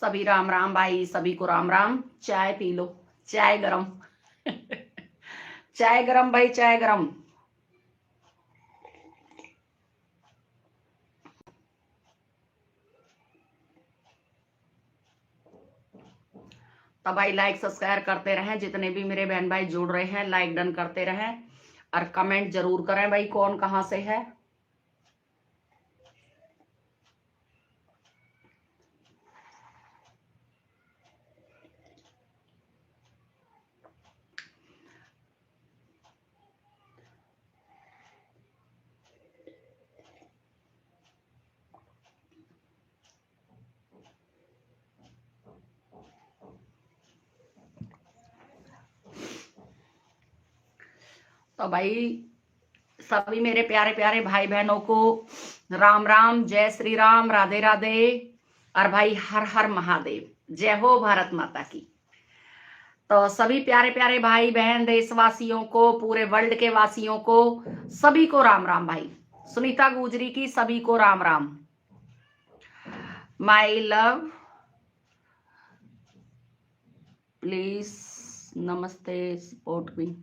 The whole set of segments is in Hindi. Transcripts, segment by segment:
सभी राम राम भाई, सभी को राम राम। चाय पी लो, चाय गरम। चाय गरम भाई, चाय गरम। तो भाई लाइक सब्सक्राइब करते रहें, जितने भी मेरे बहन भाई जुड़ रहे हैं लाइक डन करते रहें और कमेंट जरूर करें भाई कौन कहाँ से है। तो भाई सभी मेरे प्यारे प्यारे भाई बहनों को राम राम, जय श्री राम, राधे राधे। और भाई हर हर महादेव, जय हो भारत माता की। तो सभी प्यारे प्यारे भाई बहन देशवासियों को, पूरे वर्ल्ड के वासियों को, सभी को राम राम। भाई सुनीता गुजरी की सभी को Ram Ram. My love please नमस्ते सपोर्ट मी।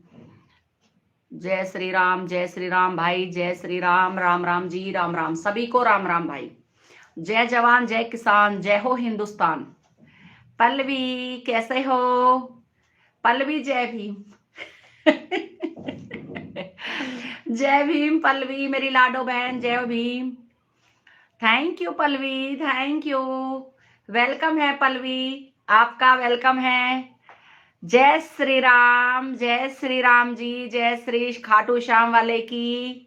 जय श्री राम, जय श्री राम भाई, जय श्री राम, राम राम जी, राम राम, सभी को राम राम भाई। जय जवान जय किसान, जय हो हिंदुस्तान। पल्लवी कैसे हो? पल्लवी जय भीम। जय भीम पल्लवी, मेरी लाडो बहन, जय Bhim. Thank you Pallavi, thank you. Welcome है पल्लवी, आपका वेलकम है। जय श्री राम, जय श्री राम जी, जय श्री खाटू श्याम वाले की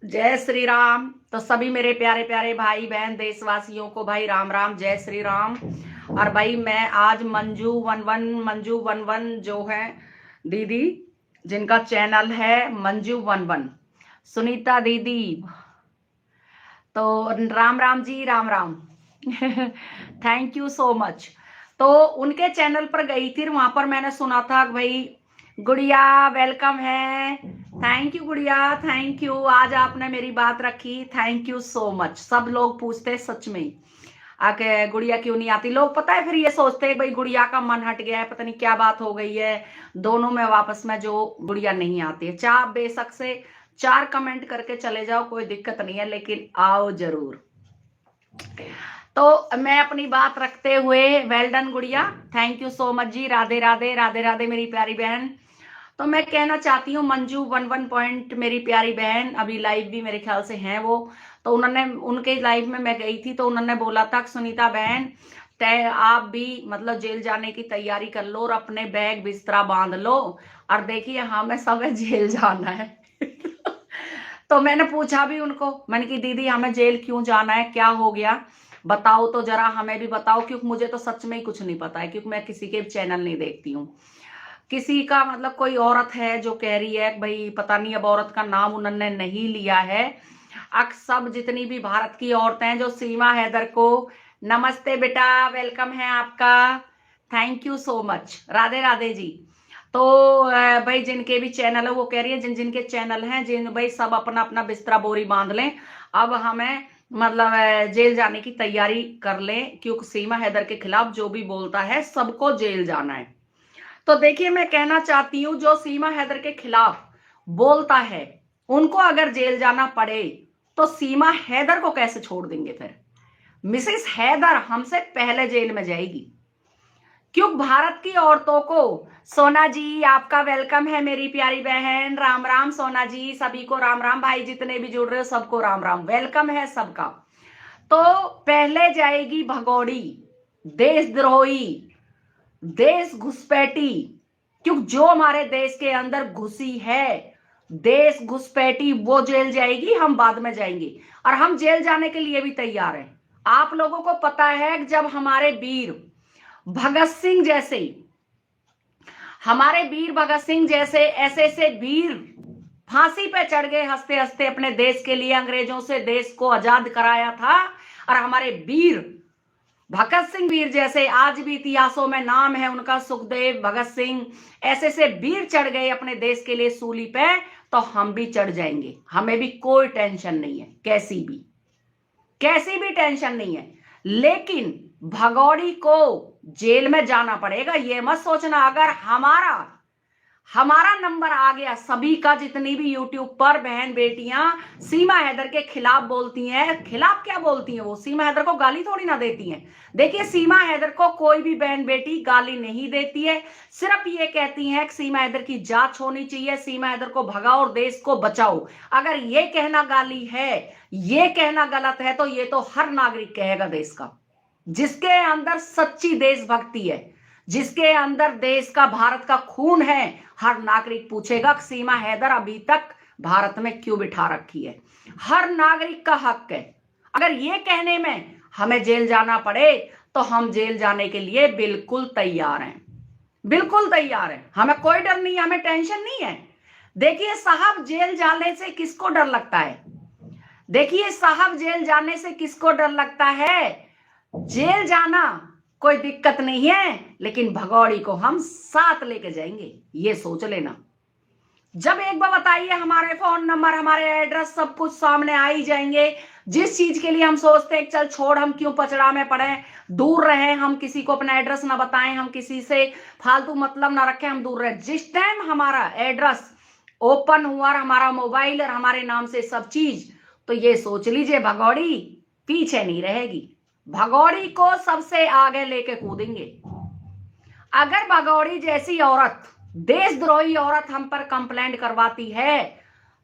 जय श्री राम। तो सभी मेरे प्यारे प्यारे भाई बहन देशवासियों को भाई राम राम, जय श्री राम। और भाई मैं आज मंजू वन वन जो है दीदी, जिनका चैनल है मंजू वन, सुनीता दीदी, तो Ram Ram ji, Ram Ram. Thank you so much. तो उनके चैनल पर गई थी, वहां पर मैंने सुना था कि भाई गुड़िया वेलकम है। थैंक यू गुड़िया, थैंक यू, आज आपने मेरी बात रखी, थैंक यू सो मच। सब लोग पूछते सच में आके गुड़िया क्यों नहीं आती, लोग पता है फिर ये सोचते हैं भाई गुड़िया का मन हट गया है, पता नहीं क्या बात हो गई है दोनों में वापस में, जो गुड़िया नहीं आती है। चाहे बेशक से 4 कमेंट करके चले जाओ, कोई दिक्कत नहीं है, लेकिन आओ जरूर। तो मैं अपनी बात रखते हुए, वेल डन गुड़िया, थैंक यू सो मच जी, राधे राधे, राधे राधे मेरी प्यारी बहन। तो मैं कहना चाहती हूँ मंजू वन पॉइंट मेरी प्यारी बहन, अभी लाइव भी मेरे ख्याल से हैं वो, तो उन्होंने, उनके लाइव में मैं गई थी तो उन्होंने बोला था सुनीता बहन तय आप भी मतलब जेल जाने की तैयारी कर लो और अपने बैग बिस्तरा बांध लो, और देखिए हमें सब जेल जाना है। तो मैंने पूछा भी उनको, मैंने कि दीदी हमें जेल क्यों जाना है, क्या हो गया बताओ तो जरा, हमें भी बताओ, क्योंकि मुझे तो सच में ही कुछ नहीं पता है, क्योंकि मैं किसी के चैनल नहीं देखती हूँ। किसी का मतलब कोई औरत है जो कह रही है भाई, पता नहीं अब औरत का नाम उन्होंने नहीं लिया है। सब जितनी भी भारत की औरतें हैं, जो सीमा हैदर को नमस्ते बेटा, वेलकम है आपका, thank you so much, Radhe Radhe ji. तो भाई जिनके भी चैनल है वो कह रही है, जिन जिनके चैनल हैं, जिन भाई सब अपना अपना बिस्तरा बोरी बांध लें, अब हमें मतलब जेल जाने की तैयारी कर लें, क्योंकि सीमा हैदर के खिलाफ जो भी बोलता है सबको जेल जाना है। तो देखिए मैं कहना चाहती हूँ, जो सीमा हैदर के खिलाफ बोलता है उनको अगर जेल जाना पड़े तो सीमा हैदर को कैसे छोड़ देंगे? फिर मिसेस हैदर हमसे पहले जेल में जाएगी, क्यों? भारत की औरतों को, सोना जी आपका वेलकम है मेरी प्यारी बहन, राम राम सोना जी, सभी को राम राम। भाई जितने भी जुड़ रहे हो सबको राम राम, वेलकम है सबका। तो पहले जाएगी भगोड़ी, देशद्रोही, देश घुसपैठी, क्योंकि जो हमारे देश के अंदर घुसी है देश घुसपैठी, वो जेल जाएगी, हम बाद में जाएंगे, और हम जेल जाने के लिए भी तैयार हैं। आप लोगों को पता है कि जब हमारे वीर भगत सिंह जैसे, हमारे वीर भगत सिंह जैसे ऐसे ऐसे वीर फांसी पे चढ़ गए हंसते हंसते अपने देश के लिए, अंग्रेजों से देश को आजाद कराया था, और हमारे वीर भगत सिंह वीर जैसे आज भी इतिहासों में नाम है उनका, सुखदेव, भगत सिंह, ऐसे से वीर चढ़ गए अपने देश के लिए सूली पे, तो हम भी चढ़ जाएंगे, हमें भी कोई टेंशन नहीं है, कैसी भी टेंशन नहीं है। लेकिन भगौड़ी को जेल में जाना पड़ेगा। ये मत सोचना अगर हमारा नंबर आ गया, सभी का, जितनी भी यूट्यूब पर बहन बेटियां सीमा हैदर के खिलाफ बोलती हैं, खिलाफ क्या बोलती हैं, वो सीमा हैदर को गाली थोड़ी ना देती हैं। देखिए, सीमा हैदर को कोई भी बहन बेटी गाली नहीं देती है, सिर्फ ये कहती है कि सीमा हैदर की जांच होनी चाहिए, सीमा हैदर को भगाओ और देश को बचाओ। अगर ये कहना गाली है, ये कहना गलत है, तो ये तो हर नागरिक कहेगा देश का, जिसके अंदर सच्ची देशभक्ति है, जिसके अंदर देश का, भारत का खून है। हर नागरिक पूछेगा कि सीमा हैदर अभी तक भारत में क्यों बिठा रखी है। हर नागरिक का हक है। अगर ये कहने में हमें जेल जाना पड़े तो हम जेल जाने के लिए बिल्कुल तैयार हैं, बिल्कुल तैयार हैं। हमें कोई डर नहीं है, हमें टेंशन नहीं है। देखिए साहब, जेल जाने से किसको डर लगता है? देखिए साहब, जेल जाने से किसको डर लगता है? जेल जाना कोई दिक्कत नहीं है, लेकिन भगौड़ी को हम साथ लेके जाएंगे, ये सोच लेना। जब एक बार बताइए, हमारे फोन नंबर, हमारे एड्रेस, सब कुछ सामने आ ही जाएंगे। जिस चीज के लिए हम सोचते हैं चल छोड़, हम क्यों पचड़ा में पड़े, दूर रहे, हम किसी को अपना एड्रेस ना बताएं, हम किसी से फालतू मतलब ना रखें, हम दूर रहे। जिस टाइम हमारा एड्रेस ओपन हुआ, हमारा मोबाइल और हमारे नाम से सब चीज, तो ये सोच लीजिए भगौड़ी पीछे नहीं रहेगी, भगौड़ी को सबसे आगे लेके कूदेंगे। अगर भगौड़ी जैसी औरत, देशद्रोही औरत हम पर कंप्लेंट करवाती है,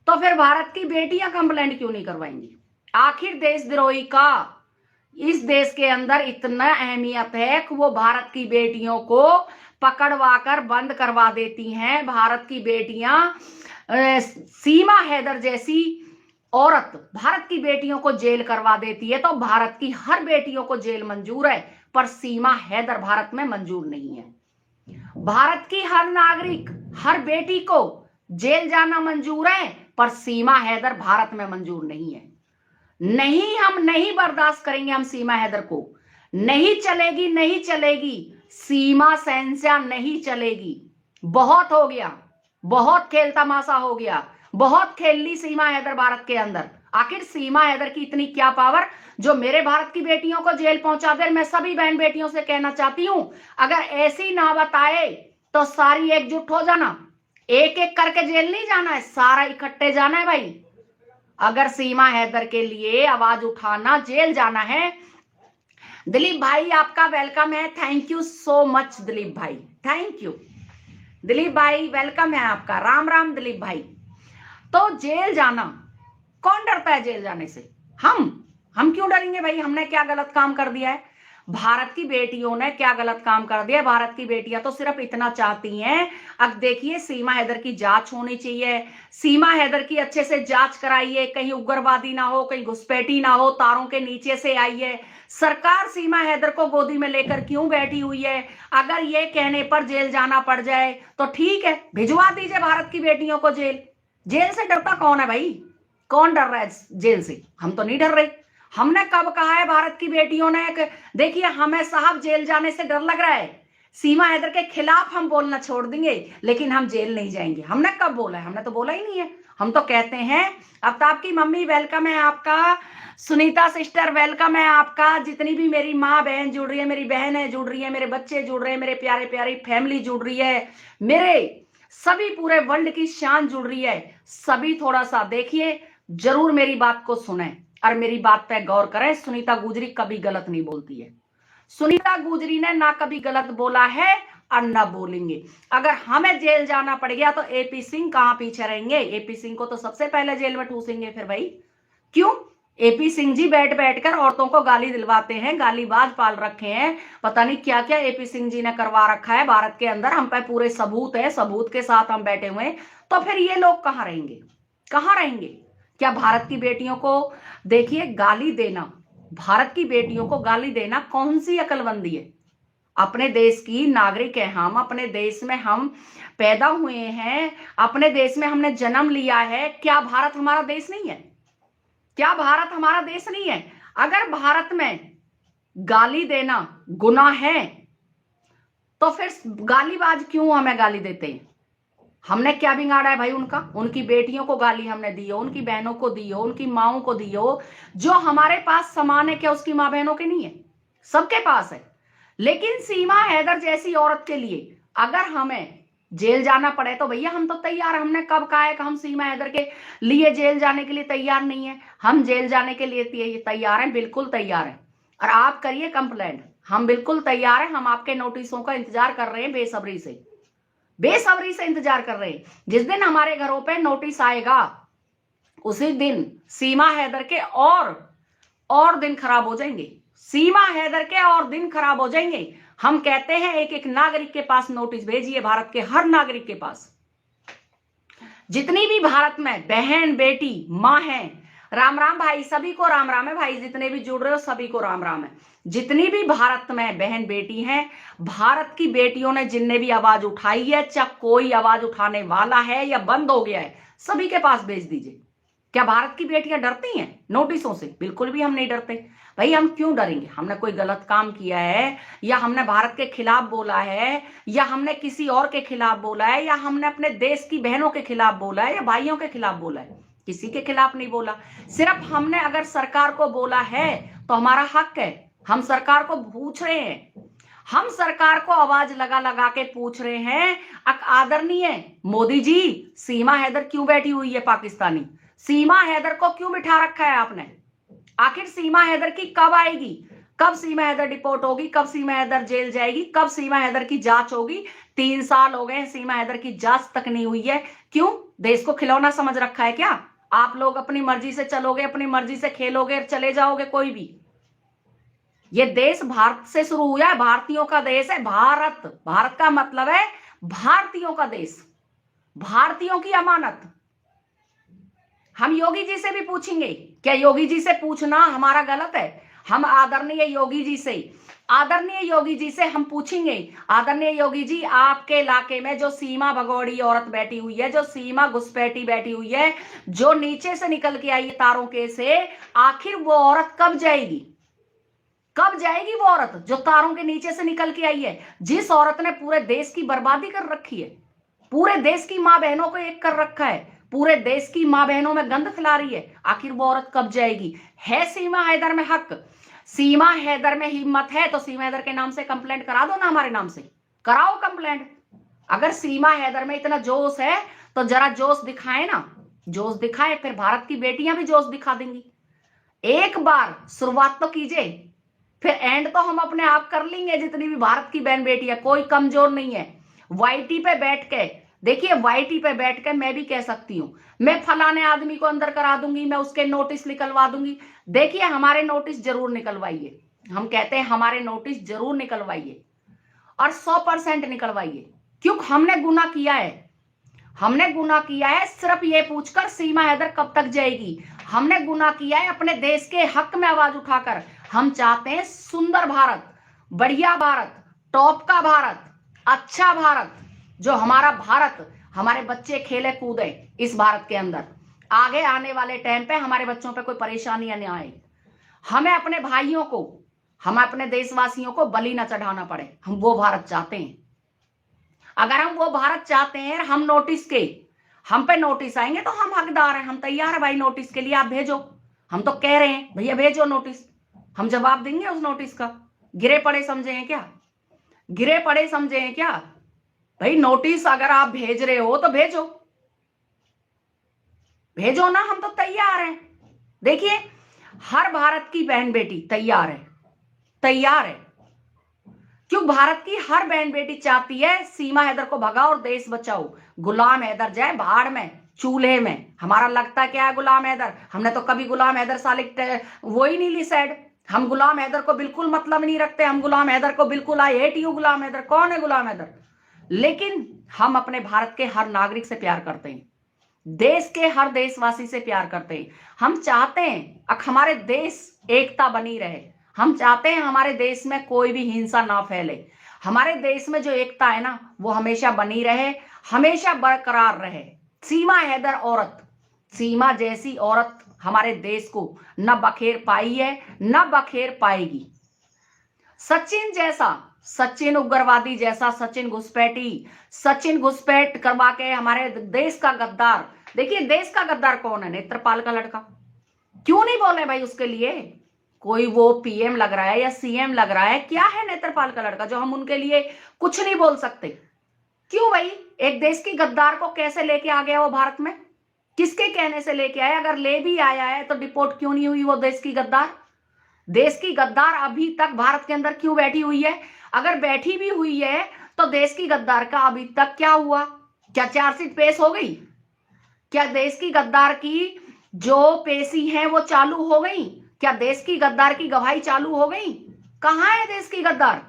तो फिर भारत की बेटियां कंप्लेंट क्यों नहीं करवाएंगी? आखिर देशद्रोही का इस देश के अंदर इतना अहमियत है कि वो भारत की बेटियों को पकड़वा कर बंद करवा देती हैं। भारत की बेटियां, सीमा हैदर जैसी औरत भारत की बेटियों को जेल करवा देती है, तो भारत की हर बेटियों को जेल मंजूर है, पर सीमा हैदर भारत में मंजूर नहीं है। भारत की हर नागरिक, हर बेटी को जेल जाना मंजूर है, पर सीमा हैदर भारत में मंजूर नहीं है। नहीं, हम नहीं बर्दाश्त करेंगे, हम सीमा हैदर को। नहीं चलेगी, नहीं चलेगी, सीमा सेंस्या नहीं चलेगी। बहुत हो गया, बहुत खेल तमाशा हो गया, बहुत खेल ली सीमा हैदर भारत के अंदर। आखिर सीमा हैदर की इतनी क्या पावर जो मेरे भारत की बेटियों को जेल पहुंचा दे? मैं सभी बहन बेटियों से कहना चाहती हूं, अगर ऐसी ना बताए तो सारी एकजुट हो जाना, एक एक करके जेल नहीं जाना है, सारा इकट्ठे जाना है भाई। अगर सीमा हैदर के लिए आवाज उठाना, जेल जाना है। दिलीप भाई आपका वेलकम है, thank you so much Dilip भाई, थैंक यू दिलीप भाई, वेलकम है आपका। राम राम दिलीप भाई। तो जेल जाना, कौन डरता है जेल जाने से? हम क्यों डरेंगे भाई? हमने क्या गलत काम कर दिया है? भारत की बेटियों ने क्या गलत काम कर दिया? भारत की बेटियां तो सिर्फ इतना चाहती हैं, अब देखिए सीमा हैदर की जांच होनी चाहिए, सीमा हैदर की अच्छे से जांच कराइए, कहीं उग्रवादी ना हो, कहीं घुसपैठी ना हो, तारों के नीचे से आई है। सरकार सीमा हैदर को गोदी में लेकर क्यों बैठी हुई है? अगर ये कहने पर जेल जाना पड़ जाए तो ठीक है, भिजवा दीजिए भारत की बेटियों को जेल। जेल से डरता कौन है भाई? कौन डर रहा है जेल से? हम तो नहीं डर रहे। हमने कब कहा है भारत की बेटियों ने? देखिए, हमें साहब जेल जाने से डर लग रहा है, सीमा हैदर के खिलाफ हम बोलना छोड़ देंगे, लेकिन हम जेल नहीं जाएंगे। हमने कब बोला है? हमने तो बोला ही नहीं है। हम तो कहते हैं, आफ्ताब की मम्मी वेलकम है आपका, सुनीता सिस्टर वेलकम है आपका, जितनी भी मेरी माँ बहन जुड़ रही है, मेरी बहन है जुड़ रही है, मेरे बच्चे जुड़ रहे हैं, मेरे प्यारे प्यारी फैमिली जुड़ रही है, मेरे सभी पूरे वर्ल्ड की शान जुड़ रही है। सभी थोड़ा सा देखिए, जरूर मेरी बात को सुने और मेरी बात पे गौर करें। सुनीता गुजरी कभी गलत नहीं बोलती है। सुनीता गुजरी ने ना कभी गलत बोला है और ना बोलेंगे। अगर हमें जेल जाना पड़ गया तो एपी सिंह कहां पीछे रहेंगे? एपी सिंह को तो सबसे पहले जेल में ठूसेंगे फिर भाई। क्यों? एपी सिंह जी बैठ बैठकर औरतों को गाली दिलवाते हैं, गालीबाज पाल रखे हैं, पता नहीं क्या क्या एपी सिंह जी ने करवा रखा है भारत के अंदर। हम पे पूरे सबूत है, सबूत के साथ हम बैठे हुए हैं। तो फिर ये लोग कहां रहेंगे? कहां रहेंगे? क्या भारत की बेटियों को, देखिए, गाली देना, भारत की बेटियों को गाली देना कौन सी अकलमंदी है? अपने देश की नागरिक है हम, अपने देश में हम पैदा हुए हैं, अपने देश में हमने जन्म लिया है। क्या भारत हमारा देश नहीं है? क्या भारत हमारा देश नहीं है? अगर भारत में गाली देना गुनाह है तो फिर गालीबाज क्यों हमें गाली देते हैं? हमने क्या बिगाड़ा है भाई उनका? उनकी बेटियों को गाली हमने दी हो, उनकी बहनों को दी हो, उनकी माओं को दी हो। जो हमारे पास सामान है क्या उसकी माँ बहनों के नहीं है? सबके पास है। लेकिन सीमा हैदर जैसी औरत के लिए अगर हमें जेल जाना पड़े तो भैया हम तो तैयार हैं। हमने कब कहा है कि हम सीमा हैदर के लिए जेल जाने के लिए तैयार नहीं है? हम जेल जाने के लिए तैयार हैं, बिल्कुल तैयार हैं। और आप करिए कंप्लेंट, हम बिल्कुल तैयार हैं। हम आपके नोटिसों का इंतजार कर रहे हैं, बेसब्री से इंतजार कर रहे हैं। जिस दिन हमारे घरों पे नोटिस आएगा उसी दिन सीमा हैदर के और दिन खराब हो जाएंगे। सीमा हैदर के और दिन खराब हो जाएंगे। हम कहते हैं एक एक नागरिक के पास नोटिस भेजिए, भारत के हर नागरिक के पास। जितनी भी भारत में बहन बेटी मां है, राम राम भाई, सभी को राम राम है भाई। जितने भी जुड़ रहे हो सभी को राम राम है। जितनी भी भारत में बहन बेटी हैं, भारत की बेटियों ने जिनने भी आवाज उठाई है, चाहे कोई आवाज उठाने वाला है या बंद हो गया है, सभी के पास भेज दीजिए। क्या भारत की बेटियां डरती हैं नोटिसों से? बिल्कुल भी हम नहीं डरते भाई। हम क्यों डरेंगे? हमने कोई गलत काम किया है, या हमने भारत के खिलाफ बोला है, या हमने किसी और के खिलाफ बोला है, या हमने अपने देश की बहनों के खिलाफ बोला है, या भाइयों के खिलाफ बोला है? किसी के खिलाफ नहीं बोला। सिर्फ हमने अगर सरकार को बोला है तो हमारा हक है। हम सरकार को पूछ रहे हैं, हम सरकार को आवाज लगा लगा के पूछ रहे हैं, आदरणीय मोदी जी, सीमा हैदर क्यों बैठी हुई है पाकिस्तानी? सीमा हैदर को क्यों बिठा रखा है आपने? आखिर सीमा हैदर की कब आएगी? कब सीमा हैदर डिपोर्ट होगी? कब सीमा हैदर जेल जाएगी? कब सीमा हैदर की जांच होगी? 3 साल हो गए, सीमा हैदर की जांच तक नहीं हुई है। क्यों? देश को खिलौना समझ रखा है क्या? आप लोग अपनी मर्जी से चलोगे, अपनी मर्जी से खेलोगे, चले जाओगे कोई भी। ये देश भारत से शुरू हुआ है, भारतीयों का देश है भारत। भारत का मतलब है भारतीयों का देश, भारतीयों की अमानत। हम योगी जी से भी पूछेंगे, क्या योगी जी से पूछना हमारा गलत है? हम आदरणीय योगी जी से हम पूछेंगे, आदरणीय योगी जी, आपके इलाके में जो सीमा भगोड़ी औरत बैठी हुई है, जो सीमा घुसपैठी बैठी हुई है, जो नीचे से निकल के आई है तारों के से, आखिर वो औरत कब जाएगी? कब जाएगी वो औरत जो तारों के नीचे से निकल के आई है? जिस औरत ने पूरे देश की बर्बादी कर रखी है, पूरे देश की मां बहनों को एक कर रखा है, पूरे देश की मां बहनों में गंद फैला रही है, आखिर वो औरत कब जाएगी? है सीमा हैदर में हक, सीमा हैदर में हिम्मत है तो सीमा हैदर के नाम से कंप्लेंट करा दो ना, हमारे नाम से कराओ कंप्लेंट। अगर सीमा हैदर में इतना जोश है तो जरा जोश दिखाए ना, जोश दिखाए, फिर भारत की बेटियां भी जोश दिखा देंगी। एक बार शुरुआत तो कीजिए, फिर एंड तो हम अपने आप कर लेंगे। जितनी भी भारत की बहन बेटी है, कोई कमजोर नहीं है। वाईटी पे बैठ के देखिए, वाईटी पे बैठ के मैं भी कह सकती हूं, मैं फलाने आदमी को अंदर करा दूंगी, मैं उसके नोटिस निकलवा दूंगी। देखिए, हमारे नोटिस जरूर निकलवाइए। हम कहते हैं हमारे नोटिस जरूर निकलवाइए और 100% निकलवाइए। क्योंकि हमने गुनाह किया है, हमने गुनाह किया है सिर्फ ये पूछकर सीमा हैदर कब तक जाएगी। हमने गुनाह किया है अपने देश के हक में आवाज उठाकर। हम चाहते हैं सुंदर भारत, बढ़िया भारत, टॉप का भारत, अच्छा भारत, जो हमारा भारत, हमारे बच्चे खेले कूदे इस भारत के अंदर, आगे आने वाले टाइम पे हमारे बच्चों पे कोई परेशानी न आए। हमें अपने भाइयों को, हम अपने देशवासियों को बलि न चढ़ाना पड़े। हम वो भारत चाहते हैं। अगर हम वो भारत चाहते हैं, हम नोटिस के, हम पे नोटिस आएंगे तो हम हकदार हैं, हम तैयार है भाई नोटिस के लिए, आप भेजो। हम तो कह रहे हैं भैया भेजो नोटिस, हम जवाब देंगे उस नोटिस का। गिरे पड़े समझे हैं क्या? गिरे पड़े समझे हैं क्या? भाई नोटिस अगर आप भेज रहे हो तो भेजो, भेजो ना, हम तो तैयार हैं। देखिए, हर भारत की बहन बेटी तैयार है, तैयार है। क्यों? भारत की हर बहन बेटी चाहती है सीमा हैदर को भगाओ और देश बचाओ। गुलाम हैदर जाए भाड़ में, चूल्हे में। हमारा लगता क्या है गुलाम हैदर? हमने तो कभी गुलाम हैदर साले वो ही नहीं ली साइड। हम गुलाम हैदर को बिल्कुल मतलब नहीं रखते। हम गुलाम हैदर को बिल्कुल, आई हेट यू गुलाम हैदर। कौन है गुलाम हैदर? लेकिन हम अपने भारत के हर नागरिक से प्यार करते हैं, देश के हर देशवासी से प्यार करते हैं। हम चाहते हैं हमारे देश एकता बनी रहे। हम चाहते हैं हमारे देश में कोई भी हिंसा ना फैले। हमारे देश में जो एकता है ना, वो हमेशा बनी रहे, हमेशा बरकरार रहे। सीमा हैदर औरत, सीमा जैसी औरत हमारे देश को न बखेर पाई है, न बखेर पाएगी। सचिन जैसा, सचिन उग्रवादी जैसा, सचिन घुसपैठी, सचिन घुसपैठ करवा के हमारे देश का गद्दार। देखिए देश का गद्दार कौन है? नेत्रपाल का लड़का। क्यों नहीं बोले भाई उसके लिए? कोई वो पीएम लग रहा है या सीएम लग रहा है? क्या है नेत्रपाल का लड़का जो हम उनके लिए कुछ नहीं बोल सकते? क्यों भाई? एक देश की गद्दार को कैसे लेके आ गया वो भारत में? किसके कहने से लेके आया? अगर ले भी आया है तो डिपोर्ट क्यों नहीं हुई वो देश की गद्दार? देश की गद्दार अभी तक भारत के अंदर क्यों बैठी हुई है? अगर बैठी भी हुई है तो देश की गद्दार का अभी तक क्या हुआ? क्या चार्जशीट पेश हो गई? क्या देश की गद्दार की जो पेशी है वो चालू हो गई? क्या देश की गद्दार की गवाही चालू हो गई? कहां है देश की गद्दार?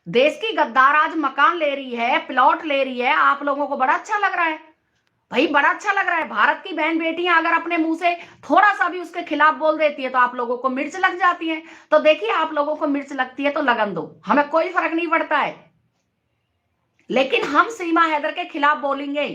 देश की गद्दार आज मकान ले रही है, प्लॉट ले रही है। आप लोगों को बड़ा अच्छा लग रहा है भाई, बड़ा अच्छा लग रहा है। भारत की बहन बेटियां अगर अपने मुंह से थोड़ा सा भी उसके खिलाफ बोल देती है तो आप लोगों को मिर्च लग जाती है। तो देखिए, आप लोगों को मिर्च लगती है तो लगन दो, हमें कोई फर्क नहीं पड़ता है। लेकिन हम सीमा हैदर के खिलाफ बोलेंगे।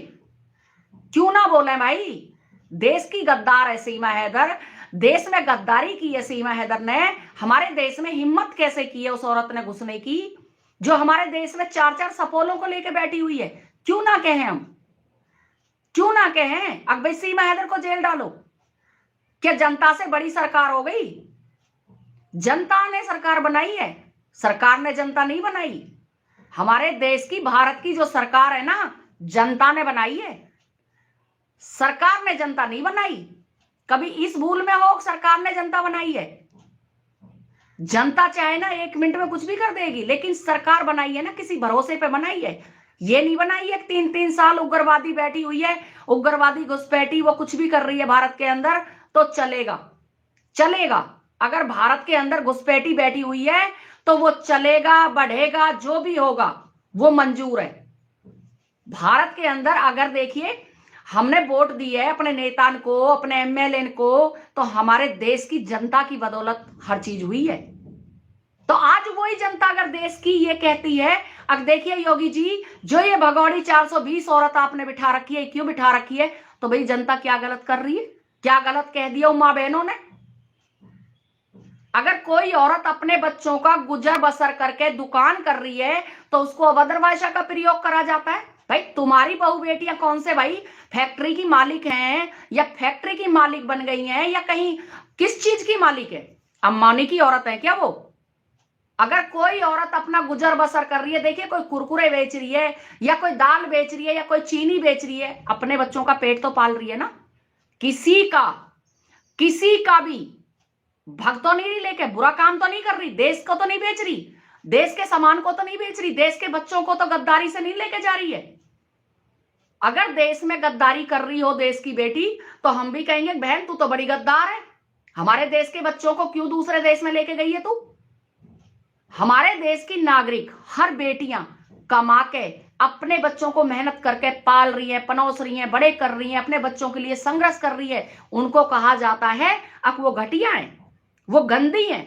क्यों ना बोले भाई? देश की गद्दार है सीमा हैदर, देश में गद्दारी की है सीमा हैदर ने। हमारे देश में हिम्मत कैसे की है उस औरत ने घुसने की, जो हमारे देश में 4-4 सपोलों को लेकर बैठी हुई है। क्यों ना कहें हम? क्यों ना कहें? अब भाई सीमा हैदर को जेल डालो। क्या जनता से बड़ी सरकार हो गई? जनता ने सरकार बनाई है, सरकार ने जनता नहीं बनाई। हमारे देश की, भारत की जो सरकार है ना, जनता ने बनाई है, सरकार ने जनता नहीं बनाई। कभी इस भूल में हो सरकार ने जनता बनाई है? जनता चाहे ना 1 मिनट में कुछ भी कर देगी, लेकिन सरकार बनाई है ना, किसी भरोसे पे बनाई है। ये नहीं बनाई है 3-3 साल उग्रवादी बैठी हुई है, उग्रवादी घुसपैठी, वो कुछ भी कर रही है भारत के अंदर तो चलेगा। चलेगा, अगर भारत के अंदर घुसपैठी बैठी हुई है तो वो चलेगा, बढ़ेगा, जो भी होगा वो मंजूर है। भारत के अंदर अगर देखिए, हमने वोट दी है अपने नेता को, अपने एमएलए को, तो हमारे देश की जनता की बदौलत हर चीज हुई है। तो आज वही जनता अगर देश की ये कहती है, अब देखिए योगी जी, जो ये भगौड़ी 420 औरत आपने बिठा रखी है, क्यों बिठा रखी है? तो भाई जनता क्या गलत कर रही है? क्या गलत कह दिया उम्मा बहनों ने? अगर कोई औरत अपने बच्चों का गुजर बसर करके दुकान कर रही है तो उसको अभद्र भाषा का प्रयोग करा जाता है। भाई तुम्हारी बहू बेटियां कौन से भाई फैक्ट्री की मालिक हैं, या फैक्ट्री की मालिक बन गई हैं, या कहीं किस चीज की मालिक है? अंबानी की औरत है क्या वो? अगर कोई औरत अपना गुजर बसर कर रही है, देखिए कोई कुरकुरे बेच रही है, या कोई दाल बेच रही है, या कोई चीनी बेच रही है, अपने बच्चों का पेट तो पाल रही है ना। किसी का भी भग तो नहीं लेके बुरा काम तो नहीं कर रही, देश को तो नहीं बेच रही, देश के सामान को तो नहीं बेच रही, देश के बच्चों को तो गद्दारी से नहीं लेके जा रही है। अगर देश में गद्दारी कर रही हो देश की बेटी, तो हम भी कहेंगे बहन तू तो बड़ी गद्दार है, हमारे देश के बच्चों को क्यों दूसरे देश में लेके गई है तू? हमारे देश की नागरिक हर बेटियां कमा के अपने बच्चों को मेहनत करके पाल रही है, पनोस रही है, बड़े कर रही है, अपने बच्चों के लिए संघर्ष कर रही है। उनको कहा जाता है अब वो घटिया है, वो गंदी है।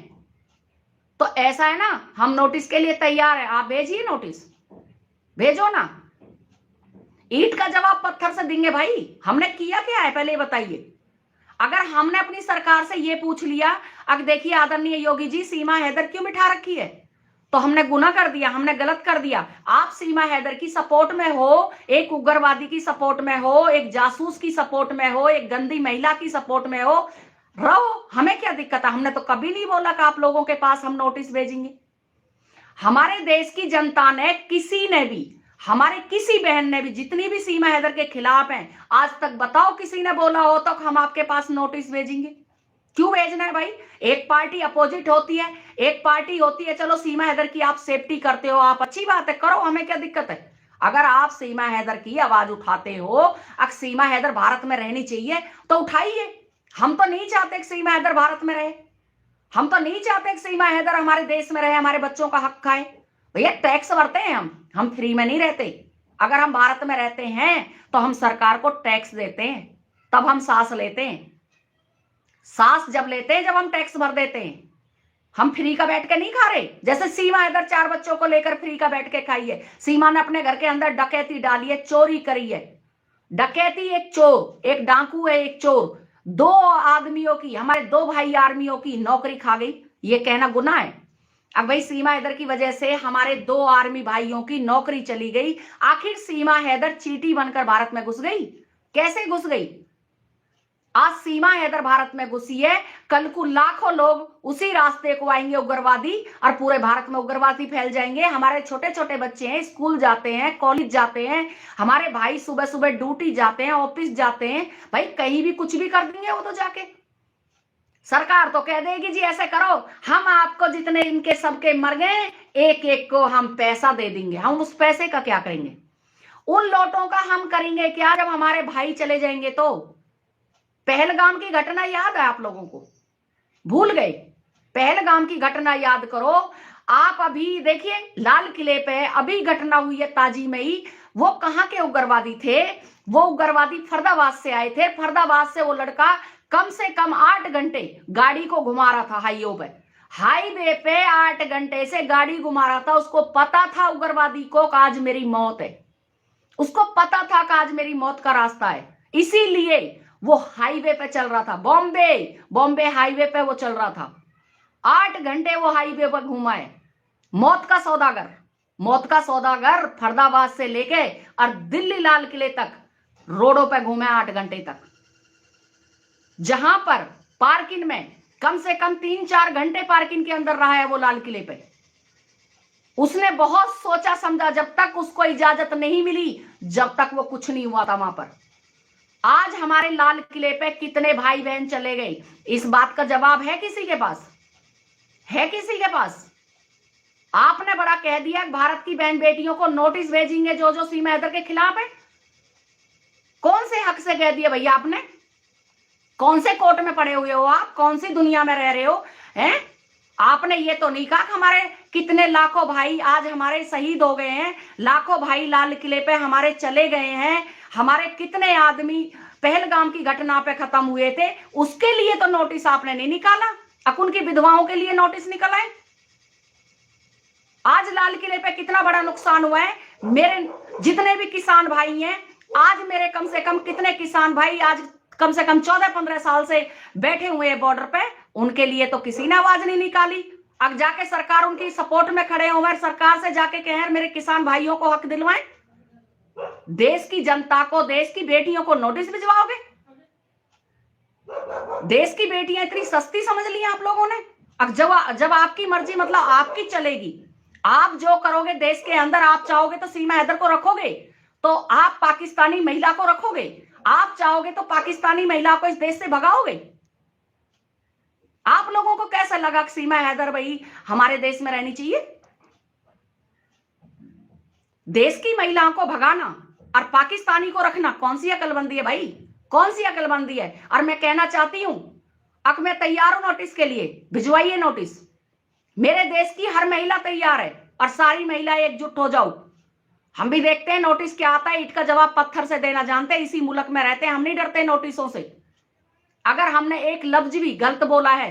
तो ऐसा है ना, हम नोटिस के लिए तैयार है, आप भेजिए नोटिस, भेजो ना। ईंट का जवाब पत्थर से देंगे भाई। हमने किया क्या है पहले बताइए। अगर हमने अपनी सरकार से ये पूछ लिया, अब देखिए आदरणीय योगी जी सीमा हैदर क्यों बिठा रखी है, तो हमने गुनाह कर दिया, हमने गलत कर दिया। आप सीमा हैदर की सपोर्ट में हो, एक उग्रवादी की सपोर्ट में हो, एक जासूस की सपोर्ट में हो, एक गंदी महिला की सपोर्ट में हो, रहो, हमें क्या दिक्कत है। हमने तो कभी नहीं बोला कि आप लोगों के पास हम नोटिस भेजेंगे। हमारे देश की जनता ने, किसी ने भी, हमारे किसी बहन ने भी, जितनी भी सीमा हैदर के खिलाफ हैं, आज तक बताओ किसी ने बोला हो तो हम आपके पास नोटिस भेजेंगे? क्यों भेजना है भाई? एक पार्टी अपोजिट होती है, एक पार्टी होती है, चलो सीमा हैदर की आप सेफ्टी करते हो, आप अच्छी बात है, करो, हमें क्या दिक्कत है। अगर आप सीमा हैदर की आवाज उठाते हो, अगर सीमा हैदर भारत में रहनी चाहिए तो उठाइए। हम तो नहीं चाहते कि सीमा हैदर भारत में रहे, हम तो नहीं चाहते कि सीमा हैदर हमारे देश में रहे, हमारे बच्चों का हक खाए। भैया टैक्स भरते हैं हम फ्री में नहीं रहते। अगर हम भारत में रहते हैं तो हम सरकार को टैक्स देते हैं, तब हम सांस लेते हैं। सांस जब लेते हैं जब हम टैक्स भर देते हैं, हम फ्री का बैठ के नहीं खा रहे। जैसे सीमा हैदर 4 बच्चों को लेकर फ्री का बैठ के खाई है। सीमा ने अपने घर के अंदर डकैती डाली है, चोरी करी है। डकैती एक चोर, एक डाकू है, एक चोर, 2 आदमियों की, हमारे 2 भाई आर्मियों की नौकरी खा गई, ये कहना गुनाह है। अब भाई सीमा हैदर की वजह से हमारे 2 आर्मी भाइयों की नौकरी चली गई। आखिर सीमा हैदर चींटी बनकर भारत में घुस गई, कैसे घुस गई? आज सीमा हैदर भारत में घुसी है, कल को लाखों लोग उसी रास्ते को आएंगे उग्रवादी, और पूरे भारत में उग्रवादी फैल जाएंगे। हमारे छोटे छोटे बच्चे हैं, स्कूल जाते हैं, कॉलेज जाते हैं, हमारे भाई सुबह सुबह ड्यूटी जाते हैं, ऑफिस जाते हैं, भाई कहीं भी कुछ भी कर देंगे वो तो जाके। सरकार तो कह देगी जी ऐसे करो, हम आपको जितने इनके सबके मर गए एक एक को हम पैसा दे देंगे। हम उस पैसे का क्या करेंगे? उन लोटों का हम करेंगे क्या जब हमारे भाई चले जाएंगे? तो पहलगाम की घटना याद है आप लोगों को? भूल गए? पहलगाम की घटना याद करो आप। अभी देखिए लाल किले पे अभी घटना हुई है ताजी में ही। वो कहां के उग्रवादी थे? वो उग्रवादी फरीदाबाद से आए थे। फरीदाबाद से वो लड़का कम से कम 8 घंटे गाड़ी को घुमा रहा था हाईवे पे 8 घंटे से गाड़ी घुमा रहा था। उसको पता था उग्रवादी को कि आज मेरी मौत है, उसको पता था कि आज मेरी मौत का रास्ता है, इसीलिए वो हाईवे पे चल रहा था। बॉम्बे हाईवे पे वो चल रहा था। 8 घंटे वो हाईवे पर घूमा है। मौत का सौदागर फरीदाबाद से लेके और दिल्ली लाल किले तक रोडों पे घूमे 8 घंटे तक। जहां पर पार्किंग में कम से कम 3-4 घंटे पार्किंग के अंदर रहा है वो लाल किले पे। उसने बहुत सोचा समझा, जब तक उसको इजाजत नहीं मिली जब तक वो कुछ नहीं हुआ था वहां पर। आज हमारे लाल किले पे कितने भाई बहन चले गए, इस बात का जवाब है किसी के पास? है किसी के पास? आपने बड़ा कह दिया भारत की बहन बेटियों को नोटिस भेजेंगे जो जो सीमा हैदर के खिलाफ है। कौन से हक से कह दिया भैया आपने? कौन से कोर्ट में पड़े हुए हो आप? कौन सी दुनिया में रह रहे हो? हैं? आपने ये तो नहीं कहा कि हमारे कितने लाखों भाई आज हमारे शहीद हो गए हैं, लाखों भाई लाल किले पे हमारे चले गए हैं, हमारे कितने आदमी पहलगाम की घटना पे खत्म हुए थे, उसके लिए तो नोटिस आपने नहीं निकाला। अब उनकी विधवाओं के लिए नोटिस निकला है। आज लाल किले पे कितना बड़ा नुकसान हुआ है। मेरे जितने भी किसान भाई हैं, आज मेरे कम से कम कितने किसान भाई आज कम से कम 14-15 साल से बैठे हुए हैं बॉर्डर पे, उनके लिए तो किसी ने आवाज नहीं निकाली। अब जाके सरकार उनकी सपोर्ट में खड़े हुए, सरकार से जाके कहें मेरे किसान भाइयों को हक दिलवाएं। देश की जनता को, देश की बेटियों को नोटिस भिजवाओगे? देश की बेटियां इतनी सस्ती समझ ली आप लोगों ने? अब जब आपकी मर्जी, मतलब आपकी चलेगी, आप जो करोगे देश के अंदर, आप चाहोगे तो सीमा हैदर को रखोगे, तो आप पाकिस्तानी महिला को रखोगे, आप चाहोगे तो पाकिस्तानी महिला को इस देश से भगाओगे। आप लोगों को कैसा लगा कि सीमा हैदर भाई हमारे देश में रहनी चाहिए? देश की महिलाओं को भगाना और पाकिस्तानी को रखना कौन सी अकलबंदी है भाई? कौन सी अकलबंदी है? और मैं कहना चाहती हूं, अब मैं तैयार हूं नोटिस के लिए, भिजवाइए नोटिस। मेरे देश की हर महिला तैयार है और सारी महिलाएं एकजुट हो जाओ। हम भी देखते हैं नोटिस क्या आता है, ईंट का जवाब पत्थर से देना जानते हैं, इसी मुल्क में रहते हैं, हम नहीं डरते नोटिसों से। अगर हमने एक लफ्ज भी गलत बोला है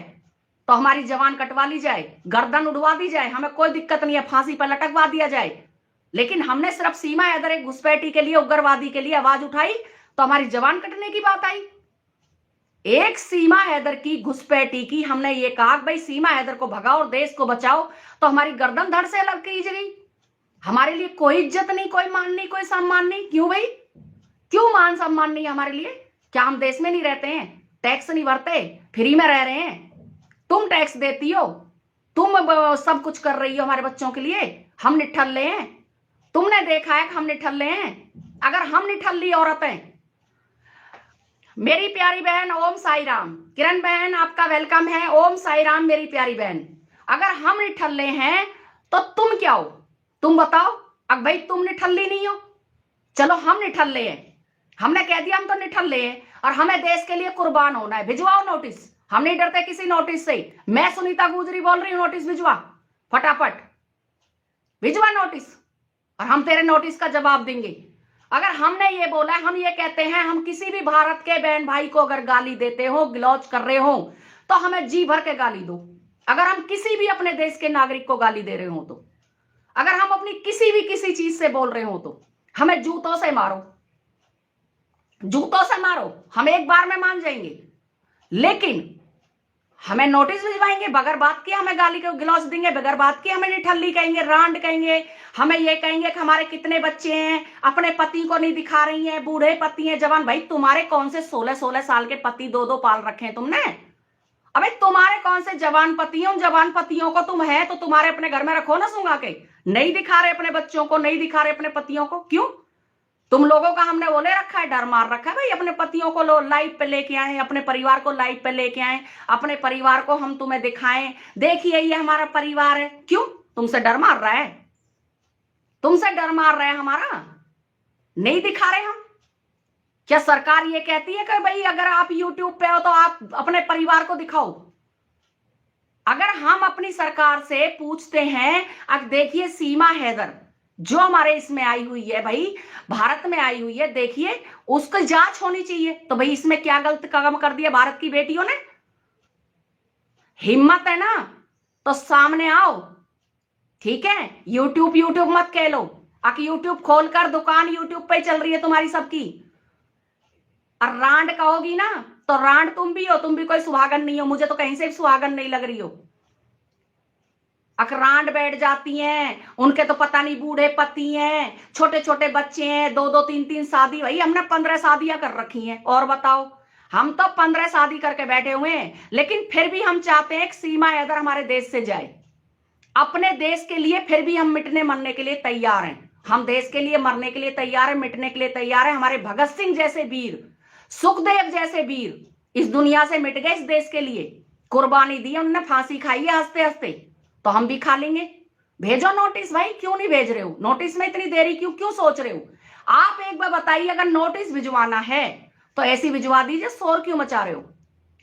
तो हमारी जवान कटवा ली जाए, गर्दन उड़वा दी जाए, हमें कोई दिक्कत नहीं है, फांसी पर लटकवा दिया जाए। लेकिन हमने सिर्फ सीमा हैदर एक घुसपैठी के लिए, उग्रवादी के लिए आवाज उठाई तो हमारी जवान कटने की बात आई। एक सीमा हैदर की घुसपैठी की हमने ये कहा भाई सीमा हैदर को भगाओ और देश को बचाओ, तो हमारी गर्दन धड़ से अलग की गई। हमारे लिए कोई इज्जत नहीं, कोई मान नहीं, कोई सम्मान नहीं। क्यों भाई? क्यों मान सम्मान नहीं हमारे लिए? क्या हम देश में नहीं रहते हैं? टैक्स नहीं भरते? फ्री में रह रहे हैं? तुम टैक्स देती हो, तुम सब कुछ कर रही हो हमारे बच्चों के लिए, हम निठल्ले हैं? तुमने देखा है कि हम निठल्ले हैं? अगर हम निठल्ली औरतें, मेरी प्यारी बहन ओम साई राम, किरण बहन आपका वेलकम है, ओम साई राम मेरी प्यारी बहन, अगर हम निठल्ले हैं तो तुम क्या हो? तुम बताओ। अब भाई तुम निठल्ली नहीं हो, चलो हम निठल्ले हैं, हमने कह दिया हम तो निठल्ले हैं और हमें देश के लिए कुर्बान होना है। भिजवाओ नोटिस, हम नहीं डरते किसी नोटिस से। मैं सुनीता गुजरी बोल रही हूं, नोटिस भिजवा, फटाफट भिजवा नोटिस और हम तेरे नोटिस का जवाब देंगे। अगर हमने ये बोला, हम ये कहते हैं, हम किसी भी भारत के बहन भाई को अगर गाली देते हो, गिलौज कर रहे हो, तो हमें जी भर के गाली दो। अगर हम किसी भी अपने देश के नागरिक को गाली दे रहे हो, तो अगर हम अपनी किसी चीज से बोल रहे हो, तो हमें जूतों से मारो, जूतों से मारो, हम एक बार में मान जाएंगे। लेकिन हमें नोटिस भिजवाएंगे, बगैर बात के हमें गाली को गिलौच देंगे, बगैर बात के हमें निठल्ली कहेंगे, रांड कहेंगे, हमें ये कहेंगे कि हमारे कितने बच्चे हैं, अपने पति को नहीं दिखा रही हैं, बूढ़े पति हैं, जवान। भाई तुम्हारे कौन से 16-16 साल के पति 2-2 पाल रखे हैं तुमने? अबे तुम्हारे कौन से जवान पति हैं? उन जवान पतियों को तुम है तो तुम्हारे अपने घर में रखो ना सूंघा के। नहीं दिखा रहे अपने बच्चों को, नहीं दिखा रहे अपने पतियों को, क्यों? तुम लोगों का हमने वो ले रखा है, डर मार रखा है भाई। अपने पतियों को लाइव पे लेके आए, अपने परिवार को लाइव पे लेके आए, अपने परिवार को हम तुम्हें दिखाएं, देखिए ये हमारा परिवार है। क्यों? तुमसे डर मार रहा है, तुमसे डर मार रहा है हमारा, नहीं दिखा रहे हम। क्या सरकार ये कहती है कि भाई अगर आप YouTube पे हो तो आप अपने परिवार को दिखाओ? अगर हम अपनी सरकार से पूछते हैं, अब देखिए सीमा हैदर जो हमारे इसमें आई हुई है भाई, भारत में आई हुई है, देखिए उसकी जांच होनी चाहिए। तो भाई इसमें क्या गलत कदम कर दिया भारत की बेटियों ने? हिम्मत है ना तो सामने आओ, ठीक है? यूट्यूब मत कह लो। अब यूट्यूब खोलकर दुकान यूट्यूब पे चल रही है तुम्हारी सबकी, और रांड कहोगी ना तो रांड तुम भी हो, तुम भी कोई सुहागन नहीं हो। मुझे तो कहीं से भी सुहागन नहीं लग रही हो। अकरांड बैठ जाती हैं, उनके तो पता नहीं बूढ़े पति हैं, छोटे छोटे बच्चे हैं, 2-2 3-3 शादी। भाई हमने 15 शादियां कर रखी हैं, और बताओ, हम तो 15 शादी करके बैठे हुए हैं, लेकिन फिर भी हम चाहते हैं कि सीमा हैदर हमारे देश से जाए। अपने देश के लिए फिर भी हम मिटने मरने के लिए तैयार हैं। हम देश के लिए मरने के लिए तैयार है, मिटने के लिए तैयार है। हमारे भगत सिंह जैसे वीर, सुखदेव जैसे वीर इस दुनिया से मिट गए, इस देश के लिए कुर्बानी दी, उन्होंने फांसी खाई है हंसते हंसते, तो हम भी खा लेंगे। भेजो नोटिस भाई, क्यों नहीं भेज रहे हो? नोटिस में इतनी देरी क्यों सोच रहे हो? आप एक बार बताइए, अगर नोटिस भिजवाना है तो ऐसी भिजवा दीजिए, शोर क्यों मचा रहे हो?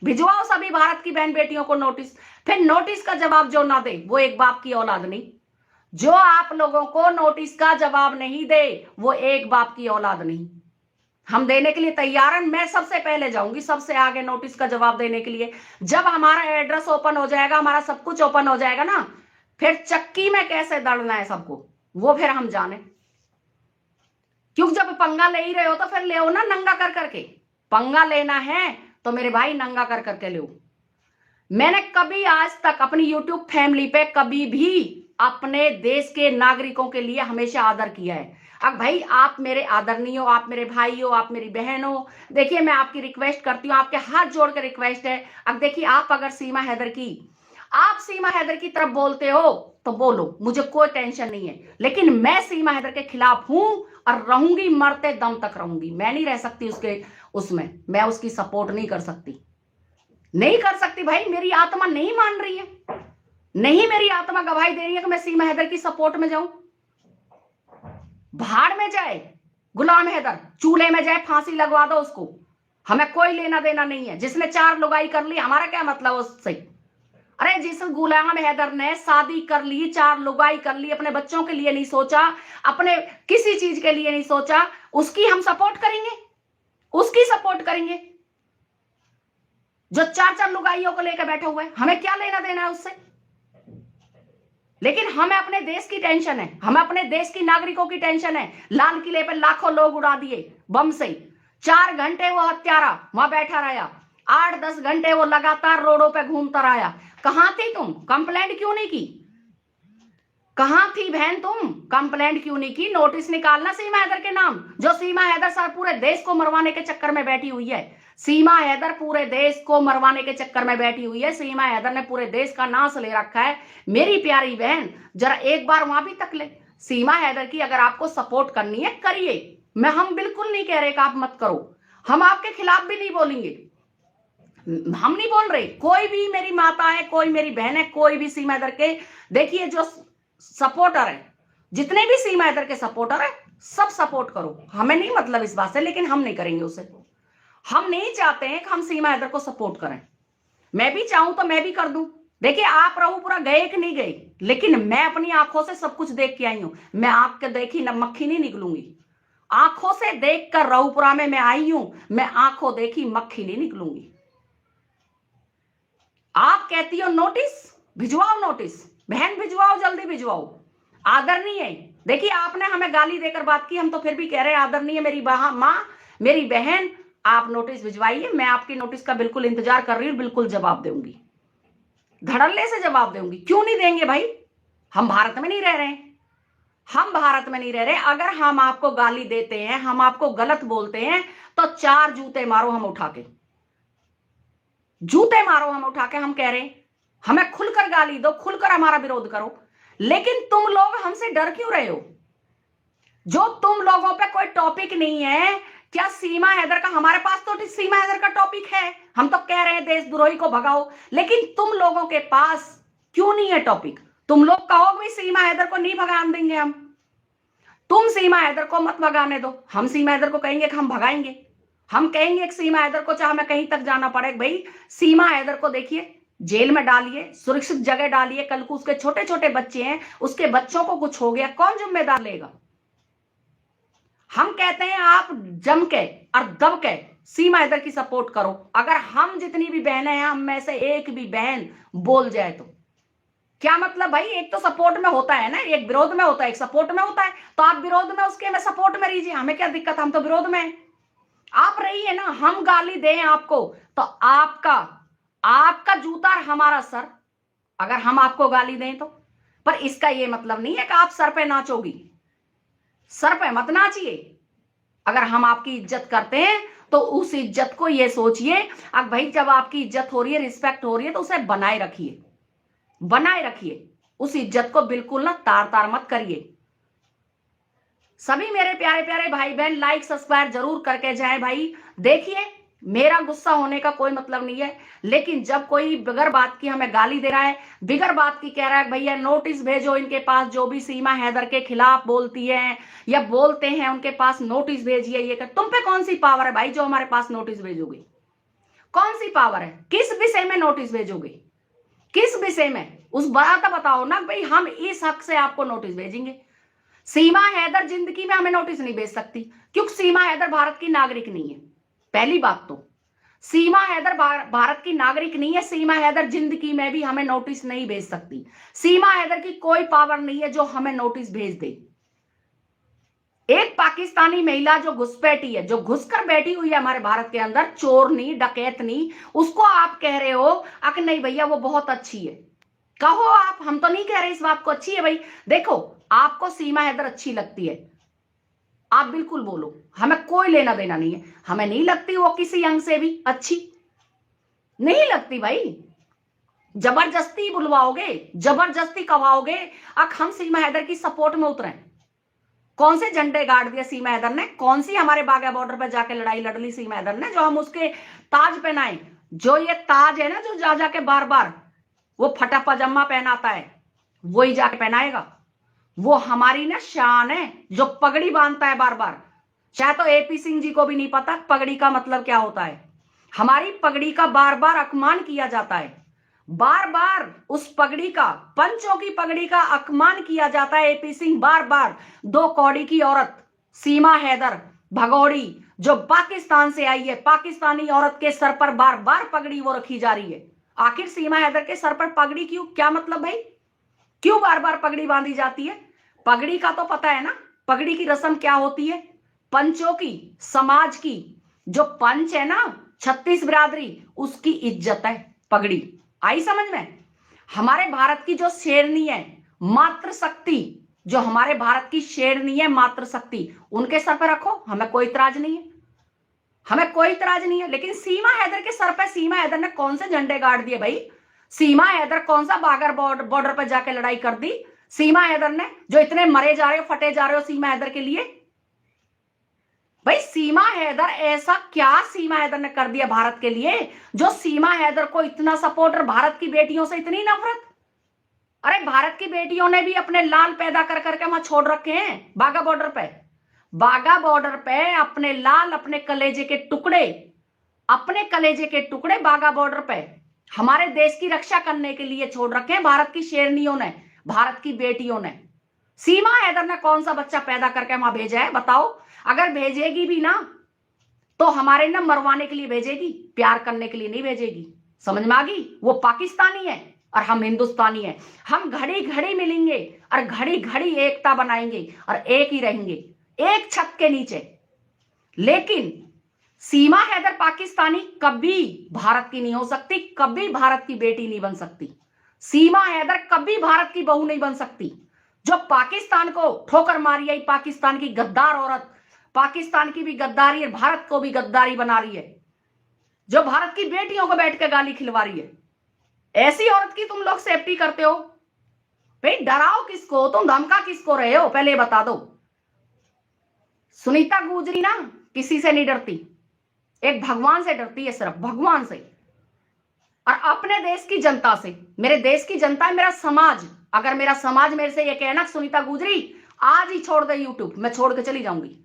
भिजवाओ सभी भारत की बहन बेटियों को नोटिस। फिर नोटिस का जवाब जो ना दे वो एक बाप की औलाद नहीं। जो आप लोगों को नोटिस का जवाब नहीं दे वो एक बाप की औलाद नहीं। हम देने के लिए तैयार हैं। मैं सबसे पहले जाऊंगी, सबसे आगे नोटिस का जवाब देने के लिए। जब हमारा एड्रेस ओपन हो जाएगा, हमारा सब कुछ ओपन हो जाएगा ना, फिर चक्की में कैसे दड़ना है सबको वो फिर हम जाने। क्योंकि जब पंगा ले ही रहे हो तो फिर ले ना नंगा कर करके। पंगा लेना है तो मेरे भाई नंगा कर करके ले। मैंने कभी आज तक अपनी यूट्यूब फैमिली पे कभी भी अपने देश के नागरिकों के लिए हमेशा आदर किया है। अब भाई आप मेरे आदरणीय हो, आप मेरे भाई हो, आप मेरी बहन हो। देखिए मैं आपकी रिक्वेस्ट करती हूँ, आपके हाथ जोड़ कर रिक्वेस्ट है। अब देखिए आप अगर सीमा हैदर की तरफ बोलते हो तो बोलो, मुझे कोई टेंशन नहीं है। लेकिन मैं सीमा हैदर के खिलाफ हूं और रहूंगी, मरते दम तक रहूंगी। मैं नहीं रह सकती उसमें मैं उसकी सपोर्ट नहीं कर सकती, नहीं कर सकती भाई। मेरी आत्मा नहीं मान रही है, नहीं मेरी आत्मा गवाही दे रही है कि मैं सीमा हैदर की सपोर्ट में जाऊं। भाड़ में जाए गुलाम हैदर, चूल्हे में जाए, फांसी लगवा दो उसको, हमें कोई लेना देना नहीं है। जिसने 4 लुगाई कर ली, हमारा क्या मतलब उससे? अरे जिस गुलाम हैदर ने शादी कर ली, 4 लुगाई कर ली, अपने बच्चों के लिए नहीं सोचा, अपने किसी चीज के लिए नहीं सोचा, उसकी हम सपोर्ट करेंगे? उसकी सपोर्ट करेंगे जो 4-4 लुगाइयों को लेकर बैठा हुआ है? हमें क्या लेना देना है उससे? लेकिन हमें अपने देश की टेंशन है, हमें अपने देश की नागरिकों की टेंशन है। लाल किले पर लाखों लोग उड़ा दिए बम से, 4 घंटे वो हत्यारा वहां बैठा रहा, 8-10 घंटे वो लगातार रोडों पे घूमता रहा। कहां थी तुम? कंप्लेंट क्यों नहीं की? कहां थी बहन तुम? कंप्लेंट क्यों नहीं की? नोटिस निकालना सीमा हैदर के नाम। जो सीमा हैदर सर पूरे देश को मरवाने के चक्कर में बैठी हुई है, सीमा हैदर पूरे देश को मरवाने के चक्कर में बैठी हुई है। सीमा हैदर ने पूरे देश का नाश ले रखा है। मेरी प्यारी बहन जरा एक बार वहां भी तक ले। सीमा हैदर की अगर आपको सपोर्ट करनी है करिए, हम बिल्कुल नहीं कह रहे कि आप मत करो, हम आपके खिलाफ भी नहीं बोलेंगे, हम नहीं बोल रहे। कोई भी मेरी माता है, कोई मेरी बहन है, कोई भी सीमा हैदर के देखिए जो सपोर्टर है, जितने भी सीमा हैदर के सपोर्टर है, सब सपोर्ट करो। हमें नहीं मतलब इस बात से, लेकिन हम नहीं करेंगे उसे। हम नहीं चाहते हैं कि हम सीमा हैदर को सपोर्ट करें। मैं भी चाहूं तो मैं भी कर दूं। देखिए आप रघुपुरा गए कि नहीं गए, लेकिन मैं अपनी आंखों से सब कुछ देख के आई हूं। मैं आंख के देखी न मक्खी नहीं निकलूंगी। आंखों से देखकर रघुपुरा में मैं आई हूं, मैं आंखों देखी मक्खी नहीं निकलूंगी। आप कहती हो नोटिस भिजवाओ, नोटिस बहन भिजवाओ, जल्दी भिजवाओ। आदरणीय देखिए आपने हमें गाली देकर बात की, हम तो फिर भी कह रहे हैं आदरणीय मेरी माँ, मेरी बहन, आप नोटिस भिजवाइए। मैं आपकी नोटिस का बिल्कुल इंतजार कर रही हूँ, बिल्कुल जवाब दूंगी। धड़ल्ले से जवाब दूंगी। क्यों नहीं देंगे भाई? हम भारत में नहीं रह रहे हैं, हम भारत में नहीं रह रहे। अगर हम आपको गाली देते हैं, हम आपको गलत बोलते हैं, तो 4 जूते मारो हम उठा के, जूते मारो हम उठा के। हम कह रहे हैं हमें खुलकर गाली दो, खुलकर हमारा विरोध करो, लेकिन तुम लोग हमसे डर क्यों रहे हो? जो तुम लोगों पे कोई टॉपिक नहीं है क्या? सीमा हैदर का, हमारे पास तो सीमा हैदर का टॉपिक है, हम तो कह रहे हैं देशद्रोही को भगाओ, लेकिन तुम लोगों के पास क्यों नहीं है टॉपिक? तुम लोग कहो भी सीमा हैदर को नहीं भगाने देंगे हम, तुम सीमा हैदर को मत भगाने दो, हम सीमा हैदर को कहेंगे कि हम भगाएंगे। हम कहेंगे कि सीमा हैदर को चाहे हमें कहीं तक जाना पड़े, भाई सीमा हैदर को देखिए जेल में डालिए, सुरक्षित जगह डालिए, कल को उसके छोटे छोटे बच्चे हैं, उसके बच्चों को कुछ हो गया, कौन जिम्मेदार लेगा? हम कहते हैं आप जम के और दब के सीमा हैदर की सपोर्ट करो। अगर हम जितनी भी बहनें हैं, हम में से एक भी बहन बोल जाए तो क्या मतलब भाई? एक तो सपोर्ट में होता है ना, एक विरोध में होता है, एक सपोर्ट में होता है। तो आप विरोध में उसके में सपोर्ट में रहिए, हमें क्या दिक्कत, हम तो विरोध में हैं। आप रहिए ना, हम गाली दें आपको तो आपका जूता और हमारा सर, अगर हम आपको गाली दें तो। पर इसका ये मतलब नहीं है कि आप सर पे नाचोगी, सर पे मत नाचिए। अगर हम आपकी इज्जत करते हैं तो उस इज्जत को ये सोचिए, अब भाई जब आपकी इज्जत हो रही है, रिस्पेक्ट हो रही है, तो उसे बनाए रखिए, बनाए रखिए उस इज्जत को, बिल्कुल ना तार तार मत करिए। सभी मेरे प्यारे प्यारे भाई बहन लाइक सब्सक्राइब जरूर करके जाएं भाई। देखिए मेरा गुस्सा होने का कोई मतलब नहीं है, लेकिन जब कोई बगैर बात की हमें गाली दे रहा है, बगैर बात की कह रहा है भैया नोटिस भेजो इनके पास, जो भी सीमा हैदर के खिलाफ बोलती है या बोलते हैं उनके पास नोटिस भेजिए, ये कर, तुम पे कौन सी पावर है भाई जो हमारे पास नोटिस भेजोगे? कौन सी पावर है? किस विषय में नोटिस भेजोगे? किस विषय में? उस बात बताओ ना भाई, हम इस हक से आपको नोटिस भेजेंगे। सीमा हैदर जिंदगी में हमें नोटिस नहीं भेज सकती, क्योंकि सीमा हैदर भारत की नागरिक नहीं है। पहली बात तो सीमा हैदर भारत की नागरिक नहीं है, सीमा हैदर जिंदगी में भी हमें नोटिस नहीं भेज सकती। सीमा हैदर की कोई पावर नहीं है जो हमें नोटिस भेज दे। एक पाकिस्तानी महिला जो घुसपैठी है, जो घुसकर बैठी हुई है हमारे भारत के अंदर, चोरनी डकैतनी, उसको आप कह रहे हो कि नहीं भैया वो बहुत अच्छी है। कहो आप, हम तो नहीं कह रहे इस बात को अच्छी है भाई। देखो आपको सीमा हैदर अच्छी लगती है, आप बिल्कुल बोलो, हमें कोई लेना देना नहीं है। हमें नहीं लगती वो किसी अंग से भी अच्छी, नहीं लगती भाई। जबरदस्ती बुलवाओगे, जबरदस्ती कवाओगे, अब हम सीमा हैदर की सपोर्ट में उतरे। कौन से झंडे गाड़ दिया सीमा हैदर ने? कौन सी हमारे बाघा बॉर्डर पर जाके लड़ाई लड़ ली सीमा हैदर ने, जो हम उसके ताज पहनाए? जो ये ताज है ना, जो जा जाके बार बार वो फटा पजामा पहनाता है, वही जाके पहनाएगा। वो हमारी ना शान है, जो पगड़ी बांधता है बार बार। शायद तो एपी सिंह जी को भी नहीं पता पगड़ी का मतलब क्या होता है। हमारी पगड़ी का बार बार अपमान किया जाता है, बार बार उस पगड़ी का, पंचों की पगड़ी का अपमान किया जाता है। एपी सिंह बार बार, 2 कौड़ी की औरत सीमा हैदर भगौड़ी जो पाकिस्तान से आई है, पाकिस्तानी औरत के सर पर बार बार पगड़ी वो रखी जा रही है। आखिर सीमा हैदर के सर पर पगड़ी क्यों? क्या मतलब भाई, क्यों बार बार पगड़ी बांधी जाती है? पगड़ी का तो पता है ना, पगड़ी की रस्म क्या होती है? पंचों की, समाज की, जो पंच है ना, 36 बिरादरी, उसकी इज्जत है पगड़ी। आई समझ में? हमारे भारत की जो शेरनी है मातृशक्ति, जो हमारे भारत की शेरनी है मातृशक्ति, उनके सर पर रखो, हमें कोई इतराज नहीं है, हमें कोई इतराज नहीं है। लेकिन सीमा हैदर के सर पर सीमा हैदर ने कौन से झंडे गाड़ दिए भाई? सीमा हैदर कौन सा बागर बॉर्डर पर जाके लड़ाई कर दी सीमा हैदर ने, जो इतने मरे जा रहे हो, फटे जा रहे हो सीमा हैदर के लिए? भाई सीमा हैदर ऐसा क्या सीमा हैदर ने कर दिया भारत के लिए, जो सीमा हैदर को इतना सपोर्ट और भारत की बेटियों से इतनी नफरत? अरे भारत की बेटियों ने भी अपने लाल पैदा कर करके वहां छोड़ रखे हैं बाघा बॉर्डर पे। बाघा बॉर्डर पे अपने लाल, अपने कलेजे के टुकड़े, अपने कलेजे के टुकड़े बाघा बॉर्डर पे हमारे देश की रक्षा करने के लिए छोड़ रखे हैं भारत की शेरनियों ने, भारत की बेटियों ने। सीमा हैदर ने कौन सा बच्चा पैदा करके वहां भेजा है बताओ? अगर भेजेगी भी ना तो हमारे ना मरवाने के लिए भेजेगी, प्यार करने के लिए नहीं भेजेगी। समझ में आ गई? वो पाकिस्तानी है और हम हिंदुस्तानी है। हम घड़ी घड़ी मिलेंगे और घड़ी घड़ी एकता बनाएंगे और एक ही रहेंगे, एक छत के नीचे। लेकिन सीमा हैदर पाकिस्तानी कभी भारत की नहीं हो सकती, कभी भारत की बेटी नहीं बन सकती। सीमा हैदर कभी भारत की बहू नहीं बन सकती। जो पाकिस्तान को ठोकर मारी है, पाकिस्तान की गद्दार औरत, पाकिस्तान की भी गद्दारी है, भारत को भी गद्दारी बना रही है, जो भारत की बेटियों को बैठ के गाली खिलवा रही है, ऐसी औरत की तुम लोग सेफ्टी करते हो। भाई डराओ किसको, तुम धमका किसको रहे हो, पहले बता दो। सुनीता गुजरी ना किसी से नहीं डरती, एक भगवान से डरती है, सिर्फ भगवान से और अपने देश की जनता से। मेरे देश की जनता है मेरा समाज। अगर मेरा समाज मेरे से ये कहना सुनीता गुजरी आज ही छोड़ दे यूट्यूब, मैं छोड़ के चली जाऊंगी।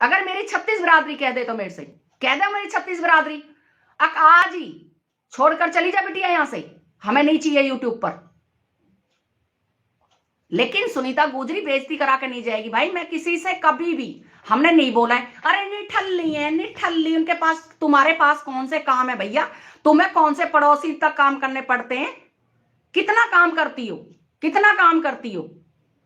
अगर मेरी 36 बिरादरी कह दे तो मेरे से कह दे, मेरी 36 बिरादरी आज ही छोड़कर चली जा बिटिया यहां से, हमें नहीं चाहिए यूट्यूब पर। लेकिन सुनीता गुजरी बेइज्जती करा के नहीं जाएगी भाई। मैं किसी से कभी भी हमने नहीं बोला है अरे निठल्ली है, निठल्ली, उनके पास, तुम्हारे पास कौन से काम है भैया? तुम्हें कौन से पड़ोसी तक काम करने पड़ते हैं? कितना काम करती हो, कितना काम करती हो?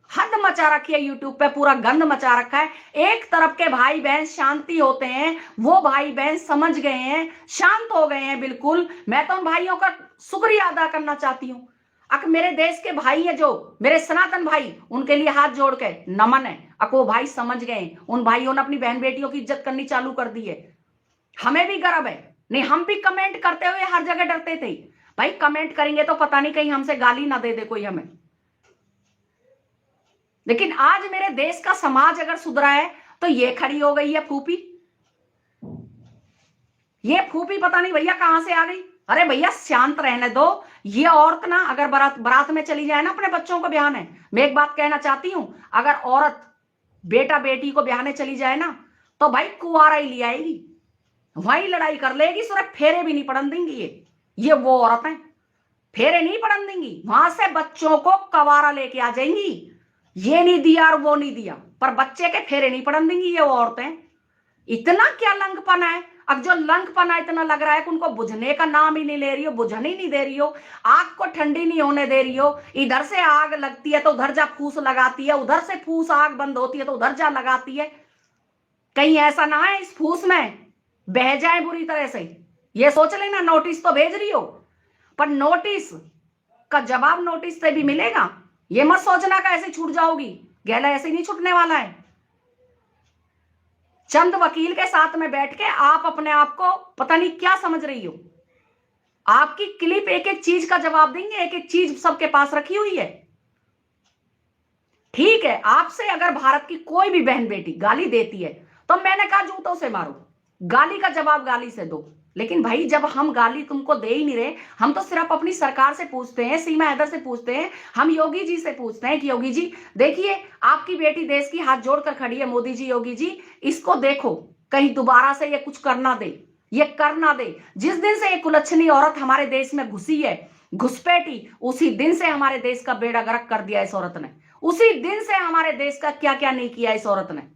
हद मचा रखी है यूट्यूब पे, पूरा गंद मचा रखा है। एक तरफ के भाई बहन शांति होते हैं, वो भाई बहन समझ गए हैं, शांत हो गए हैं बिल्कुल। मैं तो उन भाइयों का शुक्रिया अदा करना चाहती हूँ। अक मेरे देश के भाई है, जो मेरे सनातन भाई, उनके लिए हाथ जोड़ के नमन है। अक वो भाई समझ गए, उन भाइयों ने अपनी बहन बेटियों की इज्जत करनी चालू कर दी है। हमें भी गर्व है। नहीं, हम भी कमेंट करते हुए हर जगह डरते थे भाई, कमेंट करेंगे तो पता नहीं कहीं हमसे गाली ना दे दे कोई हमें। लेकिन आज मेरे देश का समाज अगर सुधरा है तो ये खड़ी हो गई है फूफी। ये फूफी पता नहीं भैया कहां से आ गई। अरे भैया शांत रहने दो। ये औरत ना अगर बारात में चली जाए ना, अपने बच्चों को ब्याहने, मैं एक बात कहना चाहती हूं, अगर औरत बेटा बेटी को ब्याहने चली जाए ना तो भाई कुंवारा ही ले आएगी, वहीं लड़ाई कर लेगी, सिर्फ फेरे भी नहीं पड़न देंगी। ये वो औरत है, फेरे नहीं पड़न देंगी, वहां से बच्चों को कवारा लेके आ जाएंगी। ये नहीं दिया और वो नहीं दिया, पर बच्चे के फेरे नहीं पड़न देंगी ये वो औरतें। इतना क्या लंगपना है। अब जो लंगपना इतना लग रहा है कि उनको बुझने का नाम ही नहीं ले रही हो, बुझन ही नहीं दे रही हो, आग को ठंडी नहीं होने दे रही हो। इधर से आग लगती है तो उधर जा फूस लगाती है, उधर से फूस आग बंद होती है तो उधर जा लगाती है। कहीं ऐसा ना है इस फूस में बह जाए बुरी तरह से। ये सोच लेना नोटिस तो भेज रही हो, पर नोटिस का जवाब नोटिस से भी मिलेगा। ये मत सोचना कि ऐसे छूट जाओगी, गैला ऐसे नहीं छूटने वाला है। चंद वकील के साथ में बैठ के आप अपने आप को पता नहीं क्या समझ रही हो। आपकी क्लिप एक एक चीज का जवाब देंगे, एक एक चीज सबके पास रखी हुई है। ठीक है, आपसे अगर भारत की कोई भी बहन बेटी गाली देती है तो मैंने कहा जूतों से मारो, गाली का जवाब गाली से दो। लेकिन भाई जब हम गाली तुमको दे ही नहीं रहे, हम तो सिर्फ अपनी सरकार से पूछते हैं, सीमा हैदर से पूछते हैं, हम योगी जी से पूछते हैं कि योगी जी देखिए आपकी बेटी देश की हाथ जोड़कर खड़ी है, मोदी जी, योगी जी इसको देखो, कहीं दोबारा से ये कुछ करना दे, ये करना दे। जिस दिन से ये कुलच्छनी औरत हमारे देश में घुसी है, घुसपैठी, उसी दिन से हमारे देश का बेड़ा गर्क कर दिया इस औरत ने। उसी दिन से हमारे देश का क्या क्या नहीं किया इस औरत ने।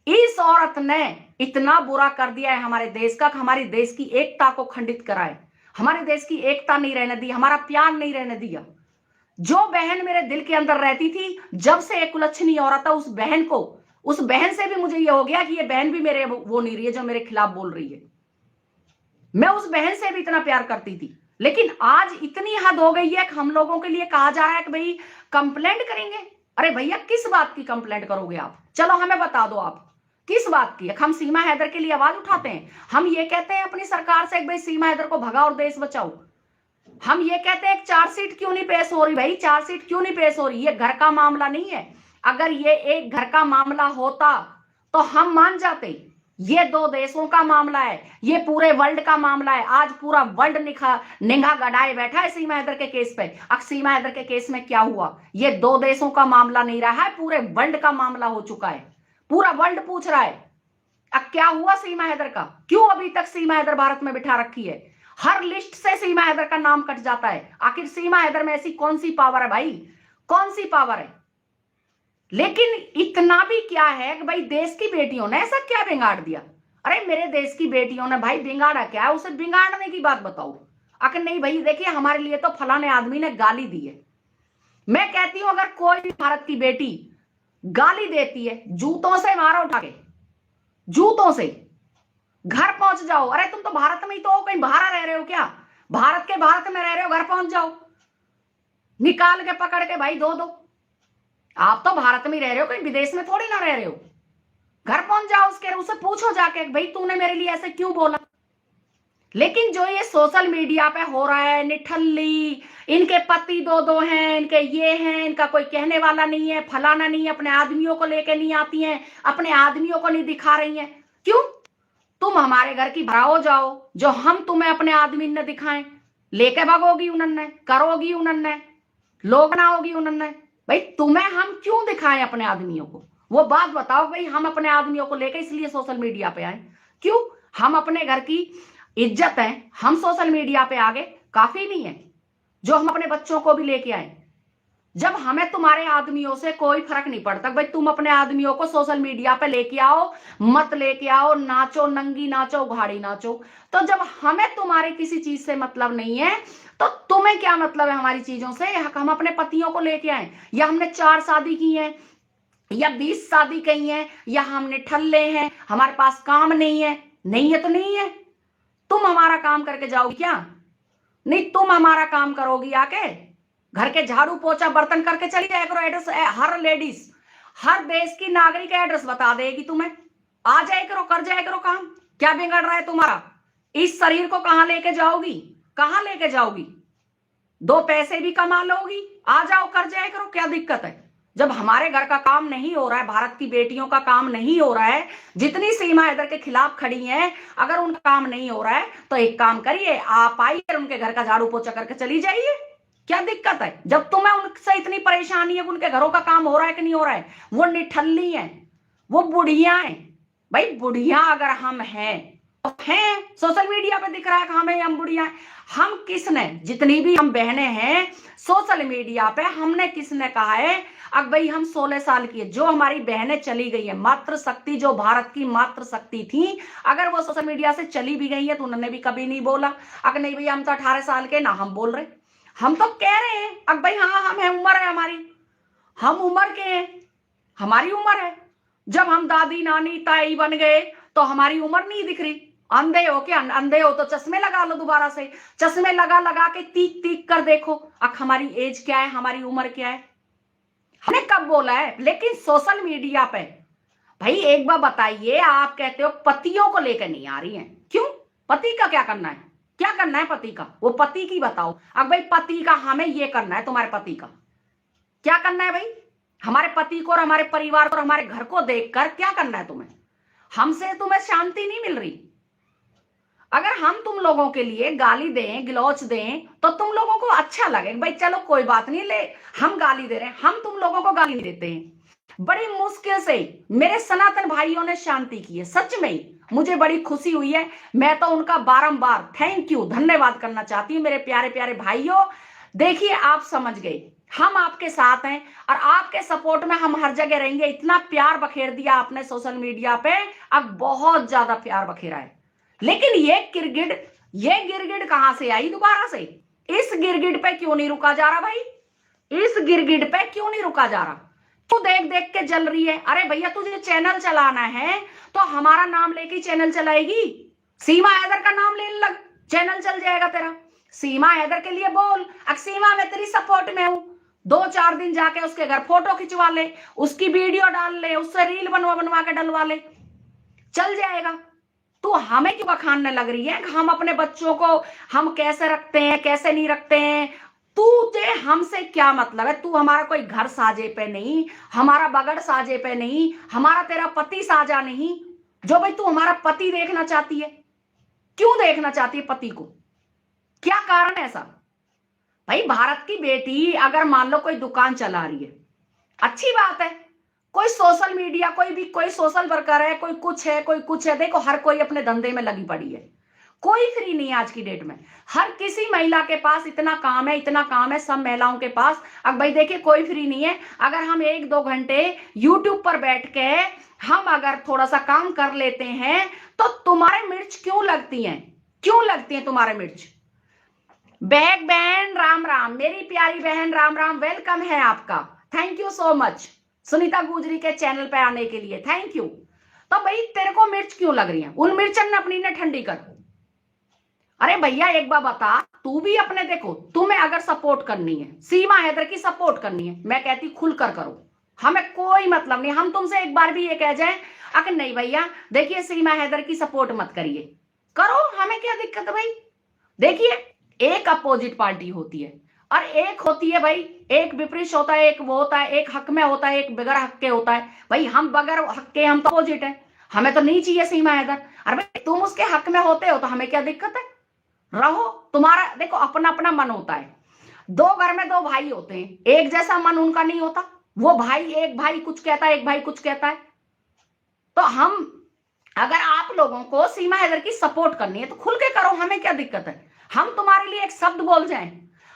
इस औरत ने इतना बुरा कर दिया है हमारे देश का, हमारी देश की एकता को खंडित करा है, हमारे देश की एकता नहीं रहने दी, हमारा प्यार नहीं रहने दिया। जो बहन मेरे दिल के अंदर रहती थी, जब से एक कुलच्छनी औरत है, उस बहन से भी मुझे ये हो गया कि ये बहन भी मेरे वो नहीं रही है जो मेरे खिलाफ बोल रही है। मैं उस बहन से भी इतना प्यार करती थी, लेकिन आज इतनी हद हो गई है कि हम लोगों के लिए कहा जा रहा है कि भाई कंप्लेंट करेंगे। अरे भैया किस बात की कंप्लेंट करोगे आप? चलो हमें बता दो आप किस बात की। हम सीमा हैदर के लिए आवाज उठाते हैं, हम ये कहते हैं अपनी सरकार से भाई सीमा हैदर को भगाओ और देश बचाओ। हम ये कहते हैं चार्जशीट क्यों नहीं पेश हो रही? भाई चार्जशीट क्यों नहीं पेश हो रही? ये घर का मामला नहीं है। अगर ये एक घर का मामला होता तो हम मान जाते। ये दो देशों का मामला है, ये पूरे वर्ल्ड का मामला है। आज पूरा वर्ल्ड निगाह गड़ाए बैठा है सीमा हैदर के केस पे। अब सीमा हैदर के केस में क्या हुआ? ये दो देशों का मामला नहीं रहा है, पूरे वर्ल्ड का मामला हो चुका है। पूरा वर्ल्ड पूछ रहा है अब क्या हुआ सीमा हैदर का, क्यों अभी तक सीमा हैदर भारत में बिठा रखी है? हर लिस्ट से सीमा हैदर का नाम कट जाता है। आखिर सीमा हैदर में ऐसी कौन सी पावर है भाई, कौन सी पावर है? लेकिन इतना भी क्या है कि भाई देश की बेटियों ने ऐसा क्या बिगाड़ दिया? अरे मेरे देश की बेटियों ने भाई बिगाड़ा क्या है? उसे बिगाड़ने की बात बताओ। आखिर नहीं भाई देखिए हमारे लिए तो फलाने आदमी ने गाली दी है। मैं कहती हूं अगर कोई भी भारत की बेटी गाली देती है, जूतों से मारो, उठा के जूतों से घर पहुंच जाओ। अरे तुम तो भारत में ही तो हो, कहीं बाहर रह रहे हो क्या? भारत में रह रहे हो, घर पहुंच जाओ। निकाल के पकड़ के भाई दो दो। आप तो भारत में रह रहे हो, कोई विदेश में थोड़ी ना रह रहे हो। घर पहुंच जाओ उसके, उससे पूछो जाके भाई तूने मेरे लिए ऐसे क्यों बोला। लेकिन जो ये सोशल मीडिया पे हो रहा है निठल्ली, इनके पति दो दो हैं, इनके ये हैं, इनका कोई कहने वाला नहीं है, फलाना नहीं है, अपने आदमियों को लेके नहीं आती हैं, अपने आदमियों को नहीं दिखा रही हैं। क्यों? तुम हमारे घर की भराओ जाओ, जो हम तुम्हें अपने आदमी ने दिखाएं, लेके भागोगी उन्होंने, करोगी उन्होंने, लोग बनाओगी उन्होंने। भाई तुम्हें हम क्यों दिखाएं अपने आदमियों को, वो बात बताओ। भाई हम अपने आदमियों को लेकर इसलिए सोशल मीडिया पे आए, क्यों? हम अपने घर की इज्जत है, हम सोशल मीडिया पे आगे काफी नहीं है जो हम अपने बच्चों को भी लेके आए। जब हमें तुम्हारे आदमियों से कोई फर्क नहीं पड़ता, भाई तुम अपने आदमियों को सोशल मीडिया पे लेके आओ, मत लेके आओ, नाचो नंगी नाचो, उघाड़ी नाचो। तो जब हमें तुम्हारे किसी चीज से मतलब नहीं है, तो तुम्हें क्या मतलब है हमारी चीजों से? हम अपने पतियों को लेके आए, या हमने 4 शादी की है, या 20 शादी की है, या हमने ठल्ले हैं, हमारे पास काम नहीं है? नहीं है तो नहीं है। तुम हमारा काम करके जाओगी क्या? नहीं, तुम हमारा काम करोगी आके? घर के झाड़ू पोछा बर्तन करके चली जाए करो। एड्रेस हर लेडीज, हर देश की नागरिक का एड्रेस बता देगी तुम्हें। आ जाए करो, कर जाए करो काम। क्या बिगड़ रहा है तुम्हारा? इस शरीर को कहां लेके जाओगी? कहां लेके जाओगी? 2 पैसे भी कमा लोगी, आ जाओ कर जाए करो, क्या दिक्कत है? जब हमारे घर का काम नहीं हो रहा है, भारत की बेटियों का काम नहीं हो रहा है, जितनी सीमा हैदर के खिलाफ खड़ी हैं, अगर उनका काम नहीं हो रहा है तो एक काम करिए, आप आइए उनके घर का झाड़ू पोछा करके चली जाइए। क्या दिक्कत है? जब तुम्हें उनसे इतनी परेशानी है कि उनके घरों का काम हो रहा है कि नहीं हो रहा है। वो निठल्ली है, वो बुढ़िया है। भाई बुढ़िया अगर हम हैं तो हैं, सोशल मीडिया पे दिख रहा है कि हम बुढ़िया हैं। हम किसने, जितनी भी हम बहनें हैं सोशल मीडिया पे, हमने किसने कहा है अब भाई हम 16 साल की है, जो हमारी बहनें चली गई है, मातृशक्ति जो भारत की मातृशक्ति थी, अगर वो सोशल मीडिया से चली भी गई है तो उन्होंने भी कभी नहीं बोला अगर नहीं भैया हम तो 18 साल के, ना हम बोल रहे, हम तो कह रहे हैं अब भाई हाँ हम है, उम्र है हमारी, हम उम्र के हैं, हमारी उम्र है। जब हम दादी नानी ताई बन गए तो हमारी उम्र नहीं दिख रही। अंधे हो क्या? अंधे हो तो चश्मे लगा लो दोबारा से, चश्मे लगा लगा के तीक तीक कर देखो अब हमारी एज क्या है, हमारी उम्र क्या है। हमने कब बोला है? लेकिन सोशल मीडिया पे भाई एक बार बताइए, आप कहते हो पतियों को लेकर नहीं आ रही हैं, क्यों? पति का क्या करना है? क्या करना है पति का? वो पति की बताओ। अब भाई पति का हमें ये करना है, तुम्हारे पति का क्या करना है? भाई हमारे पति को और हमारे परिवार को और हमारे घर को देखकर क्या करना है तुम्हें? हमसे तुम्हें शांति नहीं मिल रही। अगर हम तुम लोगों के लिए गाली दें, गिलौच दें, तो तुम लोगों को अच्छा लगे, भाई चलो कोई बात नहीं, ले हम गाली दे रहे हैं, हम तुम लोगों को गाली नहीं देते हैं। बड़ी मुश्किल से मेरे सनातन भाइयों ने शांति की है, सच में ही मुझे बड़ी खुशी हुई है। मैं तो उनका बारंबार थैंक यू, धन्यवाद करना चाहती हूँ। मेरे प्यारे प्यारे भाइयों, देखिए आप समझ गए, हम आपके साथ हैं और आपके सपोर्ट में हम हर जगह रहेंगे। इतना प्यार बखेर दिया आपने सोशल मीडिया पे, अब बहुत ज्यादा प्यार बखेरा है। लेकिन ये गिरगिट कहां से आई दोबारा से? इस गिरगिट पे क्यों नहीं रुका जा रहा भाई? इस गिरगिट पे क्यों नहीं रुका जा रहा? तू देख देख के जल रही है। अरे भैया तुझे चैनल चलाना है तो हमारा नाम लेके चैनल चलाएगी। सीमा हैदर का नाम लेने लग, चैनल चल जाएगा तेरा। सीमा हैदर के लिए बोल, सीमा मैं तेरी सपोर्ट में हूं, 2-4 दिन जाके उसके घर फोटो खिंचवा ले, उसकी वीडियो डाल ले, उससे रील बनवा के डलवा ले, चल जाएगा। तू हमें क्यों बखानने लग रही है? हम अपने बच्चों को हम कैसे रखते हैं, कैसे नहीं रखते हैं, तुझे हमसे क्या मतलब है? तू हमारा कोई घर साजे पे नहीं, हमारा बगड़ साजे पे नहीं, हमारा तेरा पति साजा नहीं, जो भाई तू हमारा पति देखना चाहती है। क्यों देखना चाहती है पति को? क्या कारण है ऐसा? भाई भारत की बेटी अगर मान लो कोई दुकान चला रही है, अच्छी बात है, कोई सोशल मीडिया, कोई सोशल वर्कर है, कोई कुछ है, देखो हर कोई अपने धंधे में लगी पड़ी है, कोई फ्री नहीं है आज की डेट में। हर किसी महिला के पास इतना काम है, सब महिलाओं के पास। अब भाई देखिए कोई फ्री नहीं है। अगर हम 1-2 घंटे यूट्यूब पर बैठ के हम अगर थोड़ा सा काम कर लेते हैं तो तुम्हारे मिर्च क्यों लगती हैं तुम्हारे मिर्च? बैग बहन राम राम, मेरी प्यारी बहन राम राम, वेलकम है आपका, thank you so much Sunita गुजरी के चैनल पे आने के लिए, थैंक यू। तो भाई तेरे को मिर्च क्यों लग रही है? उन मिर्चन ने अपनी ने ठंडी कर। अरे भैया एक बार बता, तू भी अपने देखो, तुम्हें अगर सपोर्ट करनी है, सीमा हैदर की सपोर्ट करनी है, मैं कहती खुलकर करो, हमें कोई मतलब नहीं। हम तुमसे एक बार भी ये कह जाए अगर नहीं भैया देखिए सीमा हैदर की सपोर्ट मत करिए, करो, हमें क्या दिक्कत है भाई। देखिए एक अपोजिट पार्टी होती है और एक होती है भाई, एक विपरीत होता है, एक वो होता है, एक हक में होता है, एक बगैर हक के होता है। भाई हम बगैर हक के, हम तो अपोजिट है, हमें तो नहीं चाहिए सीमा हैदर। अरे भाई तुम उसके हक में होते हो तो हमें क्या दिक्कत है, रहो। तुम्हारा देखो अपना अपना मन होता है, दो घर में दो भाई होते हैं, एक जैसा मन उनका नहीं होता। वो भाई, एक भाई कुछ कहता है, एक भाई कुछ कहता है। तो हम, अगर आप लोगों को सीमा हैदर की सपोर्ट करनी है तो खुल के करो, हमें क्या दिक्कत है। हम तुम्हारे लिए एक शब्द बोल जाएं,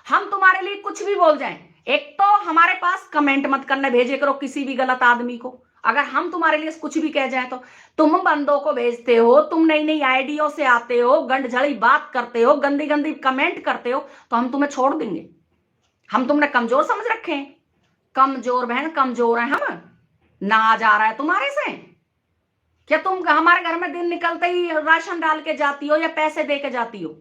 हम तुम्हारे लिए कुछ भी बोल जाएं, एक तो हमारे पास कमेंट मत करने भेजे करो किसी भी गलत आदमी को। अगर हम तुम्हारे लिए कुछ भी कह जाए तो तुम बंदों को भेजते हो, तुम नई नई आइडियो से आते हो, गंडझड़ी बात करते हो, गंदी गंदी कमेंट करते हो, तो हम तुम्हें छोड़ देंगे। हम तुमने कमजोर समझ रखे हैं, कमजोर बहन, कमजोर है हम। ना जा रहा है तुम्हारे से क्या, तुम हमारे घर में दिन निकलते ही राशन डाल के जाती हो या पैसे दे के जाती हो।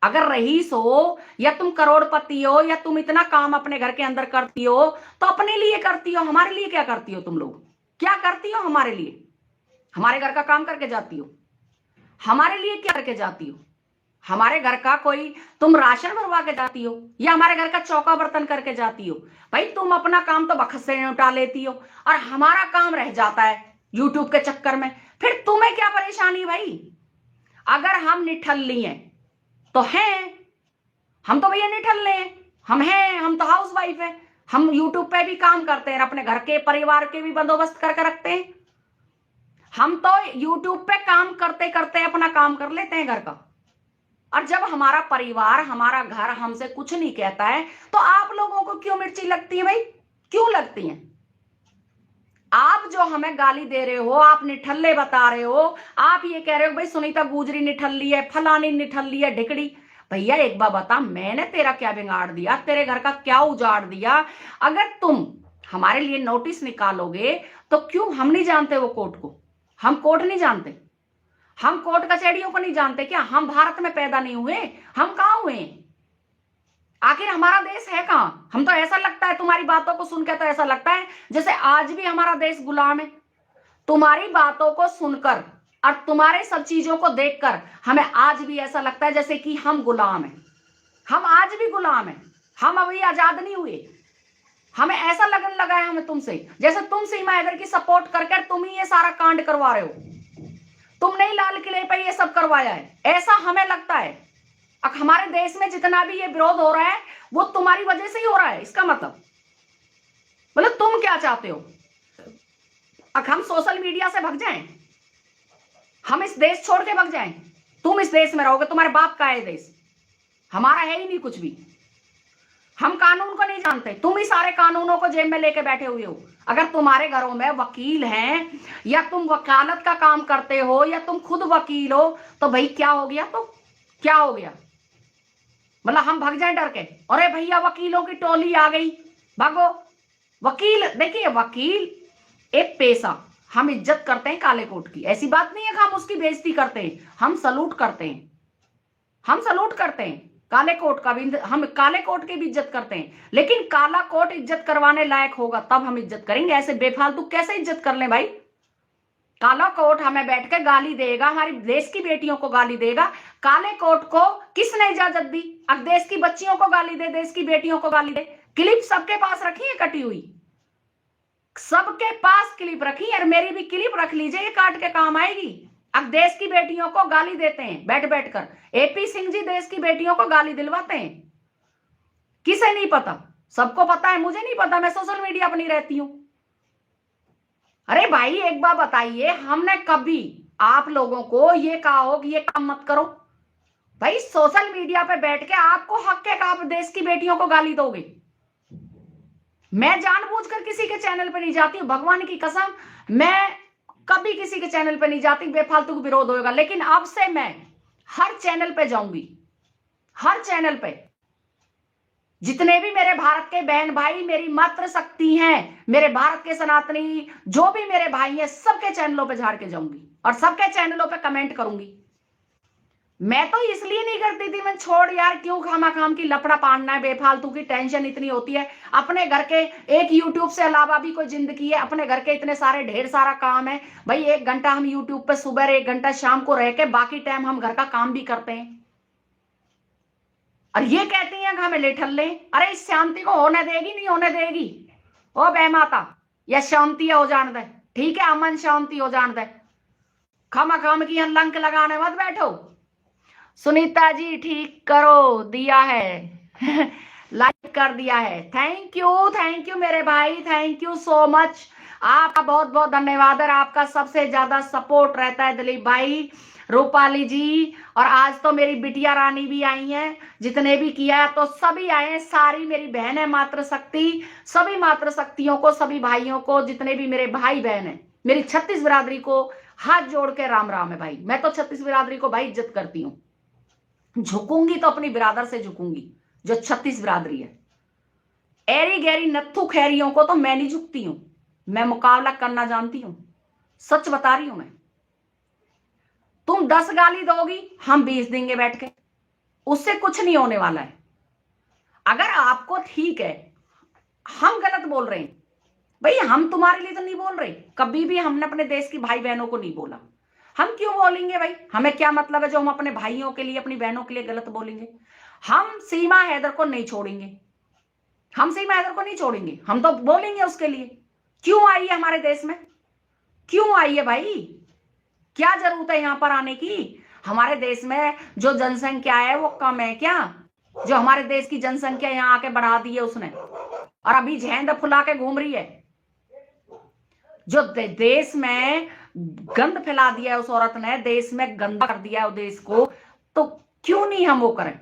अगर रईस हो या तुम करोड़पति हो या तुम इतना काम अपने घर के अंदर करती हो तो अपने लिए करती हो, हमारे लिए क्या करती हो। तुम लोग क्या करती हो हमारे लिए, हमारे घर का काम करके जाती हो, हमारे लिए क्या करके जाती हो। हमारे घर का कोई तुम राशन भरवा के जाती हो या हमारे घर का चौका बर्तन करके जाती हो। भाई तुम अपना काम तो बखत से निपटा लेती हो और हमारा काम रह जाता है यूट्यूब के चक्कर में। फिर तुम्हें क्या परेशानी भाई। अगर हम निठल्ली हैं तो हैं, हम तो भैया निठल्ले हैं, हम हैं, हम तो हाउस वाइफ है, हम यूट्यूब पे भी काम करते हैं, अपने घर के परिवार के भी बंदोबस्त करके रखते हैं। हम तो यूट्यूब पे काम करते करते अपना काम कर लेते हैं घर का। और जब हमारा परिवार, हमारा घर हमसे कुछ नहीं कहता है तो आप लोगों को क्यों मिर्ची लगती है भाई, क्यों लगती है। आप जो हमें गाली दे रहे हो, आप निठल्ले बता रहे हो, आप ये कह रहे हो भाई सुनीता गुजरी निठल्ली है, फलानी निठल्ली है, ढिकड़ी। भैया एक बार बता, मैंने तेरा क्या बिगाड़ दिया, तेरे घर का क्या उजाड़ दिया। अगर तुम हमारे लिए नोटिस निकालोगे तो क्यों, हम नहीं जानते वो कोर्ट को, हम कोर्ट नहीं जानते, हम कोर्ट कचहरियों को नहीं जानते क्या। हम भारत में पैदा नहीं हुए, हम कहां हुए, आखिर हमारा देश है कहां। हम तो ऐसा लगता है तुम्हारी बातों को सुनकर, तो ऐसा लगता है जैसे आज भी हमारा देश गुलाम है। तुम्हारी बातों को सुनकर और तुम्हारे सब चीजों को देखकर हमें आज भी ऐसा लगता है जैसे कि हम गुलाम हैं। हम आज भी गुलाम हैं, हम अभी आजाद नहीं हुए। हमें ऐसा लगने लगा है हमें तुमसे, जैसे तुम सीमा हैदर की सपोर्ट करके तुम ही ये सारा कांड करवा रहे हो, तुमने ही लाल किले पर ये सब करवाया है, ऐसा हमें लगता है। अब हमारे देश में जितना भी ये विरोध हो रहा है वो तुम्हारी वजह से ही हो रहा है। इसका मतलब तुम क्या चाहते हो, अब हम सोशल मीडिया से भग जाएं, हम इस देश छोड़ के भग जाएं, तुम इस देश में रहोगे, तुम्हारे बाप का है देश, हमारा है ही नहीं कुछ भी। हम कानून को नहीं जानते, तुम ही सारे कानूनों को जेब में लेके बैठे हुए हो। अगर तुम्हारे घरों में वकील हैं या तुम वकालत का काम करते हो या तुम खुद वकील हो तो भाई क्या हो गया, तो क्या हो गया, मतलब हम भाग जाए डर के, अरे भैया वकीलों की टोली आ गई, भागो। वकील, देखिए वकील एक पेशा, हम इज्जत करते हैं काले कोट की, ऐसी बात नहीं है कि हम उसकी बेइज्जती करते हैं, हम सलूट करते हैं, हम सलूट करते हैं काले कोट का भी, हम काले कोट की भी इज्जत करते हैं। लेकिन काला कोट इज्जत करवाने लायक होगा तब हम इज्जत करेंगे, ऐसे बेफालतू कैसे इज्जत कर ले भाई। काला कोट हमें बैठ के गाली देगा, हमारी देश की बेटियों को गाली देगा। काले कोट को किसने इजाजत दी, अब देश की बच्चियों को गाली दे, देश की बेटियों को गाली दे। क्लिप सबके पास रखी है कटी हुई, सबके पास क्लिप रखी है, और मेरी भी क्लिप रख लीजिए, ये काट के काम आएगी। अब देश की बेटियों को गाली देते हैं बैठ बैठ कर, एपी सिंह जी देश की बेटियों को गाली दिलवाते हैं। किसे नहीं पता, सबको पता है, मुझे नहीं पता, मैं सोशल मीडिया पर नहीं रहती हूं। अरे भाई एक बार बताइए, हमने कभी आप लोगों को ये कहा हो कि ये काम मत करो। भाई सोशल मीडिया पे बैठ के आपको हक है कि आप देश की बेटियों को गाली दोगे। मैं जानबूझकर किसी के चैनल पे नहीं जाती हूं, भगवान की कसम, मैं कभी किसी के चैनल पे नहीं जाती, बेफालतू का विरोध होगा। लेकिन अब से मैं हर चैनल पे जाऊंगी, हर चैनल पे जितने भी मेरे भारत के बहन भाई, मेरी मातृ शक्ति हैं, मेरे भारत के सनातनी जो भी मेरे भाई हैं, सबके चैनलों पे झाड़ के जाऊंगी और सबके चैनलों पे कमेंट करूंगी। मैं तो इसलिए नहीं करती थी, मैं छोड़ यार, क्यों खामा खाम की लफड़ा पाड़ना है, बेफालतू की टेंशन इतनी होती है। अपने घर के एक यूट्यूब से अलावा भी कोई जिंदगी है, अपने घर के इतने सारे ढेर सारा काम है भाई। 1 घंटा हम यूट्यूब पे सुबह, 1 घंटा शाम को रह के, बाकी टाइम हम घर का काम भी करते हैं। और ये कहती हैं कि हमें ले ठल्ले। अरे इस शांति को होने देगी, नहीं होने देगी ओ बेमाता, या शांति हो जान दे, ठीक है, अमन शांति हो जान दे, खामा खाम की लंक लगाने मत बैठो। सुनीता जी ठीक करो दिया है लाइक कर दिया है, थैंक यू मेरे भाई, थैंक यू सो मच, आपका बहुत बहुत धन्यवाद है। आपका सबसे ज्यादा सपोर्ट रहता है दिलीप भाई, रूपाली जी, और आज तो मेरी बिटिया रानी भी आई है, जितने भी किया तो सभी आए हैं, सारी मेरी बहन है मातृ शक्ति, सभी मातृ शक्तियों को, सभी भाइयों को, जितने भी मेरे भाई बहन है, मेरी 36 बिरादरी को हाथ जोड़ के राम राम है भाई। मैं तो 36 बिरादरी को भाई इज्जत करती हूँ, झुकूंगी तो अपनी बिरादर से झुकूंगी, जो 36 बिरादरी है। एरी गैरी नत्थु खैरियों को तो मैं नहीं झुकती हूं, मैं मुकाबला करना जानती हूं, सच बता रही हूं मैं। तुम 10 गाली दोगी, हम 20 देंगे बैठ के, उससे कुछ नहीं होने वाला है। अगर आपको ठीक है, हम गलत बोल रहे हैं भाई, हम तुम्हारे लिए तो नहीं बोल रहे, कभी भी हमने अपने देश की भाई बहनों को नहीं बोला, हम क्यों बोलेंगे भाई, हमें क्या मतलब है जो हम अपने भाइयों के लिए, अपनी बहनों के लिए गलत बोलेंगे। हम सीमा हैदर को नहीं छोड़ेंगे, हम सीमा हैदर को नहीं छोड़ेंगे, हम तो बोलेंगे उसके लिए। क्यों आई है हमारे देश में, क्यों आई है भाई, क्या जरूरत है यहां पर आने की। हमारे देश में जो जनसंख्या है वो कम है क्या, जो हमारे देश की जनसंख्या यहां आके बढ़ा दी है उसने, और अभी झेंड फुला के घूम रही है। जो देश में गंद फैला दिया है उस औरत ने, देश में गंदा कर दिया है उस देश को, तो क्यों नहीं हम वो करें।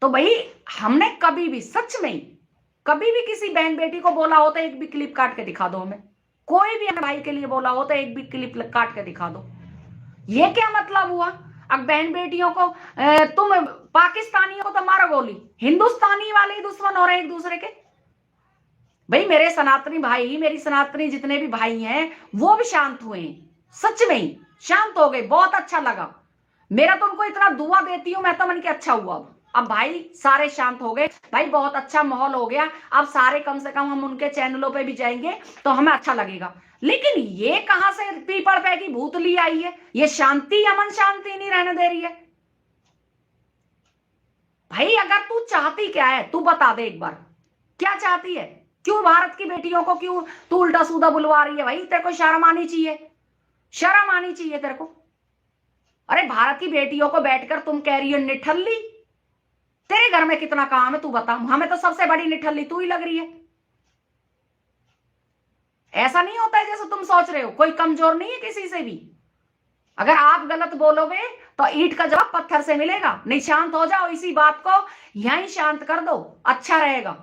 तो भाई हमने कभी भी, सच में कभी भी किसी बहन बेटी को बोला हो तो एक भी क्लिप काट के दिखा दो हमें, कोई भी भाई के लिए बोला हो तो एक भी क्लिप काट के दिखा दो। ये क्या मतलब हुआ, अब बहन बेटियों को तुम पाकिस्तानियों को तो मारो गोली, हिंदुस्तानी वाले ही दुश्मन हो रहे हैं एक दूसरे के। भाई मेरे सनातनी भाई, मेरी सनातनी जितने भी भाई हैं वो भी शांत हुए हैं, सच में ही शांत हो गए, बहुत अच्छा लगा। मेरा तो उनको इतना दुआ देती हूं मैं तो, मन के अच्छा हुआ। अब भाई सारे शांत हो गए भाई, बहुत अच्छा माहौल हो गया। अब सारे कम से कम हम उनके चैनलों पे भी जाएंगे तो हमें अच्छा लगेगा। लेकिन ये कहां से पीपल पे की भूतली आई है, ये शांति, अमन शांति नहीं रहने दे रही है। भाई अगर तू चाहती क्या है, तू बता दे एक बार, क्या चाहती है, क्यों भारत की बेटियों को क्यों तू उल्टा सूदा बुलवा रही है। भाई तेरे को शर्म आनी चाहिए, शर्म आनी चाहिए तेरे को। अरे भारत की बेटियों को बैठकर तुम कह रही हो निठल्ली, तेरे घर में कितना काम है तू बता, हमें तो सबसे बड़ी निठल्ली तू ही लग रही है। ऐसा नहीं होता है जैसे तुम सोच रहे हो, कोई कमजोर नहीं है किसी से भी। अगर आप गलत बोलोगे तो ईंट का जवाब पत्थर से मिलेगा। नहीं, शांत हो जाओ, इसी बात को यहीं शांत कर दो, अच्छा रहेगा।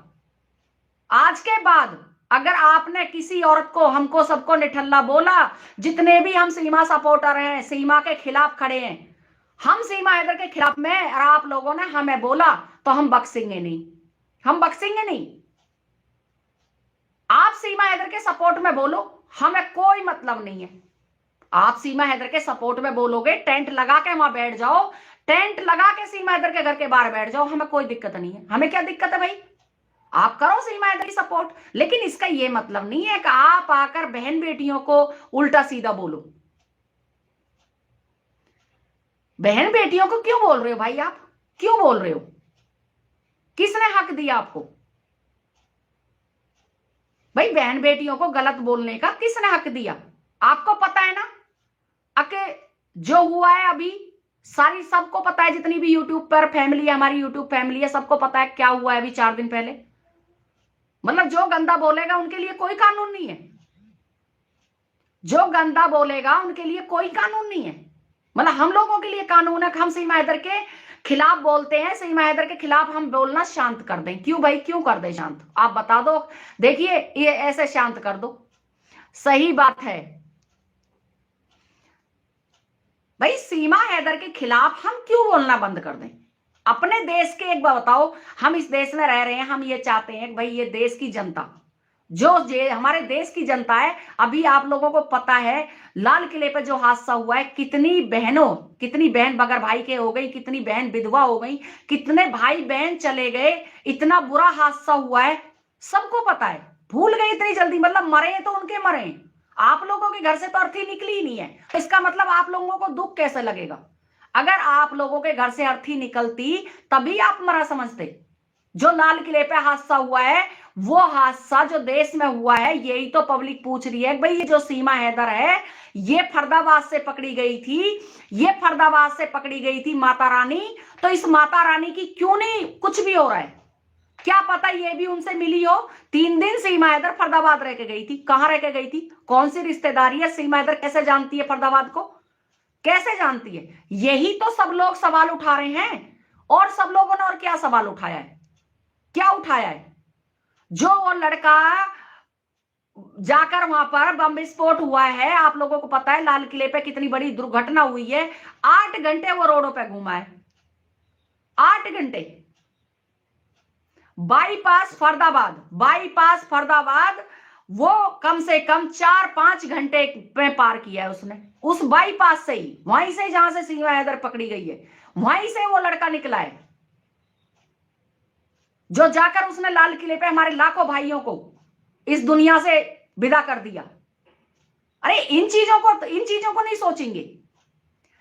आज के बाद अगर आपने किसी औरत को, हमको सबको निठल्ला बोला, जितने भी हम सीमा सपोर्टर हैं, सीमा के खिलाफ खड़े हैं, हम सीमा हैदर के खिलाफ में, और आप लोगों ने हमें बोला तो हम बख्शेंगे नहीं, हम बख्शेंगे नहीं। आप सीमा हैदर के सपोर्ट में बोलो, हमें कोई मतलब नहीं है। आप सीमा हैदर के सपोर्ट में बोलोगे, टेंट लगा के वहां बैठ जाओ, टेंट लगा के सीमा हैदर के घर के बाहर बैठ जाओ, हमें कोई दिक्कत नहीं है। हमें क्या दिक्कत है भाई, आप करो सीमा हैदर की सपोर्ट। लेकिन इसका यह मतलब नहीं है कि आप आकर बहन बेटियों को उल्टा सीधा बोलो। बहन बेटियों को क्यों बोल रहे हो भाई, आप क्यों बोल रहे हो, किसने हक दिया आपको भाई, बहन बेटियों को गलत बोलने का किसने हक दिया। आपको पता है ना, अके जो हुआ है अभी, सारी सबको पता है, जितनी भी यूट्यूब पर फैमिली है, हमारी यूट्यूब फैमिली है, सबको पता है क्या हुआ है अभी 4 दिन पहले। मतलब जो गंदा बोलेगा उनके लिए कोई कानून नहीं है, जो गंदा बोलेगा उनके लिए कोई कानून नहीं है। मतलब हम लोगों के लिए कानून है कि हम सीमा हैदर के खिलाफ बोलते हैं, सीमा हैदर के खिलाफ हम बोलना शांत कर दें। क्यों भाई, क्यों कर दें शांत, आप बता दो। देखिए ये ऐसे शांत कर दो, सही बात है भाई, सीमा हैदर के खिलाफ हम क्यों बोलना बंद कर दें। अपने देश के, एक बार बताओ, हम इस देश में रह रहे हैं, हम ये चाहते हैं कि भाई ये देश की जनता, हमारे देश की जनता है, अभी आप लोगों को पता है लाल किले पे जो हादसा हुआ है, कितनी बहन बगैर भाई के हो गई, कितनी बहन विधवा हो गई, कितने भाई बहन चले गए, इतना बुरा हादसा हुआ है, सबको पता है। भूल गए इतनी जल्दी, मतलब मरे तो उनके मरे, आप लोगों के घर से तो अर्थी निकली ही नहीं है। इसका मतलब आप लोगों को दुख कैसे लगेगा? अगर आप लोगों के घर से अर्थी निकलती तभी आप मरा समझते। जो लाल किले पे हादसा हुआ है, वो हादसा जो देश में हुआ है, यही तो पब्लिक पूछ रही है भाई, ये जो सीमा हैदर है, ये फरीदाबाद से पकड़ी गई थी, माता रानी। तो इस माता रानी की क्यों नहीं कुछ भी हो रहा है? क्या पता ये भी उनसे मिली हो। 3 दिन सीमा हैदर फरीदाबाद रह के गई थी। कहां रह के गई थी? कौन सी रिश्तेदारी है? सीमा हैदर कैसे जानती है फरीदाबाद को? कैसे जानती है? यही तो सब लोग सवाल उठा रहे हैं। और सब लोगों ने और क्या सवाल उठाया है? क्या उठाया है? जो वो लड़का जाकर वहां पर बम विस्फोट हुआ है, आप लोगों को पता है लाल किले पे कितनी बड़ी दुर्घटना हुई है। 8 घंटे वो रोडों पे घूमा है, 8 घंटे। बाईपास फरीदाबाद वो कम से कम 4-5 घंटे में पार किया है उसने, उस बाईपास से ही, वहीं से जहां से सीमा हैदर पकड़ी गई है, वहीं से वो लड़का निकला है, जो जाकर उसने लाल किले पे हमारे लाखों भाइयों को इस दुनिया से विदा कर दिया। अरे इन चीजों को नहीं सोचेंगे।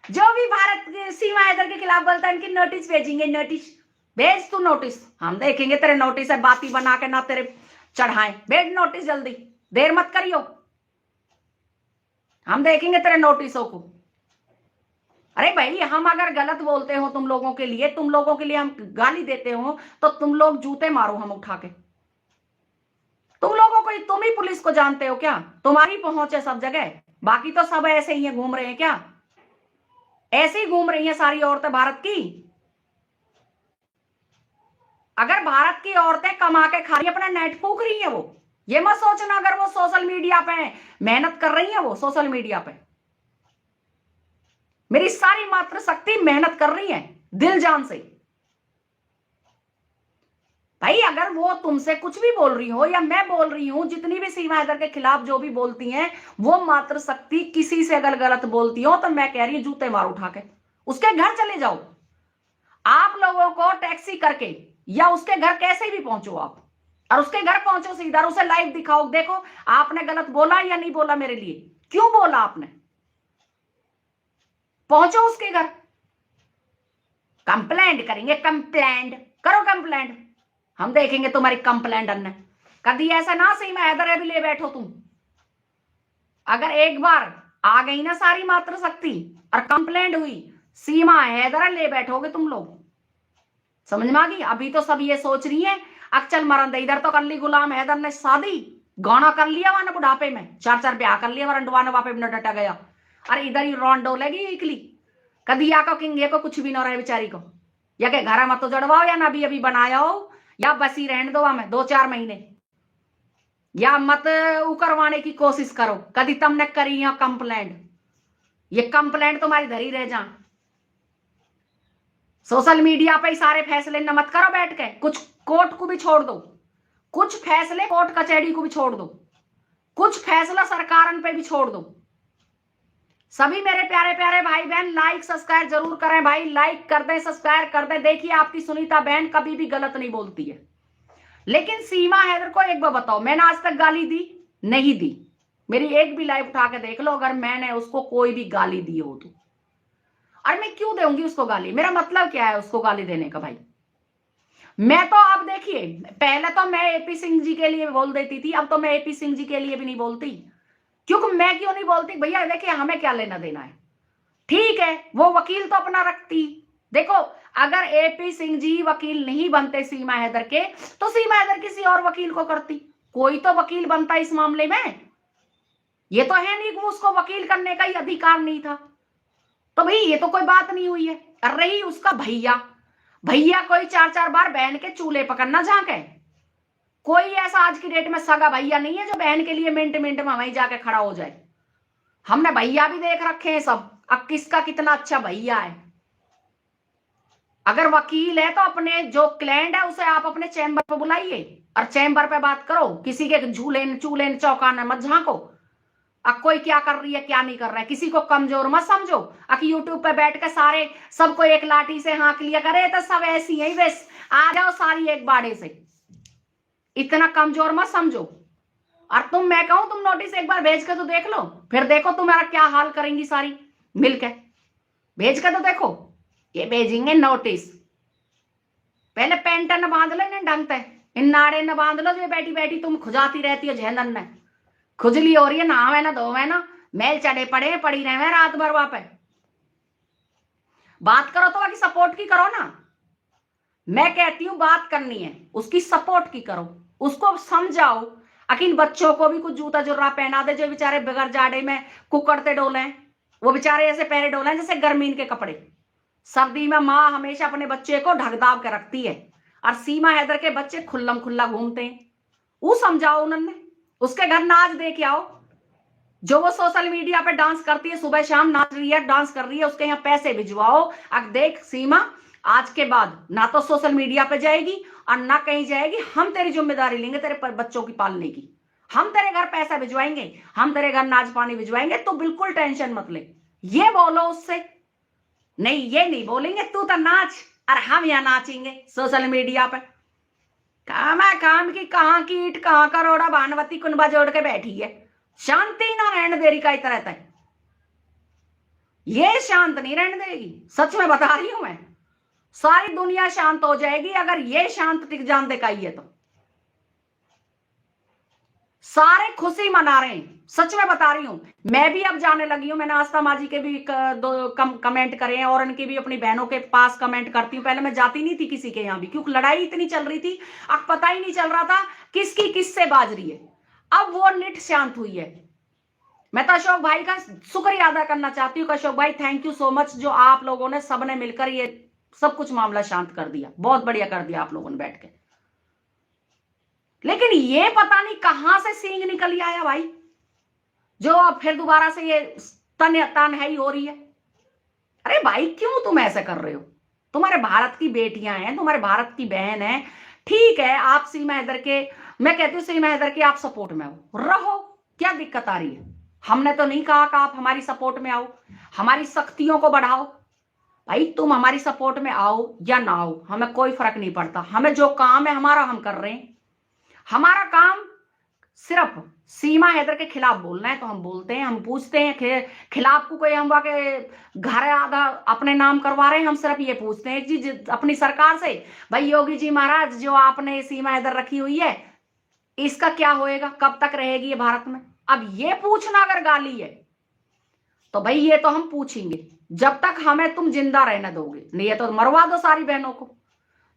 जो भी भारत सीमा हैदर के खिलाफ बोलता है, इनकी नोटिस भेजेंगे। नोटिस भेज, तू नोटिस, हम देखेंगे तेरे नोटिस है, बाती बना के ना तेरे चढ़ाएं। भेज नोटिस जल्दी, देर मत करियो, हम देखेंगे तेरे नोटिसों को। अरे भाई, हम अगर गलत बोलते हो तुम लोगों के लिए हम गाली देते हो, तो तुम लोग जूते मारो हम उठा के। तुम ही पुलिस को जानते हो क्या? तुम्हारी पहुंच है सब जगह, बाकी तो सब ऐसे ही घूम रहे हैं क्या? ऐसे ही घूम रही हैं सारी औरतें भारत की। अगर भारत की औरतें कमा के खा रही, अपना नेट फूक रही है, वो ये मत सोचना अगर वो सोशल मीडिया पे मेहनत कर रही है, वो सोशल मीडिया पे मेरी सारी मातृशक्ति मेहनत कर रही है दिल जान से। भाई अगर वो तुमसे कुछ भी बोल रही हो या मैं बोल रही हूं, जितनी भी सीमा हैदर के खिलाफ जो भी बोलती हैं, वो मातृशक्ति किसी से अगर गलत बोलती हो तो मैं कह रही हूं जूते मार उठा के उसके घर चले जाओ। आप लोगों को टैक्सी करके या उसके घर कैसे भी पहुंचो आप, और उसके घर पहुंचो सीधा, उसे लाइव दिखाओ, देखो आपने गलत बोला या नहीं बोला, मेरे लिए क्यों बोला आपने। पहुंचो उसके घर, कंप्लेंट करेंगे, कंप्लेंट करो, कंप्लेंट हम देखेंगे तुम्हारी कंप्लेंट। अन्य कभी ऐसा ना सीमा हैदर अभी ले बैठो तुम। अगर एक बार आ गई ना सारी मातृशक्ति और कंप्लेंट हुई, सीमा हैदर ले बैठोगे तुम लोग, समझ में आ गई? अभी तो सब ये सोच रही है अक्चल मरंद, इधर तो कर ली गुलाम हैदर ने शादी, गाना कर लिया वहां बुढ़ापे में, 4-4 ब्याह कर लिया वरंडवा ने, वापे में डटा गया। अरे इधर ही रौन डोलेगी इकली, कभी आको किंगे को कुछ भी ना रहे बेचारी को, या के घर मत तो जड़वाओ या ना अभी अभी बनाया हो, या बसी रहने दो हमें 2-4 महीने, या मत उकरवाने की कोशिश करो। कभी तुमने करी है कंप्लेंट, ये कंप्लेंट तुम्हारी धरी रह जा। सोशल मीडिया पे सारे फैसले न मत करो बैठ के, कुछ कोर्ट को भी छोड़ दो, कुछ फैसले कोर्ट कचहरी को भी छोड़ दो, कुछ फैसला सरकार पे भी छोड़ दो। सभी मेरे प्यारे प्यारे भाई बहन लाइक सब्सक्राइब जरूर करें भाई, लाइक कर दें, सब्सक्राइब कर दें। देखिए आपकी सुनीता बहन कभी भी गलत नहीं बोलती है, लेकिन सीमा हैदर को एक बार बताओ, मैंने आज तक गाली दी? नहीं दी। मेरी एक भी लाइव उठा के देख लो अगर मैंने उसको कोई भी गाली दी हो तो। और मैं क्यों दूंगी उसको गाली? मेरा मतलब क्या है उसको गाली देने का भाई? मैं तो आप देखिए, पहले तो मैं एपी सिंह जी के लिए बोल देती थी, अब तो मैं एपी सिंह जी के लिए भी नहीं बोलती। क्योंकि मैं क्यों नहीं बोलती भैया? देखिए हमें क्या लेना देना है, ठीक है वो वकील तो अपना रखती। देखो अगर एपी सिंह जी वकील नहीं बनते सीमा हैदर के, तो सीमा हैदर किसी और वकील को करती, कोई तो वकील बनता इस मामले में। ये तो है नहीं कि उसको वकील करने का ही अधिकार नहीं था, तो भाई ये तो कोई बात नहीं हुई है। कर रही उसका भैया, भैया कोई 4-4 बार बहन के चूल्हे पकड़ना झांके। कोई ऐसा आज की डेट में सगा भैया नहीं है जो बहन के लिए मिनट मिनट में वहीं जाके खड़ा हो जाए। हमने भैया भी देख रखे हैं सब, अब किसका कितना अच्छा भैया है। अगर वकील है तो अपने जो क्लाइंट है उसे आप अपने चैम्बर पे बुलाइए और चैम्बर पे बात करो, किसी के झूले चूल्हे चौकाने मत झांको। अब कोई क्या कर रही है क्या नहीं कर रहा है, किसी को कमजोर मत समझो। अब यूट्यूब पे बैठ के सारे सबको एक लाठी से हाँक लिया करे तो सब ऐसी है बस, आ जाओ सारी एक बाड़े से, इतना कमजोर मत समझो। और तुम, मैं कहूं तुम नोटिस एक बार भेज के तो देख लो, फिर देखो तुम्हारा क्या हाल करेंगी सारी मिलके। भेज के तो देखो, ये भेजेंगे नोटिस। पहले पेंट न बांध लो इन्हें ढंग से, इन नाड़े न बांध लो जो बैठी बैठी तुम खुजाती रहती हो झेंदन में, खुजली हो रही है, नहावे ना धोवे ना, मैल चढ़े पड़े पड़ी रहे रात भर वहां पे। बात करो तो बाकी सपोर्ट की करो ना। मैं कहती हूं बात करनी है उसकी सपोर्ट की करो, उसको समझाओ। अकिन बच्चों को भी कुछ जूता जुर्रा पहना दे जो बेचारे बगैर जाड़े में कुकड़ते डोले, वो बेचारे ऐसे पैरे डोले जैसे गर्मीन के कपड़े। सर्दी में माँ हमेशा अपने बच्चे को ढकदाब के रखती है और सीमा हैदर के बच्चे खुल्लम खुल्ला घूमते हैं। वो समझाओ उन्होंने, उसके घर नाच दे के आओ। जो वो सोशल मीडिया पे डांस करती है, सुबह शाम नाच रही है डांस कर रही है, उसके यहाँ पैसे भिजवाओ। अब देख सीमा, आज के बाद ना तो सोशल मीडिया पे जाएगी और ना कहीं जाएगी, हम तेरी जिम्मेदारी लेंगे तेरे बच्चों की पालने की। हम तेरे घर पैसा भिजवाएंगे, हम तेरे घर नाच पानी भिजवाएंगे, तो बिल्कुल टेंशन मत ले। ये बोलो उससे, नहीं ये नहीं बोलेंगे तू तो नाच और हम यहाँ नाचेंगे सोशल मीडिया पे। काम है काम की, कहाँ की ईट कहाँ का रोड़ा, भानवती कुनबा जोड़ के बैठी है, शांति ना रहने देरी का इतना रहता है। ये शांत नहीं रहने देगी, सच में बता रही हूं मैं। सारी दुनिया शांत हो जाएगी अगर ये शांत टिक जान दिखाई है तो। सारे खुशी मना रहे हैं, सच में बता रही हूं। मैं भी अब जाने लगी हूं, मैंने आस्था माँ जी के भी दो कमेंट करे हैं और उनकी भी अपनी बहनों के पास कमेंट करती हूँ। पहले मैं जाती नहीं थी किसी के यहाँ भी, क्योंकि लड़ाई इतनी चल रही थी, अब पता ही नहीं चल रहा था किसकी किससे बाज रही है। अब वो निट शांत हुई है। मैं तो अशोक भाई का शुक्रिया अदा करना चाहती हूँ। अशोक भाई थैंक यू सो मच, जो आप लोगों ने सबने मिलकर ये सब कुछ मामला शांत कर दिया, बहुत बढ़िया कर दिया आप लोगों ने बैठ के। लेकिन ये पता नहीं कहां से सींग निकल आया भाई, जो अब फिर दोबारा से ये तन है ही हो रही है। अरे भाई क्यों तुम ऐसे कर रहे हो? तुम्हारे भारत की बेटियां हैं, तुम्हारे भारत की बहन है, ठीक है। आप सीमा हैदर के, मैं कहती हूँ सीमा हैदर के आप सपोर्ट में हो, रहो, क्या दिक्कत आ रही है? हमने तो नहीं कहा कि आप हमारी सपोर्ट में आओ, हमारी शक्तियों को बढ़ाओ। भाई तुम हमारी सपोर्ट में आओ या ना आओ, हमें कोई फर्क नहीं पड़ता। हमें जो काम है हमारा हम कर रहे हैं। हमारा काम सिर्फ सीमा हैदर के खिलाफ बोलना है तो हम बोलते हैं, हम पूछते हैं खिलाफ को कोई हम वाके घर आधा अपने नाम करवा रहे हैं, हम सिर्फ ये पूछते हैं जी अपनी सरकार से, भाई योगी जी महाराज जो आपने सीमा हैदर रखी हुई है इसका क्या होएगा, कब तक रहेगी ये भारत में? अब ये पूछना अगर गाली है तो भाई ये तो हम पूछेंगे जब तक हमें तुम जिंदा रहने दोगे, नहीं है तो मरवा दो सारी बहनों को।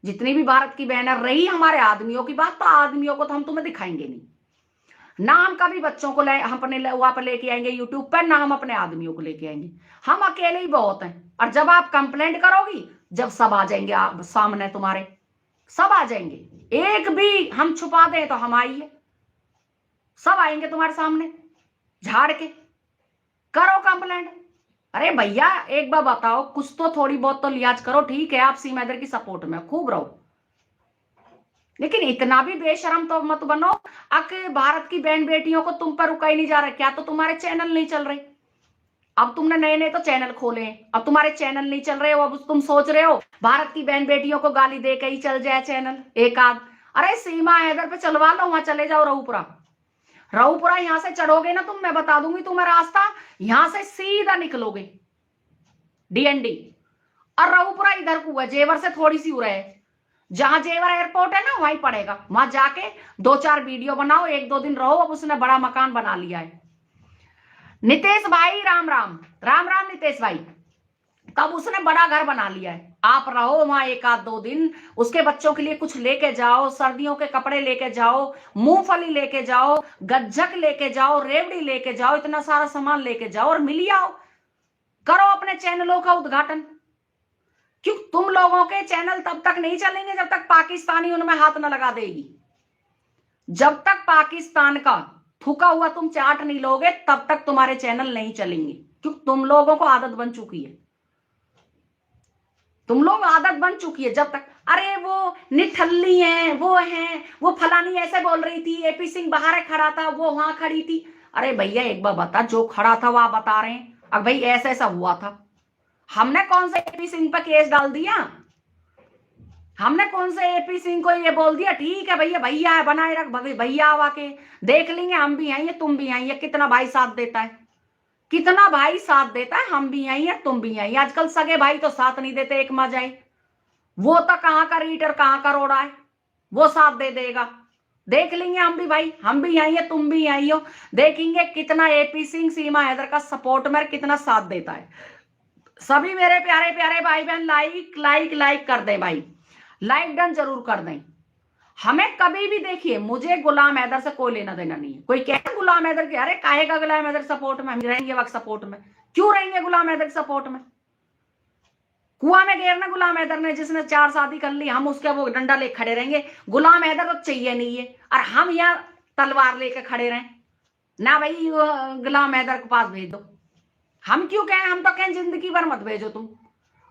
जितनी भी भारत की बहनें रही हमारे आदमियों की बात, तो आदमियों को तो हम तुम्हें दिखाएंगे नहीं ना। हम कभी बच्चों को हम अपने वहां पर लेके आएंगे यूट्यूब पर, ना हम अपने आदमियों को लेके आएंगे। हम अकेले ही बहुत हैं। और जब आप कंप्लेंट करोगी, जब सब आ जाएंगे आप सामने, तुम्हारे सब आ जाएंगे, एक भी हम छुपा दें तो हम आइए, सब आएंगे तुम्हारे सामने झाड़ के, करो कंप्लेंट। अरे भैया एक बार बताओ, कुछ तो थोड़ी बहुत तो लिहाज करो। ठीक है आप सीमा हैदर की सपोर्ट में खूब रहो, लेकिन इतना भी बेशरम तो मत बनो कि भारत की बहन बेटियों को तुम पर रुका ही नहीं जा रहा। क्या तो तुम्हारे चैनल नहीं चल रहे? अब तुमने नए नए तो चैनल खोले, अब तुम्हारे चैनल नहीं चल रहे हो, अब तुम सोच रहे हो भारत की बहन बेटियों को गाली दे के ही चल जाए चैनल एक आध। अरे सीमा हैदर पे चलवा लो, वहां चले जाओ रऊपुरा। रऊपुरा यहां से चढ़ोगे ना तुम, मैं बता दूंगी तुम्हें रास्ता, यहां से सीधा निकलोगे डीएनडी। और रऊपुरा इधर को है, जेवर से थोड़ी सी उड़े है, जहां जेवर एयरपोर्ट है ना वहीं पड़ेगा। वहां जाके 2-4 वीडियो बनाओ, 1-2 दिन रहो। अब उसने बड़ा मकान बना लिया है। नितेश भाई राम राम, राम राम नितेश भाई। तब उसने बड़ा घर बना लिया है, आप रहो वहां 1-2 दिन, उसके बच्चों के लिए कुछ लेके जाओ, सर्दियों के कपड़े लेके जाओ, मूंगफली लेके जाओ, गज्जक लेके जाओ, रेवड़ी लेके जाओ, इतना सारा सामान लेके जाओ और मिल आओ, करो अपने चैनलों का उद्घाटन। क्यों तुम लोगों के चैनल तब तक नहीं चलेंगे जब तक पाकिस्तानी उनमें हाथ न लगा देगी। जब तक पाकिस्तान का थूका हुआ तुम चाट नहीं लोगे तब तक तुम्हारे चैनल नहीं चलेंगे, क्योंकि तुम लोगों को आदत बन चुकी है। तुम लोग आदत बन चुकी है जब तक, अरे वो निठल्ली है, वो फलानी ऐसे बोल रही थी, एपी सिंह बाहर खड़ा था, वो वहां खड़ी थी। अरे भैया एक बार बता, जो खड़ा था वह बता रहे हैं, अब भाई ऐसा ऐसा हुआ था। हमने कौन से एपी सिंह पर केस डाल दिया? हमने कौन से एपी सिंह को ये बोल दिया ठीक है भैया, भैया है बनाए रख, भैया आवा के देख लेंगे, हम भी आएंगे तुम भी आएंगे, कितना भाई साथ देता है, कितना भाई साथ देता है, हम भी आएंगे तुम भी आएंगे। आजकल सगे भाई तो साथ नहीं देते, एक मजा है, वो तो कहाँ का रीटर कहाँ का रोड़ा है, वो साथ दे देगा, देख लेंगे हम भी भाई, हम भी आइए तुम भी आइयो, देखेंगे कितना एपी सिंह सीमा हैदर का सपोर्ट में कितना साथ देता है। सभी मेरे प्यारे प्यारे भाई बहन लाइक लाइक लाइक कर दें भाई, लाइक डन जरूर कर दें। हमें कभी भी देखिए, मुझे गुलाम हैदर से कोई लेना देना नहीं है। कोई कहता गुलाम हैदर के, अरे काहे का गुलाम हैदर सपोर्ट में, हम रहेंगे वक्त सपोर्ट में, क्यों रहेंगे गुलाम हैदर सपोर्ट में? कुआं में गिरना गुलाम हैदर ने, जिसने 4 शादी कर ली, हम उसके वो डंडा लेके खड़े रहेंगे? गुलाम हैदर तो चाहिए नहीं है, और हम यहाँ तलवार लेके खड़े रहें ना भाई, गुलाम हैदर के पास भेज दो। हम क्यों कहें, हम तो कहें जिंदगी भर मत भेजो, तुम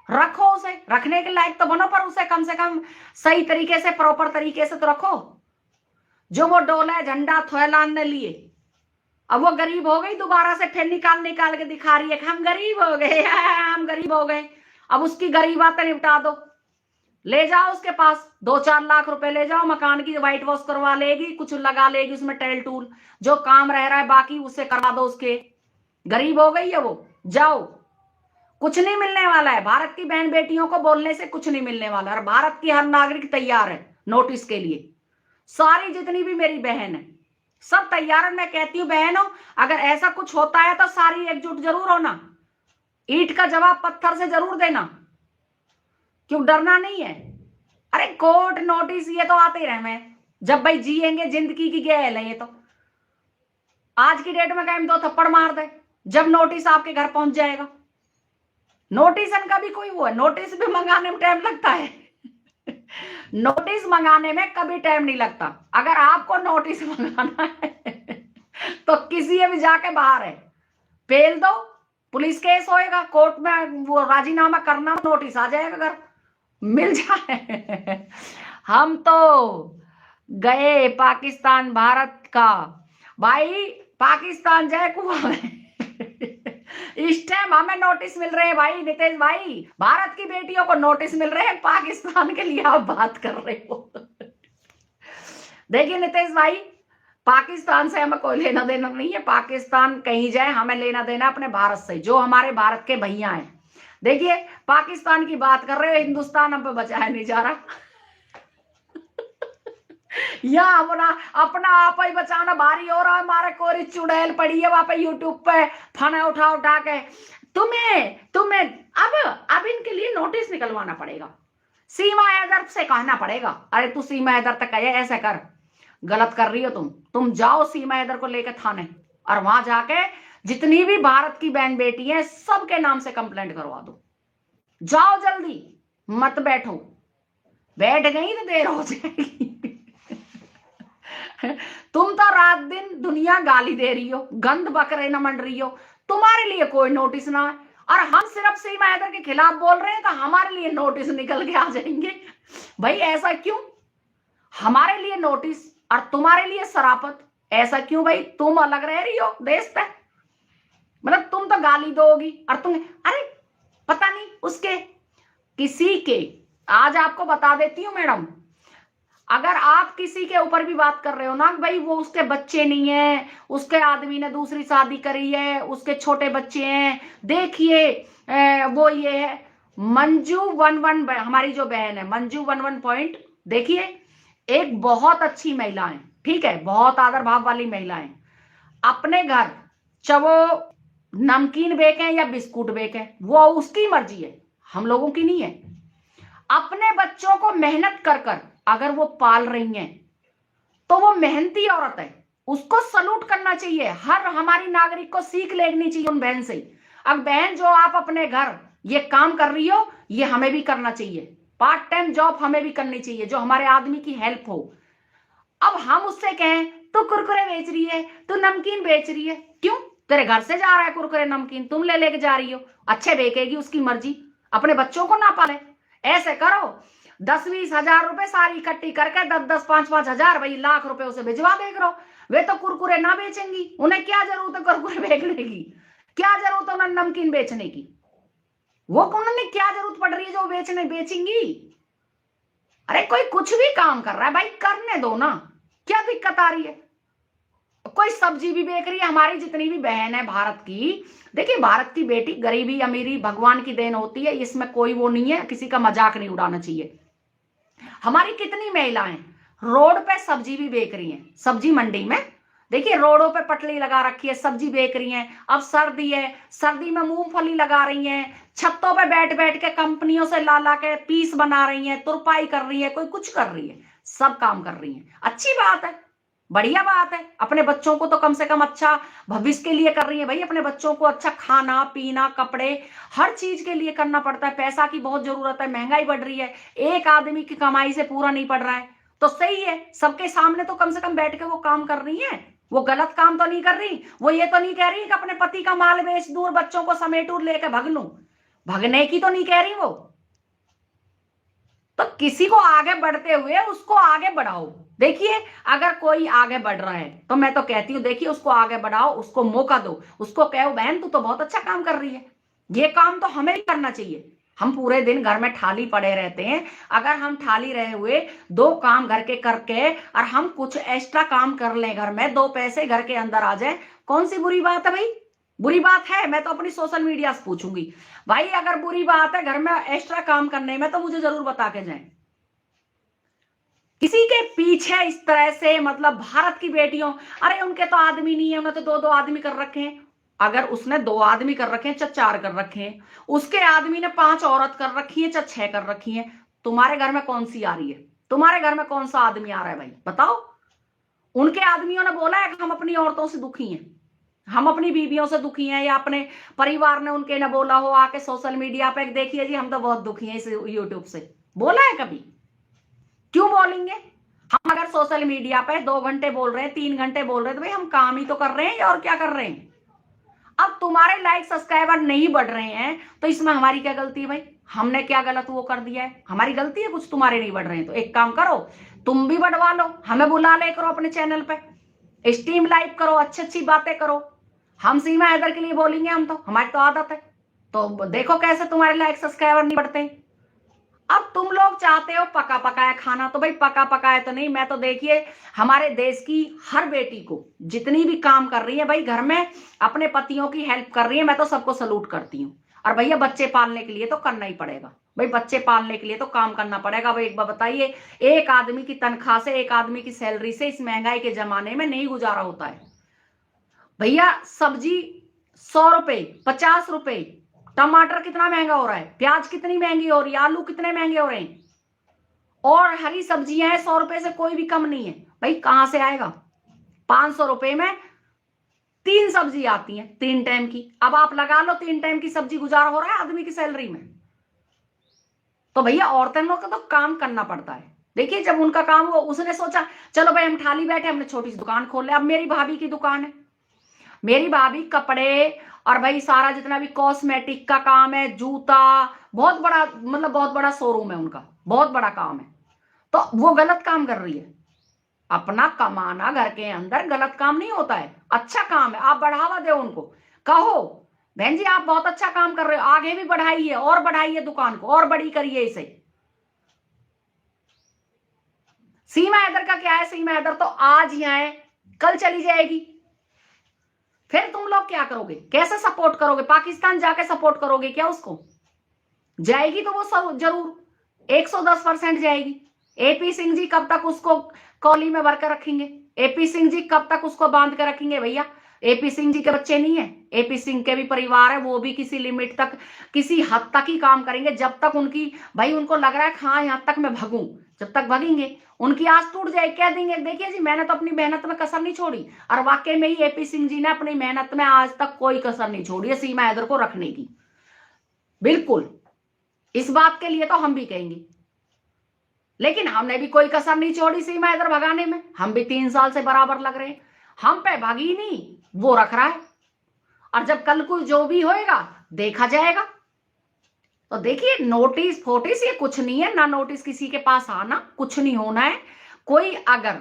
रखो उसे, रखने के लायक तो बनो, पर उसे कम से कम सही तरीके से, प्रॉपर तरीके से तो रखो। जो वो डोला झंडा थैलान ने लिए, अब वो गरीब हो गई, दोबारा से फिर निकाल के दिखा रही है कि हम गरीब हो गए, हम गरीब हो गए। अब उसकी गरीबातें निपटा दो, ले जाओ उसके पास 2-4 लाख रुपए ले जाओ, मकान की व्हाइट वॉश करवा लेगी, कुछ लगा लेगी उसमें टेल टूल, जो काम रह रहा है बाकी उससे करा दो उसके। गरीब हो गई है वो, जाओ, कुछ नहीं मिलने वाला है। भारत की बहन बेटियों को बोलने से कुछ नहीं मिलने वाला, और भारत की हर नागरिक तैयार है नोटिस के लिए, सारी जितनी भी मेरी बहन है सब तैयार है। मैं कहती हूँ बहनों, अगर ऐसा कुछ होता है तो सारी एकजुट जरूर होना, ईंट का जवाब पत्थर से जरूर देना, क्यों डरना नहीं है। अरे कोर्ट नोटिस ये तो आते रहे, मैं जब भाई जिएंगे जिंदगी की गेल है ये तो। आज की डेट में कहीं 2 थप्पड़ मार दे, जब नोटिस आपके घर पहुंच जाएगा। नोटिस का भी कोई वो है, नोटिस भी मंगाने में टाइम लगता है नोटिस मंगाने में कभी टाइम नहीं लगता। अगर आपको नोटिस मंगाना है तो किसी भी जाके बाहर है पेल दो, पुलिस केस होएगा, कोर्ट में वो राजीनामा करना, नोटिस आ जाएगा, घर मिल जाए हम तो गए पाकिस्तान भारत का, भाई पाकिस्तान जाए कुआं में इस टाइम हमें नोटिस मिल रहे हैं भाई नितेश भाई, भारत की बेटियों को नोटिस मिल रहे हैं, पाकिस्तान के लिए आप बात कर रहे हो देखिए नितेश भाई, पाकिस्तान से हमें कोई लेना देना नहीं है, पाकिस्तान कहीं जाए, हमें लेना देना अपने भारत से, जो हमारे भारत के भैया हैं। देखिए पाकिस्तान की बात कर रहे हो, हिंदुस्तान हम पे बचाया नहीं जा रहा या अपना अपना आप ही बचाना भारी हो रहा है। हमारे कोरी चुड़ैल पड़ी है वहां पे यूट्यूब पे, फने उठा के तुम्हें अब इनके लिए नोटिस निकलवाना पड़ेगा, सीमा हैदर से कहना पड़ेगा, अरे तू सीमा हैदर तक कहे ऐसे कर, गलत कर रही हो तुम जाओ सीमा हैदर को लेकर थाने, और वहां जाके जितनी भी भारत की बहन बेटी है सबके नाम से कंप्लेंट करवा दो। जाओ जल्दी, मत बैठो, बैठ गई तो देर हो जाएगी तुम तो रात दिन दुनिया गाली दे रही हो, गंद बकरे न मंड रही हो, तुम्हारे लिए कोई नोटिस ना है, और हम सिर्फ सीमा हैदर के खिलाफ बोल रहे हैं तो हमारे लिए नोटिस निकल के आ जाएंगे। भाई ऐसा क्यों, हमारे लिए नोटिस और तुम्हारे लिए शराफत, ऐसा क्यों भाई? तुम अलग रह रही हो देश पे, मतलब तुम तो गाली दोगी और तुम, अरे पता नहीं उसके किसी के, आज आपको बता देती हूँ मैडम, अगर आप किसी के ऊपर भी बात कर रहे हो ना भाई, वो उसके बच्चे नहीं है, उसके आदमी ने दूसरी शादी करी है, उसके छोटे बच्चे हैं, देखिए वो ये है मंजू 11, हमारी जो बहन है मंजू 11 पॉइंट, देखिए एक बहुत अच्छी महिला है, ठीक है, बहुत आदर भाव वाली महिला है, अपने घर चाहे वो नमकीन बेके या बिस्कुट बेके, वो उसकी मर्जी है, हम लोगों की नहीं है। अपने बच्चों को मेहनत कर कर अगर वो पाल रही हैं तो वो मेहनती औरत है, उसको सलूट करना चाहिए। हर हमारी नागरिक को सीख लेनी चाहिए उन बहन से। अब बहन जो आप अपने घर ये काम कर रही हो, ये हमें भी करना चाहिए, पार्ट टाइम जॉब हमें भी करनी चाहिए जो हमारे आदमी की हेल्प हो। अब हम उससे कहें तू कुरकुरे बेच रही है, तू नमकीन बेच रही है, क्यों? तेरे घर से जा रहा है कुरकुरे नमकीन, तुम ले लेके जा रही हो, अच्छे बेचेगी उसकी मर्जी, अपने बच्चों को ना पाले। ऐसे करो 10-20 हजार रुपए सारी इकट्ठी करके 10-10, 5-5 हजार, भाई लाख रुपए उसे भिजवा दे करो। वे तो कुरकुरे ना बेचेंगी, उन्हें क्या जरूरत है कुरकुरे बेचने की, क्या जरूरत है उन्हें नमकीन बेचने की, वो उन्होंने क्या जरूरत पड़ रही है जो बेचने बेचेंगी। अरे कोई कुछ भी काम कर रहा है भाई करने दो ना, क्या दिक्कत आ रही है। कोई सब्जी भी बेच रही है, हमारी जितनी भी बहन है भारत की, देखिए भारत की बेटी गरीबी अमीरी भगवान की देन होती है, इसमें कोई वो नहीं है, किसी का मजाक नहीं उड़ाना चाहिए। हमारी कितनी महिलाएं रोड पे सब्जी भी बेच रही हैं, सब्जी मंडी में देखिए रोडों पे पटली लगा रखी है, सब्जी बेच रही हैं। अब सर्दी है, सर्दी में मूंगफली लगा रही हैं, छतों पे बैठ बैठ के कंपनियों से ला ला के पीस बना रही हैं, तुरपाई कर रही है, कोई कुछ कर रही है, सब काम कर रही है। अच्छी बात है, बढ़िया बात है। अपने बच्चों को तो कम से कम अच्छा भविष्य के लिए कर रही है भाई, अपने बच्चों को अच्छा खाना पीना कपड़े हर चीज के लिए करना पड़ता है, पैसा की बहुत जरूरत है, महंगाई बढ़ रही है, एक आदमी की कमाई से पूरा नहीं पड़ रहा है, तो सही है सबके सामने तो कम से कम बैठ के वो काम कर रही है, वो गलत काम तो नहीं कर रही। वो ये तो नहीं कह रही कि अपने पति का माल बेच दूर बच्चों को समेटूर लेकर भग लूं, भगने की तो नहीं कह रही वो। तो किसी को आगे बढ़ते हुए उसको आगे बढ़ाओ। देखिए अगर कोई आगे बढ़ रहा है तो मैं तो कहती हूं देखिए उसको आगे बढ़ाओ, उसको मौका दो, उसको कहो बहन तू तो बहुत अच्छा काम कर रही है, ये काम तो हमें ही करना चाहिए। हम पूरे दिन घर में ठाली पड़े रहते हैं, अगर हम ठाली रहे हुए 2 काम घर के करके और हम कुछ एक्स्ट्रा काम कर लें घर में, 2 पैसे घर के अंदर आ जाए, कौन सी बुरी बात है भाई। बुरी बात है मैं तो अपनी सोशल मीडिया से पूछूंगी भाई, अगर बुरी बात है घर में एक्स्ट्रा काम करने में तो मुझे जरूर बता के जाएं। किसी के पीछे इस तरह से मतलब भारत की बेटियों, अरे उनके तो आदमी नहीं है, उन्हें तो 2-2 आदमी कर रखे हैं। अगर उसने 2 आदमी कर रखे हैं चाहे 4 कर रखे हैं, उसके आदमी ने 5 औरत कर रखी है चाहे 6 कर रखी है, तुम्हारे घर में कौन सी आ रही है, तुम्हारे घर में कौन सा आदमी आ रहा है भाई बताओ। उनके आदमियों ने बोला है कि हम अपनी औरतों से दुखी हैं, हम अपनी बीवियों से दुखी हैं, या अपने परिवार ने उनके न बोला हो आके सोशल मीडिया पे देखिए जी हम तो बहुत दुखी हैं इस यूट्यूब से, बोला है कभी? क्यों बोलेंगे? हम अगर सोशल मीडिया पे 2 घंटे बोल रहे हैं 3 घंटे बोल रहे हैं तो भाई हम काम ही तो कर रहे हैं और क्या कर रहे हैं। अब तुम्हारे लाइक सब्सक्राइबर नहीं बढ़ रहे हैं तो इसमें हमारी क्या गलती है भाई, हमने क्या गलत वो कर दिया है, हमारी गलती है कुछ तुम्हारे नहीं बढ़ रहे हैं तो एक काम करो तुम भी बढ़वा लो, हमें बुला ले करो अपने चैनल पे, स्ट्रीम लाइव करो, अच्छी अच्छी बातें करो। हम सीमा हैदर के लिए बोलेंगे, हम तो हमारी तो आदत है, तो देखो कैसे तुम्हारे लाइक सब्सक्राइबर नहीं बढ़ते। अब तुम लोग चाहते हो पका पकाया खाना, तो भाई पका पकाया तो नहीं, मैं तो देखिए हमारे देश की हर बेटी को जितनी भी काम कर रही है भाई घर में अपने पतियों की हेल्प कर रही है, मैं तो सबको सलूट करती हूँ। और भैया बच्चे पालने के लिए तो करना ही पड़ेगा भाई, बच्चे पालने के लिए तो काम करना पड़ेगा भाई। एक बार बताइए एक आदमी की तनख्वाह से एक आदमी की सैलरी से इस महंगाई के जमाने में नहीं गुजारा होता है भैया। सब्जी 100 रुपए 50 रुपए, टमाटर कितना महंगा हो रहा है, प्याज कितनी महंगी हो रही है, आलू कितने महंगे हो रहे हैं, और हरी सब्जियां हैं 100 रुपए से कोई भी कम नहीं है भाई। कहां से आएगा? 500 रुपए में 3 सब्जी आती है 3 टाइम की, अब आप लगा लो 3 टाइम की सब्जी गुजारा हो रहा है आदमी की सैलरी में। तो भैया औरतों लोग को तो काम करना पड़ता है। देखिए जब उनका काम हो, उसने सोचा चलो भाई हम थाली बैठे हमने छोटी सी दुकान खोल ले। अब मेरी भाभी की दुकान है, मेरी भाभी कपड़े और भाई सारा जितना भी कॉस्मेटिक का काम है, जूता, बहुत बड़ा मतलब बहुत बड़ा शोरूम है उनका, बहुत बड़ा काम है। तो वो गलत काम कर रही है, अपना कमाना घर के अंदर गलत काम नहीं होता है, अच्छा काम है। आप बढ़ावा दो उनको, कहो बहन जी आप बहुत अच्छा काम कर रहे हो, आगे भी बढ़ाइए और बढ़ाइए दुकान को और बड़ी करिए इसे। सीमा हैदर का क्या है, सीमा हैदर तो आज ही आए कल चली जाएगी, फिर तुम लोग क्या करोगे, कैसे सपोर्ट करोगे? पाकिस्तान जाके सपोर्ट करोगे क्या उसको? जाएगी तो वो जरूर 110% जाएगी। एपी सिंह जी कब तक उसको कॉली में भर कर रखेंगे? एपी सिंह जी कब तक उसको बांध कर रखेंगे भैया? एपी सिंह जी के बच्चे नहीं है, एपी सिंह के भी परिवार है, वो भी किसी लिमिट तक किसी हद तक ही काम करेंगे, जब तक उनकी भाई उनको लग रहा है हाँ यहां तक मैं भगूं, जब तक भगेंगे उनकी आस टूट जाए कह देंगे देखिए जी मैंने तो अपनी मेहनत में कसर नहीं छोड़ी। और वाकई में ही एपी सिंह जी ने अपनी मेहनत में आज तक कोई कसर नहीं छोड़ी है सीमा हैदर को रखने की, बिल्कुल इस बात के लिए तो हम भी कहेंगे। लेकिन हमने भी कोई कसर नहीं छोड़ी सीमा हैदर भगाने में, हम भी 3 साल से बराबर लग रहे हैं, हम पे भागी नहीं वो रख रहा है, और जब कल को जो भी होएगा देखा जाएगा। तो देखिए नोटिस फोटिस ये कुछ नहीं है, ना नोटिस किसी के पास आना, कुछ नहीं होना है। कोई अगर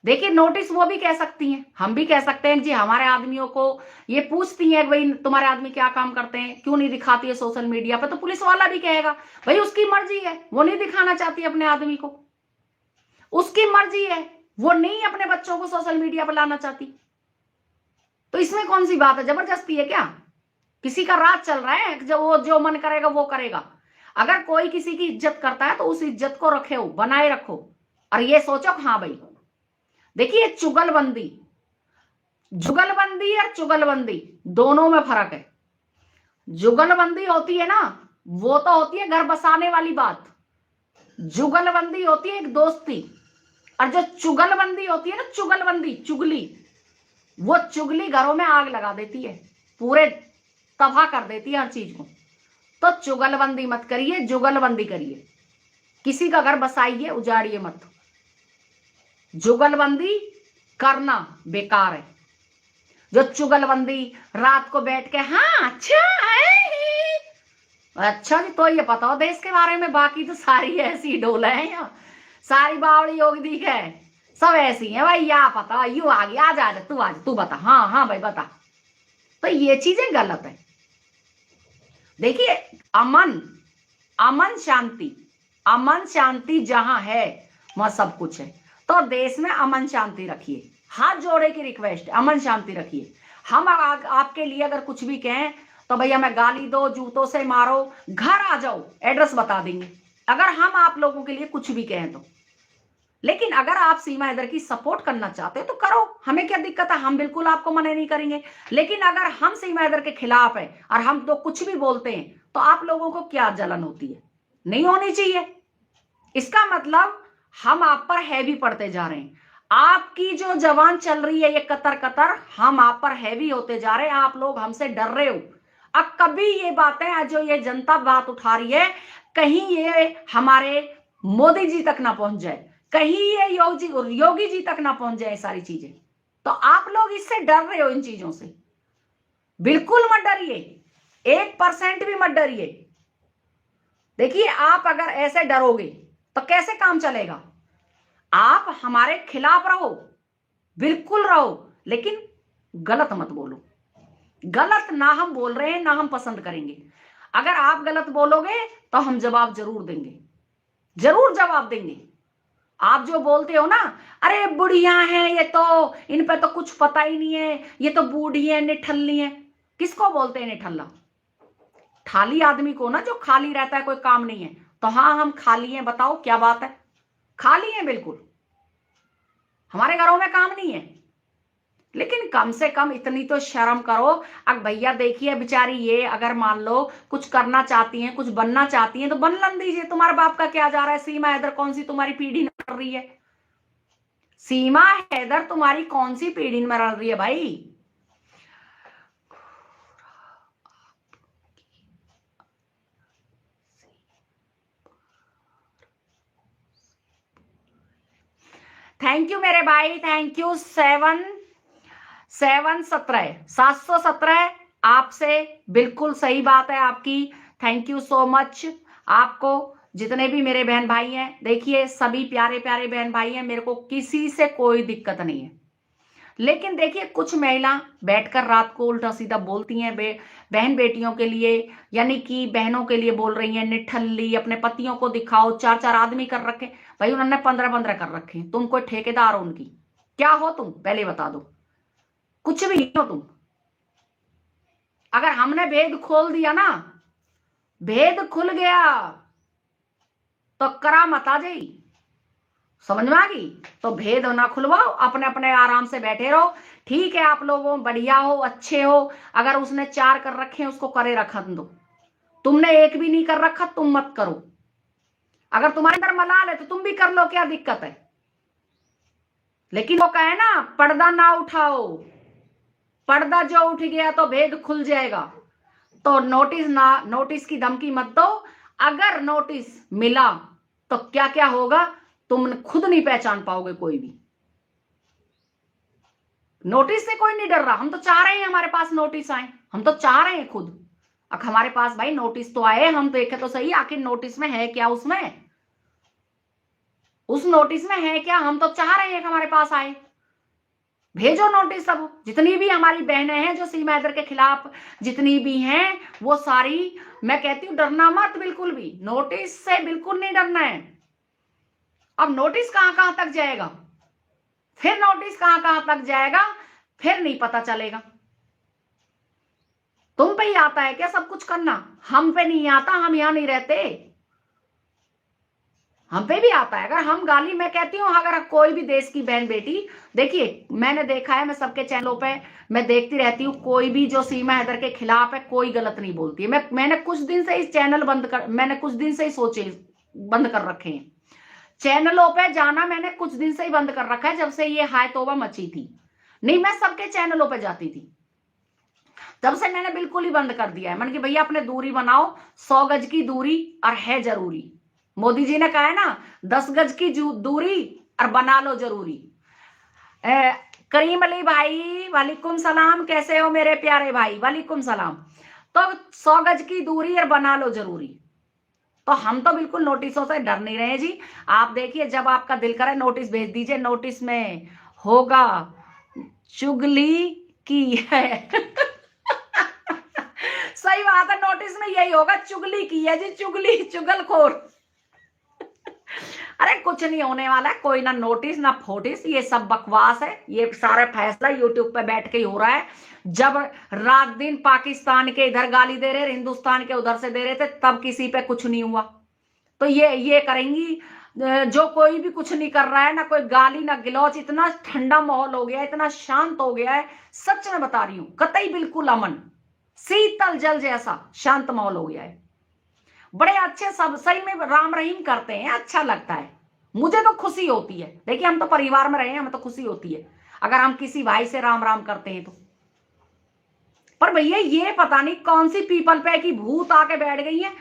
देखिए नोटिस वो भी कह सकती हैं, हम भी कह सकते हैं जी, हमारे आदमियों को ये पूछती हैं भाई तुम्हारे आदमी क्या काम करते हैं, क्यों नहीं दिखाती है सोशल मीडिया पे, तो पुलिस वाला भी कहेगा भाई उसकी मर्जी है, वो नहीं दिखाना चाहती अपने आदमी को, उसकी मर्जी है, वो नहीं अपने बच्चों को सोशल मीडिया पर लाना चाहती। तो इसमें कौन सी बात है, जबरदस्ती है क्या? किसी का राज चल रहा है, जो मन करेगा वो करेगा। अगर कोई किसी की इज्जत करता है तो उस इज्जत को रखे हो, बनाए रखो, और ये सोचो हाँ भाई देखिए जुगलबंदी और चुगलबंदी दोनों में फर्क है। जुगलबंदी होती है ना, वो तो होती है घर बसाने वाली बात, जुगलबंदी होती है एक दोस्ती, और जो चुगलबंदी होती है ना, चुगलबंदी चुगली, वो चुगली घरों में आग लगा देती है, पूरे तबाह कर देती है हर चीज को। तो चुगलबंदी मत करिए, जुगलबंदी करिए, किसी का घर बसाइए, उजाड़िए मत। जुगलबंदी करना बेकार है। जो चुगलबंदी रात को बैठ के हाँ अच्छा जी, तो ये पता हो देश के बारे में, बाकी तो सारी ऐसी डोले हैं यहाँ, सारी बावड़ी योगी है, सब ऐसी हैं भाई, या पता यू आ गया, आज आ तू बता, हाँ हाँ भाई बता। तो ये चीजें गलत है। देखिए अमन शांति जहां है वहां सब कुछ है। तो देश में अमन शांति रखिए, हाथ जोड़े की रिक्वेस्ट, अमन शांति रखिए। हम आपके लिए अगर कुछ भी कहें तो भैया मैं गाली दो, जूतों से मारो, घर आ जाओ, एड्रेस बता देंगे, अगर हम आप लोगों के लिए कुछ भी कहें तो। लेकिन अगर आप सीमा हैदर की सपोर्ट करना चाहते हो तो करो, हमें क्या दिक्कत है, हम बिल्कुल आपको मना नहीं करेंगे। लेकिन अगर हम सीमा हैदर के खिलाफ है और हम तो कुछ भी बोलते हैं तो आप लोगों को क्या जलन होती है? नहीं होनी चाहिए। इसका मतलब हम आप पर हैवी पड़ते जा रहे हैं, आपकी जो जवान चल रही है ये कतर कतर, हम आप पर हैवी होते जा रहे हैं, आप लोग हमसे डर रहे हो। अब कभी ये बातें जो ये जनता बात उठा रही है, कहीं ये हमारे मोदी जी तक ना पहुंच जाए, कहीं ये योगी जी तक ना पहुंच जाए सारी चीजें, तो आप लोग इससे डर रहे हो, इन चीजों से बिल्कुल मत डरिए, 1% भी मत डरिए। देखिए आप अगर ऐसे डरोगे तो कैसे काम चलेगा? आप हमारे खिलाफ रहो, बिल्कुल रहो, लेकिन गलत मत बोलो। गलत ना हम बोल रहे हैं, ना हम पसंद करेंगे। अगर आप गलत बोलोगे तो हम जवाब जरूर देंगे, जरूर जवाब देंगे। आप जो बोलते हो ना, अरे बुढ़िया हैं ये तो, इन पे तो कुछ पता ही नहीं है, ये तो बूढ़ी है, निठल्ली है। किसको बोलते हैं निठल्ला? खाली आदमी को ना, जो खाली रहता है, कोई काम नहीं है। तो हाँ हम खाली हैं, बताओ क्या बात है, खाली हैं बिल्कुल, हमारे घरों में काम नहीं है। लेकिन कम से कम इतनी तो शर्म करो। अब भैया देखिए बेचारी, ये अगर मान लो कुछ करना चाहती हैं, कुछ बनना चाहती हैं तो बन लन दीजिए, तुम्हारे बाप का क्या जा रहा है? सीमा हैदर कौन सी तुम्हारी पीढ़ी कर रही है? सीमा हैदर तुम्हारी कौन सी पीढ़ी में रह रही है भाई? थैंक यू मेरे भाई, थैंक यू। 717 आपसे बिल्कुल सही बात है आपकी, थैंक यू सो मच आपको। जितने भी मेरे बहन भाई हैं, देखिए सभी प्यारे प्यारे बहन भाई हैं, मेरे को किसी से कोई दिक्कत नहीं है। लेकिन देखिए कुछ महिला बैठकर रात को उल्टा सीधा बोलती हैं, बहन बेटियों के लिए, यानी कि बहनों के लिए बोल रही हैं निठल्ली, अपने पतियों को दिखाओ, 4-4 आदमी कर रखे भाई, उन्होंने 15-15 कर रखे। तुम कोई ठेकेदार हो उनकी? क्या हो तुम, पहले बता दो। कुछ भी हो तुम। अगर हमने भेद खोल दिया ना, भेद खुल गया तो करामत आ जाई, समझ में आ गई? तो भेद ना खुलवाओ, अपने अपने आराम से बैठे रहो। ठीक है आप लोगों बढ़िया हो, अच्छे हो, अगर उसने 4 कर रखे हैं उसको करे रखन दो, तुमने 1 भी नहीं कर रखा, तुम मत करो। अगर तुम्हारे अंदर मलाल है तो तुम भी कर लो, क्या दिक्कत है? लेकिन वो कहे ना पर्दा ना उठाओ, पर्दा जो उठ गया तो भेद खुल जाएगा। तो नोटिस की धमकी मत दो। अगर नोटिस मिला तो क्या क्या होगा तुम खुद नहीं पहचान पाओगे कोई भी। नोटिस से कोई नहीं डर रहा, हम तो चाह रहे हैं हमारे पास नोटिस आए, हम तो चाह रहे हैं खुद। अब हमारे पास भाई नोटिस तो आए, हम देखे तो सही आखिर नोटिस में है क्या, उसमें उस नोटिस में है क्या, हम तो चाह रहे हैं कि हमारे पास आए। भेजो नोटिस सब, जितनी भी हमारी बहनें हैं जो सीमा हैदर के खिलाफ जितनी भी हैं वो सारी, मैं कहती हूँ डरना मत बिल्कुल भी, नोटिस से बिल्कुल नहीं डरना है। अब नोटिस कहां कहां तक जाएगा, फिर नोटिस कहां कहां तक जाएगा, फिर नहीं पता चलेगा। तुम पे ही आता है क्या सब कुछ करना, हम पे नहीं आता, हम यहां नहीं रहते, हम पे भी आता है। अगर हम गाली, मैं कहती हूं अगर कोई भी देश की बहन बेटी, देखिए मैंने देखा है, मैं सबके चैनलों पे मैं देखती रहती हूँ, कोई भी जो सीमा हैदर के खिलाफ है कोई गलत नहीं बोलती है। मैंने कुछ दिन से इस चैनल मैंने कुछ दिन से ही सोचे बंद कर रखे हैं, चैनलों पे जाना मैंने कुछ दिन से ही बंद कर रखा है, जब से ये हाय तौबा मची थी। नहीं, मैं सबके चैनलों पे जाती थी, तब से मैंने बिल्कुल ही बंद कर दिया है। मैंने कि भैया अपने दूरी बनाओ, 100 गज की दूरी और है जरूरी। मोदी जी ने कहा है ना, 10 गज की दूरी और बना लो जरूरी। करीम अली भाई वालेकुम सलाम, कैसे हो मेरे प्यारे भाई, वालेकुम सलाम। तो 100 गज की दूरी और बना लो जरूरी। तो हम तो बिल्कुल नोटिसों से डर नहीं रहे जी। आप देखिए, जब आपका दिल करे नोटिस भेज दीजिए, नोटिस में होगा चुगली की है सही बात है, नोटिस में यही होगा, चुगली की है जी, चुगली, चुगलखोर अरे कुछ नहीं होने वाला है, कोई ना नोटिस ना फोटिस, ये सब बकवास है। ये सारा फैसला यूट्यूब पे बैठ के ही हो रहा है। जब रात दिन पाकिस्तान के इधर गाली दे रहे, हिंदुस्तान के उधर से दे रहे थे, तब किसी पे कुछ नहीं हुआ। तो ये करेंगी, जो कोई भी कुछ नहीं कर रहा है, ना कोई गाली ना गिलौच, इतना ठंडा माहौल हो गया, इतना शांत हो गया है, सच में बता रही हूं, कतई बिल्कुल अमन, शीतल जल जैसा शांत माहौल हो गया है। बड़े अच्छे सब सही में राम रहीम करते हैं, अच्छा लगता है, मुझे तो खुशी होती है। देखिए हम तो परिवार में रहे हैं, हमें तो खुशी होती है अगर हम किसी भाई से राम राम करते हैं तो। पर भैया ये पता नहीं कौन सी पीपल पे की भूत आके बैठ गई है,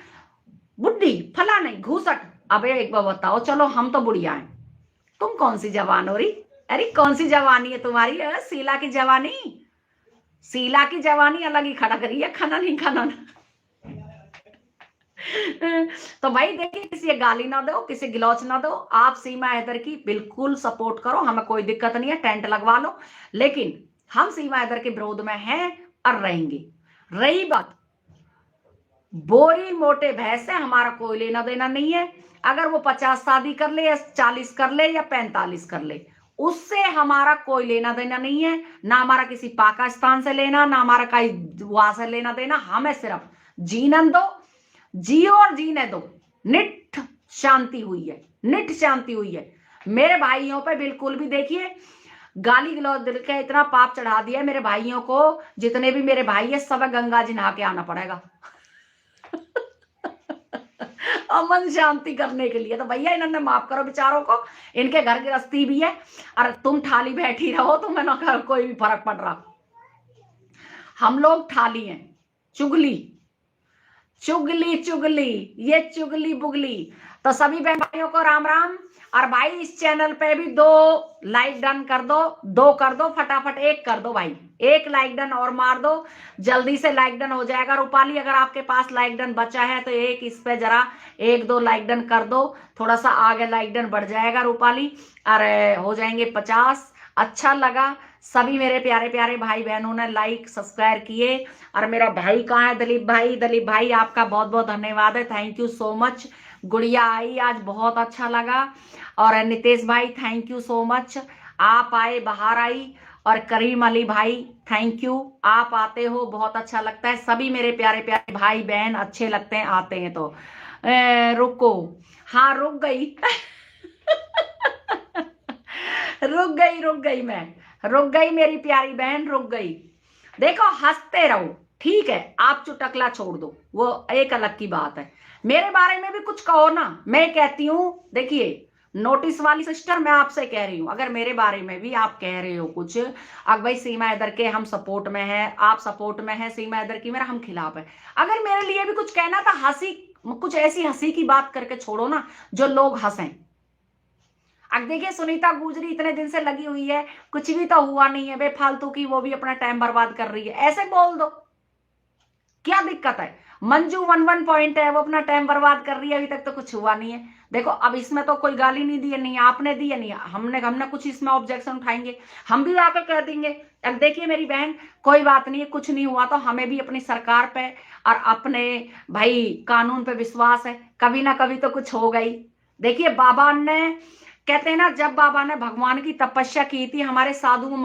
बुढ़ी फला नहीं घूसट। अबे एक बार बताओ, चलो हम तो बुढ़िया हैं, तुम कौन सी जवान हो रही, अरे कौन सी जवानी है तुम्हारी, शीला की जवानी, शीला की जवानी अलग ही खड़क रही है, खनन ही खनन तो भाई देखिए, किसी गाली ना दो, किसी गिलौच ना दो, आप सीमा हैदर की बिल्कुल सपोर्ट करो, हमें कोई दिक्कत नहीं है, टेंट लगवा लो, लेकिन हम सीमा हैदर के विरोध में हैं और रहेंगे। रही बात बोरी मोटे भैंस से, हमारा कोई लेना देना नहीं है। अगर वो 50 शादी कर ले या 40 कर ले या 45 कर ले, उससे हमारा कोई लेना देना नहीं है, ना हमारा किसी पाकिस्तान से लेना, ना हमारा कहीं वहां से लेना देना। हमें सिर्फ जीवन दो, जियो और जीने दो। निठ शांति हुई है, निठ शांति हुई है। मेरे भाइयों पे बिल्कुल भी देखिए गाली गलौज दिल के इतना पाप चढ़ा दिया मेरे भाइयों को, जितने भी मेरे भाई है सब गंगा जी नहा के आना पड़ेगा अमन शांति करने के लिए। तो भैया इन्होंने माफ करो बेचारों को, इनके घर गृहस्थी भी है, और तुम ठाली बैठी रहो, तुम्हें ना कोई भी फर्क पड़ रहा। हम लोग ठाली हैं, चुगली चुगली चुगली, ये चुगली बुगली। तो सभी बहन भाइयों को राम राम। और भाई इस चैनल पे भी 2 लाइक डन कर दो, 2 कर दो फटाफट, 1 कर दो भाई, 1 लाइक डन और मार दो, जल्दी से लाइक डन हो जाएगा। रूपाली अगर आपके पास लाइक डन बचा है तो एक इस पे जरा 1-2 लाइक डन कर दो, थोड़ा सा आगे लाइक डन बढ़ जाएगा रूपाली, और हो जाएंगे 50। अच्छा लगा, सभी मेरे प्यारे प्यारे भाई बहनों ने लाइक सब्सक्राइब किए। और मेरा भाई कहाँ है, दिलीप भाई, दिलीप भाई आपका बहुत बहुत धन्यवाद है, थैंक यू सो मच। गुड़िया आई आज, बहुत अच्छा लगा। और नितेश भाई थैंक यू सो मच, आप आए, बाहर आई। और करीम अली भाई थैंक यू, आप आते हो बहुत अच्छा लगता है। सभी मेरे प्यारे प्यारे भाई बहन अच्छे लगते हैं आते हैं तो। रुको, हाँ रुक गई रुक गई मैं, रुक गई मेरी प्यारी बहन, रुक गई। देखो हंसते रहो, ठीक है, आप चुटकला छोड़ दो, वो एक अलग की बात है। मेरे बारे में भी कुछ कहो ना, मैं कहती हूं, देखिए नोटिस वाली सिस्टर, मैं आपसे कह रही हूं, अगर मेरे बारे में भी आप कह रहे हो कुछ, अब भाई सीमा हैदर के हम सपोर्ट में हैं, आप सपोर्ट में हैं सीमा हैदर की, मेरा हम खिलाफ है, अगर मेरे लिए भी कुछ कहना था, हंसी कुछ ऐसी हंसी की बात करके छोड़ो ना जो लोग हंसें। अब देखिए सुनीता गुजरी इतने दिन से लगी हुई है, कुछ भी तो हुआ नहीं है, बेफालतू की वो भी अपना टाइम बर्बाद कर रही है, ऐसे बोल दो। क्या दिक्कत है? मंजू 1 पॉइंट है, वो अपना टाइम बर्बाद कर रही है, अभी तक तो कुछ हुआ नहीं है। देखो अब इसमें तो कोई गाली नहीं दी है, नहीं आपने दी है, नहीं हमने कुछ इसमें ऑब्जेक्शन उठाएंगे, हम भी आके कह देंगे। अब देखिए मेरी बहन, कोई बात नहीं है, कुछ नहीं हुआ तो हमें भी अपनी सरकार पे और अपने भाई कानून पे विश्वास है, कभी ना कभी तो कुछ होगा ही। देखिए बाबा ने, कहते हैं ना, जब बाबा ने भगवान की तपस्या की थी, हमारे साधु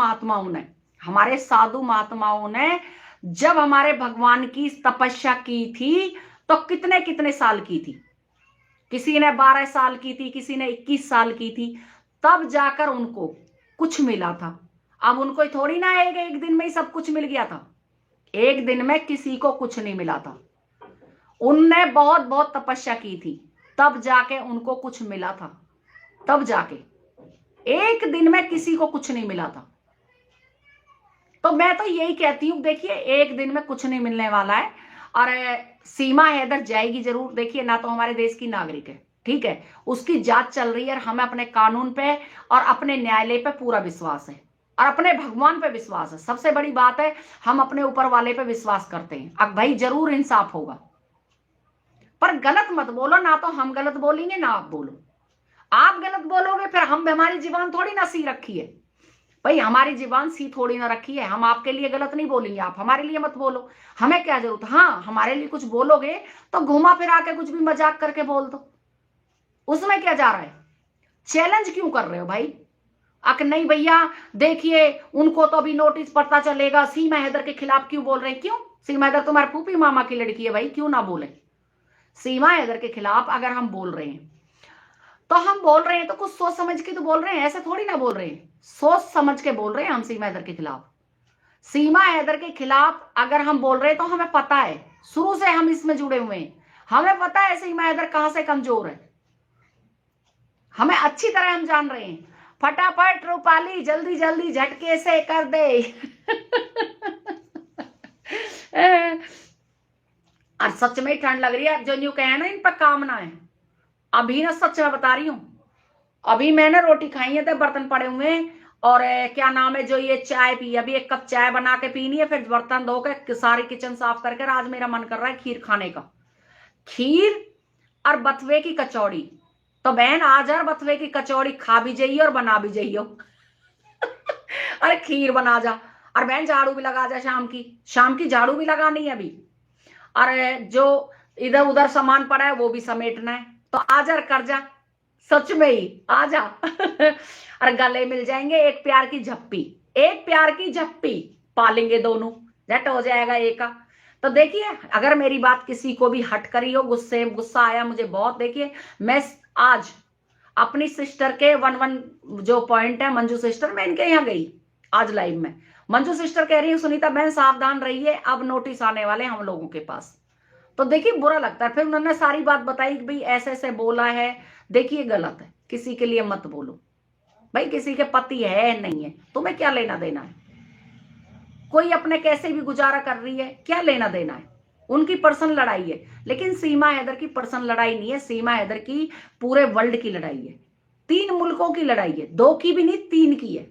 महात्माओं ने जब हमारे भगवान की तपस्या की थी तो कितने कितने साल की थी, किसी ने 12 साल की थी, किसी ने 21 साल की थी, तब जाकर उनको कुछ मिला था। अब उनको थोड़ी ना एक दिन में ही सब कुछ मिल गया था, एक दिन में किसी को कुछ नहीं मिला था। उनने बहुत बहुत तपस्या की थी, तब जाके उनको कुछ मिला था, तब जाके, एक दिन में किसी को कुछ नहीं मिला था। तो मैं तो यही कहती हूँ, देखिए एक दिन में कुछ नहीं मिलने वाला है, और सीमा हैदर जाएगी जरूर। देखिए ना तो हमारे देश की नागरिक है, ठीक है, उसकी जांच चल रही है, और हमें अपने कानून पे और अपने न्यायालय पे पूरा विश्वास है, और अपने भगवान पे विश्वास है। सबसे बड़ी बात है, हम अपने ऊपर वाले पे विश्वास करते हैं। अब भाई जरूर इंसाफ होगा, पर गलत मत बोलो, ना तो हम गलत बोलेंगे ना आप बोलो। आप गलत बोलोगे फिर हम, हमारी जीवान थोड़ी ना सी रखी है भाई, हमारी जीवान सी थोड़ी ना रखी है, हम आपके लिए गलत नहीं बोलेंगे, आप हमारे लिए मत बोलो, हमें क्या जरूरत। हाँ हमारे लिए कुछ बोलोगे तो घुमा फिरा के कुछ भी मजाक करके बोल दो, उसमें क्या जा रहा है? चैलेंज क्यों कर रहे हो भाई? अक नहीं भैया, देखिए उनको तो अभी नोटिस पता चलेगा, सीमा हैदर के खिलाफ क्यों बोल रहे हैं? क्यों? सीमा हैदर तुम्हारे फूफी मामा की लड़की है भाई, क्यों ना बोले? सीमा हैदर के खिलाफ अगर हम बोल रहे हैं तो हम बोल रहे हैं तो कुछ सोच समझ के तो बोल रहे हैं, ऐसे थोड़ी ना बोल रहे हैं, सोच समझ के बोल रहे हैं हम सीमा हैदर के खिलाफ। सीमा हैदर के खिलाफ अगर हम बोल रहे हैं तो हमें पता है, शुरू से हम इसमें जुड़े हुए हैं, हमें पता है सीमा हैदर कहां से कमजोर है, हमें अच्छी तरह हम जान रहे हैं। फटाफट रूपाली जल्दी जल्दी झटके से कर दे। और सच में ठंड लग रही है, जो न्यू कहे ना इन पर काम ना है। अभी ना सच में बता रही हूं, अभी मैंने रोटी खाई है तो बर्तन पड़े हुए हैं, और क्या नाम है, जो ये चाय पी, अभी 1 कप चाय बना के पीनी है, फिर बर्तन धो के सारी किचन साफ करके, आज मेरा मन कर रहा है खीर खाने का, खीर और बथुए की कचौड़ी। तो बहन आज यार बथुए की कचौड़ी खा भी जाइए और बना भी जाइए। अरे खीर बना जा, और बहन झाड़ू भी लगा जा, शाम की झाड़ू भी लगानी है अभी, और जो इधर उधर सामान पड़ा है वो भी समेटना है। तो आजा कर जा, सच में ही आजा। और गले मिल जाएंगे, एक प्यार की झप्पी पालेंगे दोनों, झट हो जाएगा एक का। तो देखिए अगर मेरी बात किसी को भी हट करी हो, गुस्सा आया मुझे बहुत, देखिए मैं आज अपनी सिस्टर के 1 जो पॉइंट है, मंजू सिस्टर, मैं इनके यहाँ गई आज लाइव में, मंजू सिस्टर कह रही है सुनीता बहन सावधान रहिए, अब नोटिस आने वाले हम लोगों के पास। तो देखिए बुरा लगता है, फिर उन्होंने सारी बात बताई कि भाई ऐसे ऐसे बोला है। देखिए गलत है, किसी के लिए मत बोलो भाई, किसी के पति है नहीं है, तुम्हें क्या लेना देना है? कोई अपने कैसे भी गुजारा कर रही है, क्या लेना देना है? उनकी पर्सनल लड़ाई है, लेकिन सीमा हैदर की पर्सनल लड़ाई नहीं है, सीमा हैदर की पूरे वर्ल्ड की लड़ाई है, 3 मुल्कों की लड़ाई है, 2 की भी नहीं 3 की है।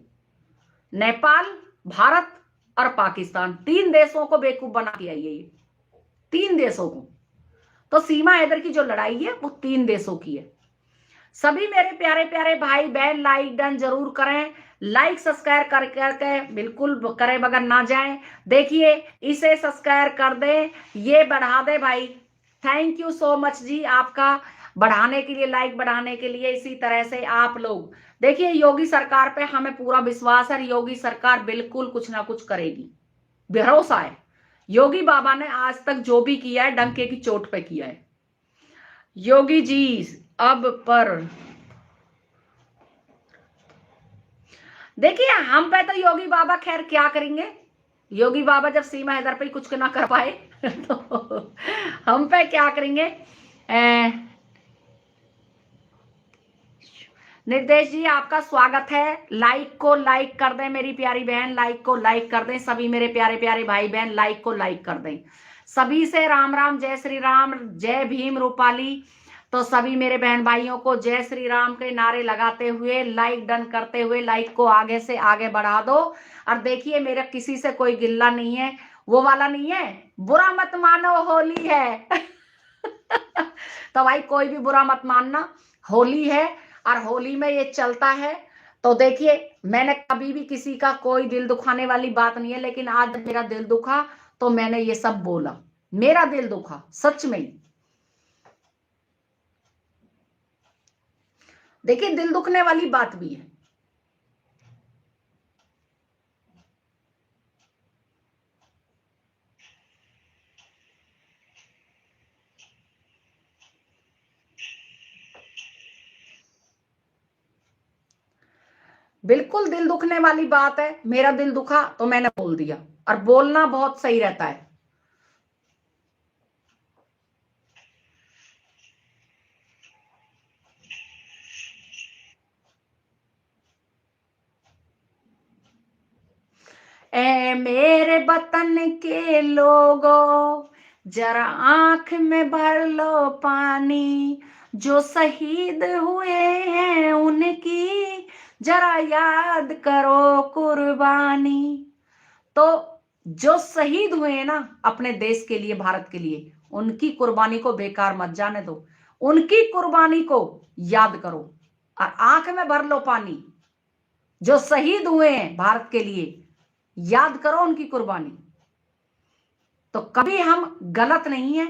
नेपाल, भारत और पाकिस्तान, 3 देशों को बेवकूफ बना के आई है ये, 3 देशों को। तो सीमा हैदर की जो लड़ाई है वो 3 देशों की है। सभी मेरे प्यारे प्यारे भाई बहन लाइक डन जरूर करें, लाइक सब्सक्राइब करके बिल्कुल करे बगैर ना जाएं। देखिए इसे सब्सक्राइब कर दे, ये बढ़ा दे भाई, थैंक यू सो मच जी आपका बढ़ाने के लिए, लाइक बढ़ाने के लिए। इसी तरह से आप लोग देखिए, योगी सरकार पे हमें पूरा विश्वास है, योगी सरकार बिल्कुल कुछ ना कुछ करेगी, भरोसा है। योगी बाबा ने आज तक जो भी किया है डंके की चोट पे किया है। योगी जी अब पर देखिए हम पे तो योगी बाबा खैर क्या करेंगे, योगी बाबा जब सीमा हैदर पे कुछ ना कर पाए तो हम पे क्या करेंगे। निर्देश जी आपका स्वागत है, लाइक को लाइक कर दें मेरी प्यारी बहन, लाइक को लाइक कर दें सभी मेरे प्यारे प्यारे भाई बहन, लाइक को लाइक कर दें। सभी से राम राम, जय श्री राम, जय भीम रूपाली। तो सभी मेरे बहन भाइयों को जय श्री राम के नारे लगाते हुए, लाइक डन करते हुए, लाइक को आगे से आगे बढ़ा दो। और देखिए मेरा किसी से कोई गिल्ला नहीं है, वो वाला नहीं है बुरा मत मानो, होली है। तो भाई कोई भी बुरा मत मानना, होली है और होली में ये चलता है। तो देखिए, मैंने कभी भी किसी का कोई दिल दुखाने वाली बात नहीं है, लेकिन आज मेरा दिल दुखा तो मैंने ये सब बोला, मेरा दिल दुखा सच में ही। देखिए, दिल दुखने वाली बात भी है। बिल्कुल दिल दुखने वाली बात है, मेरा दिल दुखा तो मैंने बोल दिया, और बोलना बहुत सही रहता है। ए मेरे वतन के लोगों, जरा आंख में भर लो पानी, जो शहीद हुए हैं उनकी जरा याद करो कुर्बानी। तो जो शहीद हुए हैं ना अपने देश के लिए, भारत के लिए, उनकी कुर्बानी को बेकार मत जाने दो, उनकी कुर्बानी को याद करो और आंख में भर लो पानी। जो शहीद हुए हैं भारत के लिए, याद करो उनकी कुर्बानी। तो कभी हम गलत नहीं है,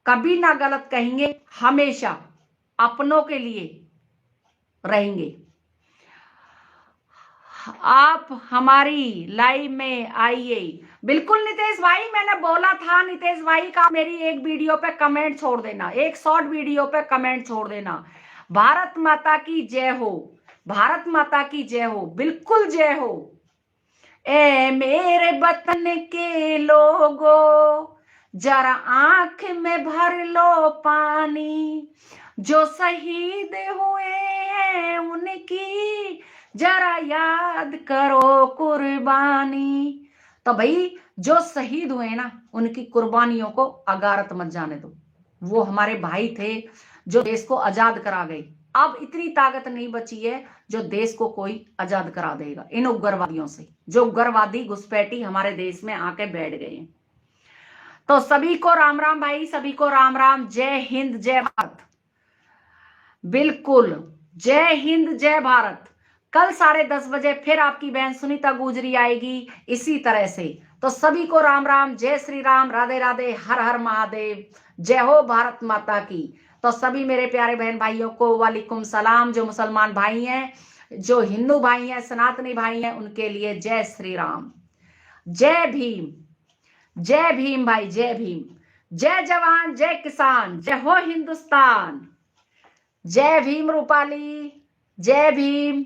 कभी ना गलत कहेंगे, हमेशा अपनों के लिए रहेंगे। आप हमारी लाइव में आइए। बिल्कुल नितेश भाई, मैंने बोला था नितेश भाई का मेरी एक वीडियो पे कमेंट छोड़ देना, एक शॉर्ट वीडियो पे कमेंट छोड़ देना, भारत माता की जय हो, भारत माता की जय हो, बिल्कुल जय हो। ए मेरे वतन के लोगों, जरा आंख में भर लो पानी, जो शहीद हुए हैं उनकी जरा याद करो कुर्बानी। तो भाई जो शहीद हुए ना, उनकी कुर्बानियों को अगारत मत जाने दो। वो हमारे भाई थे जो देश को आजाद करा गए। अब इतनी ताकत नहीं बची है जो देश को कोई आजाद करा देगा इन उग्रवादियों से, जो उग्रवादी घुसपैठी हमारे देश में आके बैठ गए हैं। तो सभी को राम राम भाई, सभी को राम राम, जय हिंद जय भारत। बिल्कुल, जय हिंद जय भारत। कल 10:30 बजे फिर आपकी बहन सुनीता गुजरी आएगी इसी तरह से। तो सभी को राम राम, जय श्री राम, राधे राधे, हर हर महादेव, जय हो भारत माता की। तो सभी मेरे प्यारे बहन भाइयों को वालेकुम सलाम। जो मुसलमान भाई हैं, जो हिंदू भाई हैं, सनातनी भाई हैं, उनके लिए जय श्री राम, जय भीम, जय भीम भाई, जय भीम, जय जवान जय किसान, जय हो हिंदुस्तान, जय भीम रूपाली, जय भीम।